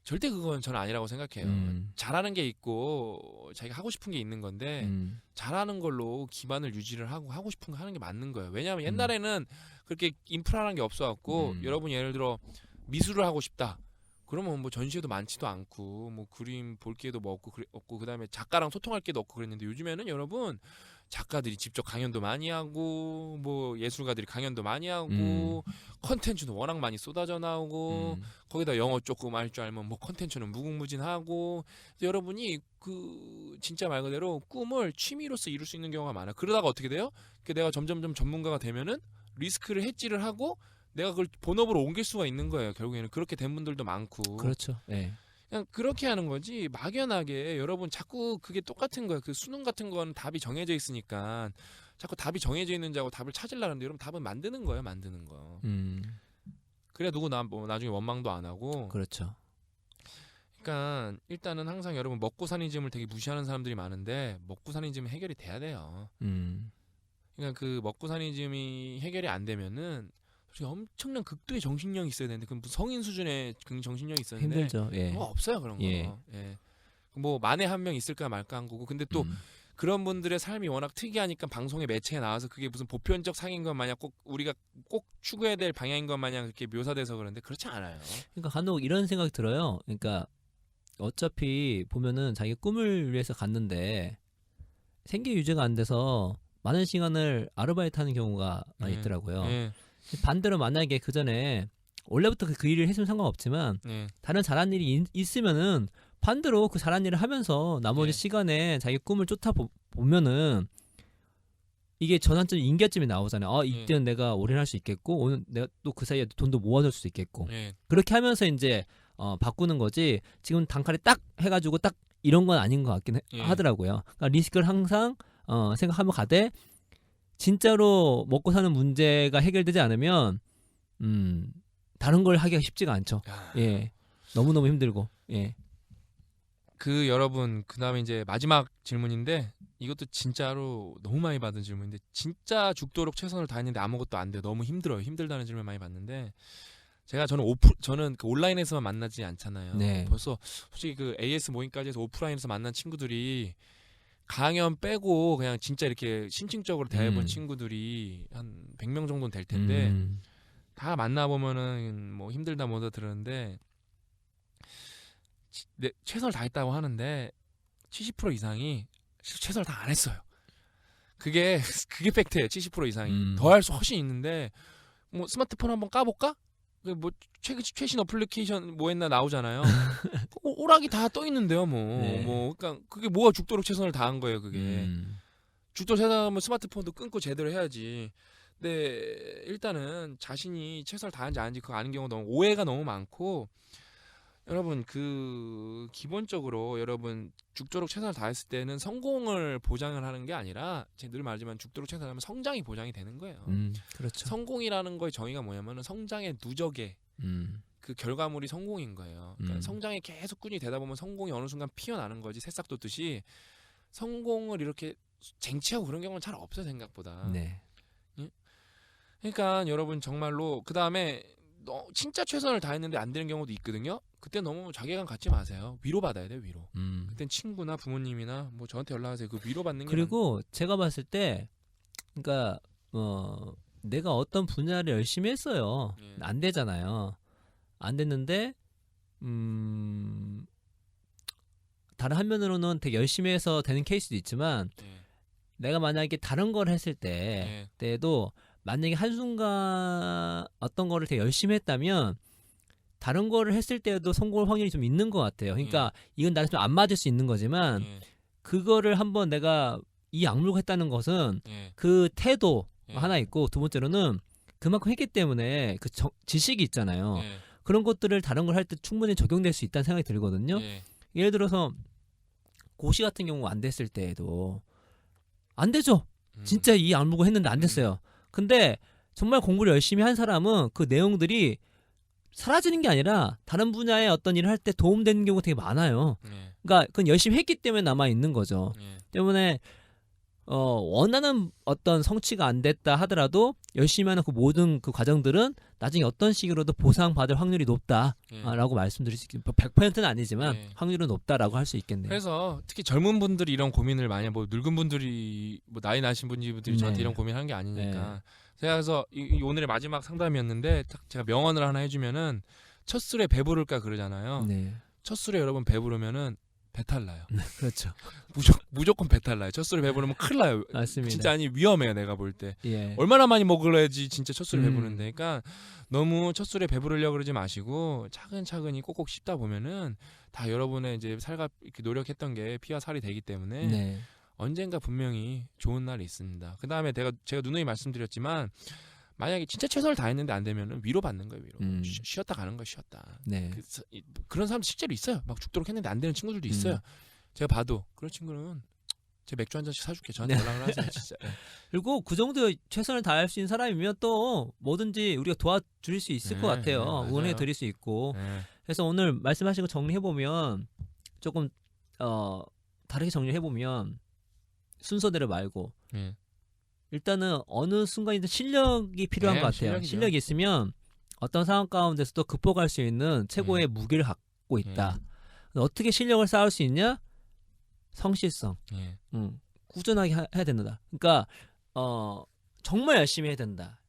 S2: 절대 그건 저는 아니라고 생각해요. 잘하는 게 있고 자기가 하고 싶은 게 있는 건데 잘하는 걸로 기반을 유지를 하고 싶은 거 하는 게 맞는 거예요. 왜냐하면 옛날에는 그렇게 인프라라는 게 없어갖고 여러분이 예를 들어 미술을 하고 싶다. 그러면 뭐 전시회도 많지도 않고 뭐 그림 볼 기회도 뭐 없고 그다음에 작가랑 소통할 기회도 없고 그랬는데 요즘에는 여러분 작가들이 직접 강연도 많이 하고 뭐 예술가들이 강연도 많이 하고 컨텐츠도 워낙 많이 쏟아져 나오고 거기다 영어 조금 알 줄 알면 뭐 컨텐츠는 무궁무진하고 여러분이 그 진짜 말 그대로 꿈을 취미로서 이룰 수 있는 경우가 많아. 그러다가 어떻게 돼요? 내가 점점 전문가가 되면은 리스크를 해지를 하고 내가 그걸 본업으로 옮길 수가 있는 거예요. 결국에는 그렇게 된 분들도 많고.
S3: 그렇죠. 예.
S2: 그냥 그렇게 하는 거지 막연하게 여러분 자꾸 그게 똑같은 거야. 그 수능 같은 건 답이 정해져 있으니까 자꾸 답이 정해져 있는 자고 답을 찾으려는데 여러분 답은 만드는 거예요. 만드는 거. 그래야 누구 뭐 나중에 원망도 안 하고.
S3: 그렇죠.
S2: 그러니까 일단은 항상 여러분 먹고 사니즘을 되게 무시하는 사람들이 많은데 먹고 사니즘은 해결이 돼야 돼요. 그러니까 그 먹고 사니즘이 해결이 안 되면은 솔직히 엄청난 극도의 정신력이 있어야 되는데 그 성인 수준의 그 정신력이 있었는데
S3: 힘들죠. 예.
S2: 뭐 없어요 그런 거.
S3: 예.
S2: 예. 뭐 만에 한 명 있을까 말까 한 거고. 근데 또 그런 분들의 삶이 워낙 특이하니까 방송의 매체에 나와서 그게 무슨 보편적 상인 것 마냥 꼭 우리가 꼭 추구해야 될 방향인 것 마냥 그렇게 묘사돼서 그런데 그렇지 않아요.
S3: 그러니까 간혹 이런 생각이 들어요. 그러니까 어차피 보면은 자기 꿈을 위해서 갔는데 생계 유지가 안 돼서 많은 시간을 아르바이트하는 경우가 많이
S2: 예.
S3: 있더라고요.
S2: 예.
S3: 반대로 만약에 그 전에 원래부터 그 일을 했으면 상관없지만
S2: 예.
S3: 다른 잘한 일이 있으면은 반대로 그 잘한 일을 하면서 나머지
S2: 예.
S3: 시간에 자기 꿈을 쫓아 보면은 이게 전환점 인계점이 나오잖아요. 이때는 내가 올인할 수 있겠고 오늘 내가 또 그 사이에 돈도 모아둘 수 있겠고
S2: 예.
S3: 그렇게 하면서 이제 바꾸는 거지. 지금 단칼에 딱 해가지고 딱 이런 건 아닌 것 같긴
S2: 예.
S3: 하더라고요. 그러니까 리스크를 항상 생각하며 가되 진짜로 먹고 사는 문제가 해결되지 않으면 다른 걸 하기가 쉽지가 않죠.
S2: 야.
S3: 예, 너무너무 힘들고. 예.
S2: 그 여러분 그다음에 이제 마지막 질문인데 이것도 진짜로 너무 많이 받은 질문인데 진짜 죽도록 최선을 다했는데 아무것도 안 돼요. 너무 힘들어요. 힘들다는 질문 많이 받는데 저는 그 온라인에서만 만나지 않잖아요.
S3: 네.
S2: 벌써 솔직히 그 AS 모임까지 해서 오프라인에서 만난 친구들이 강연 빼고 그냥 진짜 이렇게 심층적으로 대해본 친구들이 한 100명 정도는 될 텐데 다 만나보면은 뭐 힘들다 뭐다 들었는데 최선을 다했다고 하는데 70% 이상이 최선을 다 안 했어요. 그게 팩트예요. 70% 이상이 더 할 수 훨씬 있는데 뭐 스마트폰 한번 까볼까? 뭐 최신 어플리케이션 뭐 했나 나오잖아요. 오락이 다 떠 있는데요, 뭐.
S3: 네.
S2: 뭐 그러니까 그게 뭐가 죽도록 최선을 다한 거예요, 그게. 죽도록 최선하면 스마트폰도 끊고 제대로 해야지. 근데 일단은 자신이 최선을 다한지 아닌지 그거 아는 경우가 너무 오해가 너무 많고 여러분 그 기본적으로 여러분 죽도록 최선을 다했을 때는 성공을 보장을 하는 게 아니라 제가 늘 말하지만 죽도록 최선을 하면 성장이 보장이 되는 거예요.
S3: 그렇죠.
S2: 성공이라는 거의 정의가 뭐냐면은 성장의 누적의 그 결과물이 성공인 거예요. 그러니까 성장에 계속 꾸준히 되다 보면 성공이 어느 순간 피어나는 거지. 새싹 돋듯이 성공을 이렇게 쟁취하고 그런 경우는 잘 없어요 생각보다.
S3: 네.
S2: 그러니까 여러분 정말로 그 다음에 진짜 최선을 다했는데 안 되는 경우도 있거든요. 그때 너무 자괴감 갖지 마세요. 위로 받아야 돼요, 위로. 그땐 친구나 부모님이나 뭐 저한테 연락하세요. 그 위로 받는 게
S3: 그리고 제가 봤을 때, 그러니까 내가 어떤 분야를 열심히 했어요.
S2: 예.
S3: 안 되잖아요. 안 됐는데 다른 한면으로는 되게 열심히 해서 되는 케이스도 있지만
S2: 예.
S3: 내가 만약에 다른 걸 했을 때도 만약에 한순간 어떤 거를 되게 열심히 했다면 다른 거를 했을 때도 성공할 확률이 좀 있는 것 같아요. 그러니까 이건 나한테 좀 안 맞을 수 있는 거지만 그거를 한번 내가 이 악물고 했다는 것은 그 태도 하나 있고 두 번째로는 그만큼 했기 때문에 그 지식이 있잖아요. 그런 것들을 다른 걸 할 때 충분히 적용될 수 있다는 생각이 들거든요. 예를 들어서 고시 같은 경우 안 됐을 때에도 안 되죠. 진짜 이 악물고 했는데 안 됐어요. 근데 정말 공부를 열심히 한 사람은 그 내용들이 사라지는 게 아니라 다른 분야의 어떤 일을 할 때 도움되는 경우가 되게 많아요. 그러니까 그건 열심히 했기 때문에 남아 있는 거죠. 때문에 원하는 어떤 성취가 안 됐다 하더라도 열심히 하는 그 모든 그 과정들은 나중에 어떤 식으로도 보상받을 확률이 높다라고 말씀드릴 수 있겠네요. 100%는 아니지만 확률은 높다라고 할 수 있겠네요.
S2: 그래서 특히 젊은 분들이 이런 고민을 많이 뭐 늙은 분들이 뭐 나이 나신 분들이 저한테 이런 고민하는 게 아니니까 제가 그래서 오늘의 마지막 상담이었는데 제가 명언을 하나 해주면은 첫 술에 배부를까 그러잖아요. 첫 술에 여러분 배부르면은 배탈 나요.
S3: 그렇죠.
S2: 무조건 배탈 나요. 첫 술에 배부르면 큰일 나요.
S3: 맞습니다.
S2: 진짜 아니 위험해요. 내가 볼 때.
S3: 예.
S2: 얼마나 많이 먹어야지 진짜 첫 술에 배부른데. 그러니까 너무 첫 술에 배부르려고 그러지 마시고 차근차근히 꼭꼭 씹다 보면은 다 여러분의 이제 살갑 이렇게 노력했던 게 피와 살이 되기 때문에 언젠가 분명히 좋은 날이 있습니다. 그 다음에 제가 누누이 말씀드렸지만 만약에 진짜 최선을 다했는데 안 되면은 위로 받는 거예요. 위로.
S3: 음.
S2: 쉬었다 가는 거야. 쉬었다.
S3: 네.
S2: 그런 사람 실제로 있어요. 막 죽도록 했는데 안 되는 친구들도 있어요. 제가 봐도 그런 친구는 제 맥주 한 잔씩 사줄게. 저한테 연락을 하세요. 진짜. 네.
S3: 그리고 그 정도 최선을 다할 수 있는 사람이면 또 뭐든지 우리가 도와줄 수 있을 것 같아요.
S2: 맞아요.
S3: 응원해 드릴 수 있고.
S2: 네.
S3: 그래서 오늘 말씀하신 거 정리해 보면 조금 다르게 정리해 보면 순서대로 말고
S2: 네.
S3: 일단은 어느 순간이든 실력이 필요한
S2: 네,
S3: 것 같아요.
S2: 실력이죠.
S3: 실력이 있으면 어떤 상황 가운데서도 극복할 수 있는 최고의 무기를 갖고 있다. 어떻게 실력을 쌓을 수 있냐? 성실성.
S2: 네.
S3: 꾸준하게 해야 된다. 그러니까 정말 열심히 해야 된다.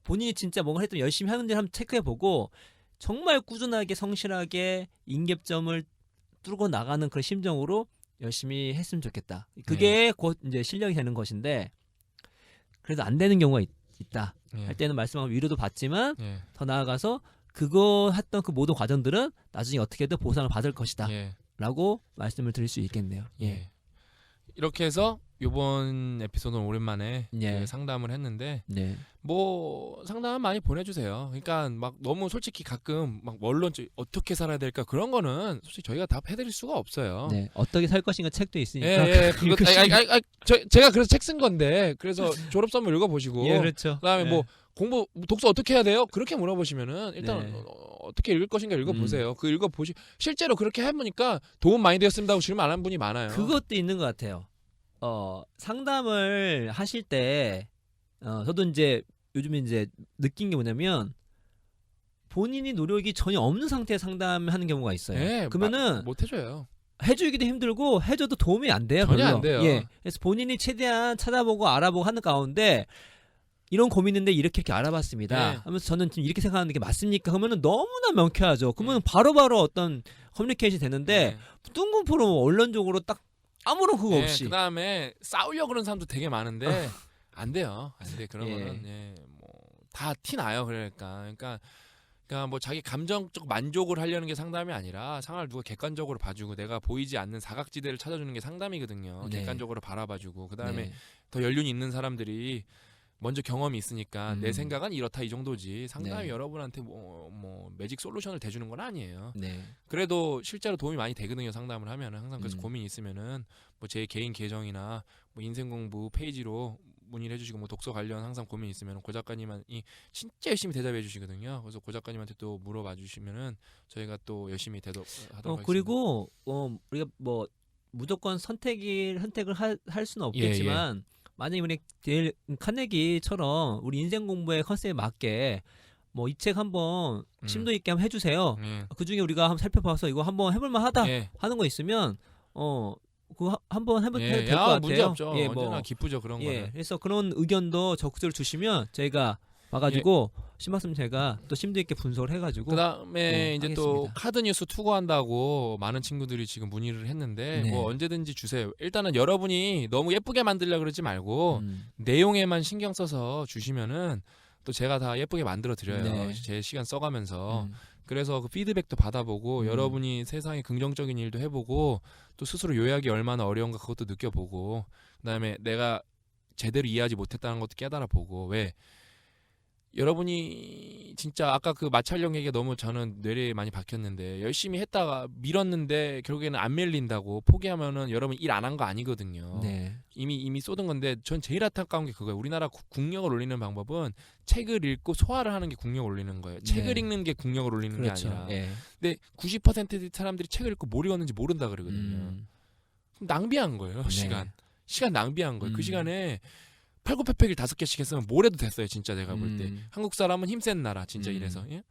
S3: 본인이 진짜 뭔가 했더니 열심히 하는지 한번 체크해보고 정말 꾸준하게 성실하게 인계점을 뚫고 나가는 그런 심정으로 열심히 했으면 좋겠다. 그게 곧 이제 실력이 되는 것인데 그래도 안 되는 경우가 있다. 할 때는 말씀하고 위로도 받지만 더 나아가서 그거 했던 그 모든 과정들은 나중에 어떻게든 보상을 받을 것이다. 라고 말씀을 드릴 수 있겠네요. 예.
S2: 이렇게 해서 이번 에피소드는 오랜만에
S3: 예.
S2: 그 상담을 했는데
S3: 네.
S2: 뭐 상담 많이 보내주세요. 그러니까 막 너무 솔직히 가끔 막 원론적 어떻게 살아야 될까 그런 거는 솔직히 저희가 답해드릴 수가 없어요.
S3: 네. 어떻게 살 것인가 책도 있으니까.
S2: 예, 그거 제가 그래서 책 쓴 건데 그래서 졸업 선물 읽어보시고.
S3: 예, 그렇죠.
S2: 그다음에
S3: 네.
S2: 뭐 공부 독서 어떻게 해야 돼요? 그렇게 물어보시면은 일단
S3: 네.
S2: 어떻게 읽을 것인가 읽어보세요. 그 읽어보시 실제로 그렇게 해보니까 도움 많이 되었습니다 하고 질문 안 한 분이 많아요.
S3: 그것도 있는 것 같아요. 상담을 하실 때 저도 이제 요즘에 이제 느낀 게 뭐냐면 본인이 노력이 전혀 없는 상태에 상담하는 경우가 있어요.
S2: 예,
S3: 그러면은
S2: 못 해줘요.
S3: 해주기도 힘들고 해줘도 도움이 안 돼요.
S2: 전혀
S3: 별로.
S2: 안 돼요.
S3: 예. 그래서 본인이 최대한 찾아보고 알아보고 하는 가운데 이런 고민인데 이렇게 알아봤습니다.
S2: 네.
S3: 하면서 저는 지금 이렇게 생각하는 게 맞습니까? 그러면은 너무나 명쾌하죠. 그러면 바로바로 어떤 커뮤니케이션이 되는데 뜬금포로 언론적으로 딱 아무런 그거 없이.
S2: 그다음에 싸우려고 그러는 사람도 되게 많은데 안 돼요. 안 돼. 그런
S3: 예.
S2: 거는 뭐 다 티 나요. 그러니까 뭐 자기 감정적 만족을 하려는 게 상담이 아니라 상황을 누가 객관적으로 봐주고 내가 보이지 않는 사각지대를 찾아주는 게 상담이거든요.
S3: 네.
S2: 객관적으로 바라봐주고 그다음에
S3: 네.
S2: 더 연륜이 있는 사람들이 먼저 경험이 있으니까 내 생각은 이렇다 이 정도지 상담이
S3: 네.
S2: 여러분한테 뭐 매직 솔루션을 대주는 건 아니에요.
S3: 네.
S2: 그래도 실제로 도움이 많이 되거든요. 상담을 하면은 항상 그래서
S3: 음.
S2: 고민이 있으면은 뭐 제 개인 계정이나 뭐 인생 공부 페이지로 문의를 해주시고 뭐 독서 관련 항상 고민 있으면 고 작가님이 진짜 열심히 대답해 주시거든요. 그래서 고 작가님한테 또 물어봐 주시면은 저희가 또 열심히 대답하도록 하겠습니다.
S3: 그리고 우리가 뭐 무조건 선택을 할 수는 없겠지만 만약에 우리 데일 카네기처럼 우리 인생 공부의 컨셉에 맞게 뭐 이 책 한번 심도 있게 한번 해주세요. 그 중에 우리가 한번 살펴봐서 이거 한번 해볼만하다 하는 거 있으면 그거 한번 해도 될 것 같아요.
S2: 문제 없죠.
S3: 예,
S2: 언제나 기쁘죠 그런 거는.
S3: 그래서 그런 의견도 적극적으로 주시면 저희가 와가지고 심박수는 제가 또 심도 있게 분석을 해가지고
S2: 그다음에 이제 또
S3: 하겠습니다.
S2: 카드 뉴스 투고한다고 많은 친구들이 지금 문의를 했는데
S3: 네.
S2: 뭐 언제든지 주세요. 일단은 여러분이 너무 예쁘게 만들려 그러지 말고 내용에만 신경 써서 주시면은 또 제가 다 예쁘게 만들어 드려요.
S3: 네.
S2: 제 시간 써가면서. 그래서 그 피드백도 받아보고 여러분이 세상에 긍정적인 일도 해보고 또 스스로 요약이 얼마나 어려운가 그것도 느껴보고 그다음에 내가 제대로 이해하지 못했다는 것도 깨달아보고 왜 여러분이 진짜 아까 그 마찰력 얘기가 너무 저는 뇌리에 많이 박혔는데 열심히 했다가 밀었는데 결국에는 안 밀린다고 포기하면은 여러분 일 안 한 거 아니거든요.
S3: 네.
S2: 이미 쏟은 건데 전 제일 안타까운 게 그거예요. 우리나라 국력을 올리는 방법은 책을 읽고 소화를 하는 게 국력 올리는 거예요. 책을 읽는 게 국력을 올리는
S3: 그렇죠.
S2: 게 아니라.
S3: 예.
S2: 근데 90%의 사람들이 책을 읽고 뭘 읽었는지 모른다 그러거든요. 그럼 낭비한 거예요. 시간 낭비한 거예요. 그 시간에 팔굽혀펴기를 5개씩 했으면 뭘 해도 됐어요. 진짜 내가 볼 때. 한국 사람은 힘센 나라 진짜 이래서. 예?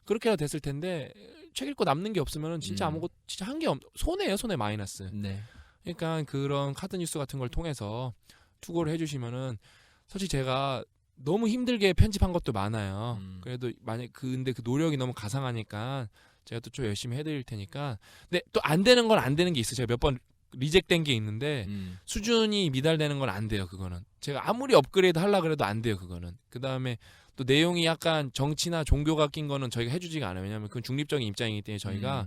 S2: 그렇게 해도 됐을 텐데 책 읽고 남는 게 없으면 진짜 아무것도 진짜 한 게 손해예요. 손해 마이너스.
S3: 네.
S2: 그러니까 그런 카드 뉴스 같은 걸 통해서 투고를 해주시면은 솔직히 제가 너무 힘들게 편집한 것도 많아요. 그래도 만약 근데 그 노력이 너무 가상하니까 제가 또 좀 열심히 해드릴 테니까. 근데 또 안 되는 건 안 되는 게 있어요. 제가 몇 번 리젝된 게 있는데 수준이 미달되는 건 안 돼요. 그거는 제가 아무리 업그레이드 하려 그래도 안 돼요. 그거는. 그 다음에 또 내용이 약간 정치나 종교가 낀 거는 저희가 해주지가 않아요. 왜냐하면 그건 중립적인 입장이기 때문에 저희가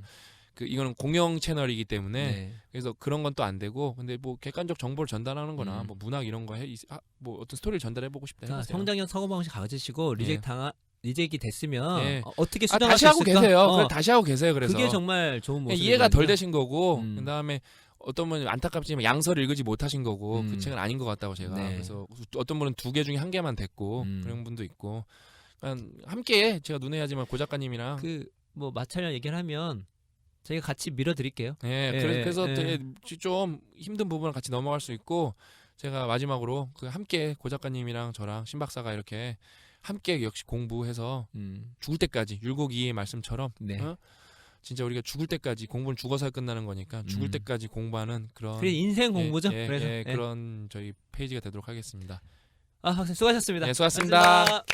S2: 그 이거는 공영 채널이기 때문에
S3: 네.
S2: 그래서 그런 건 또 안 되고 근데 뭐 객관적 정보를 전달하는 거나 뭐 문학 이런 거 뭐 어떤 스토리를 전달해 보고 싶다
S3: 자,
S2: 해보세요.
S3: 성장형 사고방식 가지시고 리젝이 됐으면
S2: 예.
S3: 어떻게
S2: 아,
S3: 수정할
S2: 다시
S3: 수
S2: 하고
S3: 있을까?
S2: 계세요. 그걸 다시 하고 계세요. 그래서
S3: 그게 정말 좋은 모습.
S2: 이해가 덜 되신 거고
S3: 음.
S2: 그다음에 어떤 분은 안타깝지만 양서를 읽지 못하신 거고 그
S3: 음.
S2: 책은 아닌 것 같다고 제가
S3: 네.
S2: 그래서 어떤 분은 2개 중에 1개만 됐고 그런 분도 있고 그러니까 함께 제가 눈에 하지만 고 작가님이랑
S3: 그뭐 마찰력 얘기를 하면 저희가 같이 밀어드릴게요.
S2: 예,
S3: 예,
S2: 그래서
S3: 예.
S2: 되게 좀 힘든 부분을 같이 넘어갈 수 있고 제가 마지막으로 그 함께 고 작가님이랑 저랑 신 박사가 이렇게 함께 역시 공부해서 죽을 때까지 율곡이의 말씀처럼
S3: 네.
S2: 진짜 우리가 죽을 때까지 공부는 죽어서 끝나는 거니까 죽을 때까지 공부하는 그런
S3: 그래 인생 공부죠. 그래서
S2: 그런 저희 페이지가 되도록 하겠습니다.
S3: 학생 수고하셨습니다.
S2: 네, 수고하셨습니다.
S3: 고맙습니다.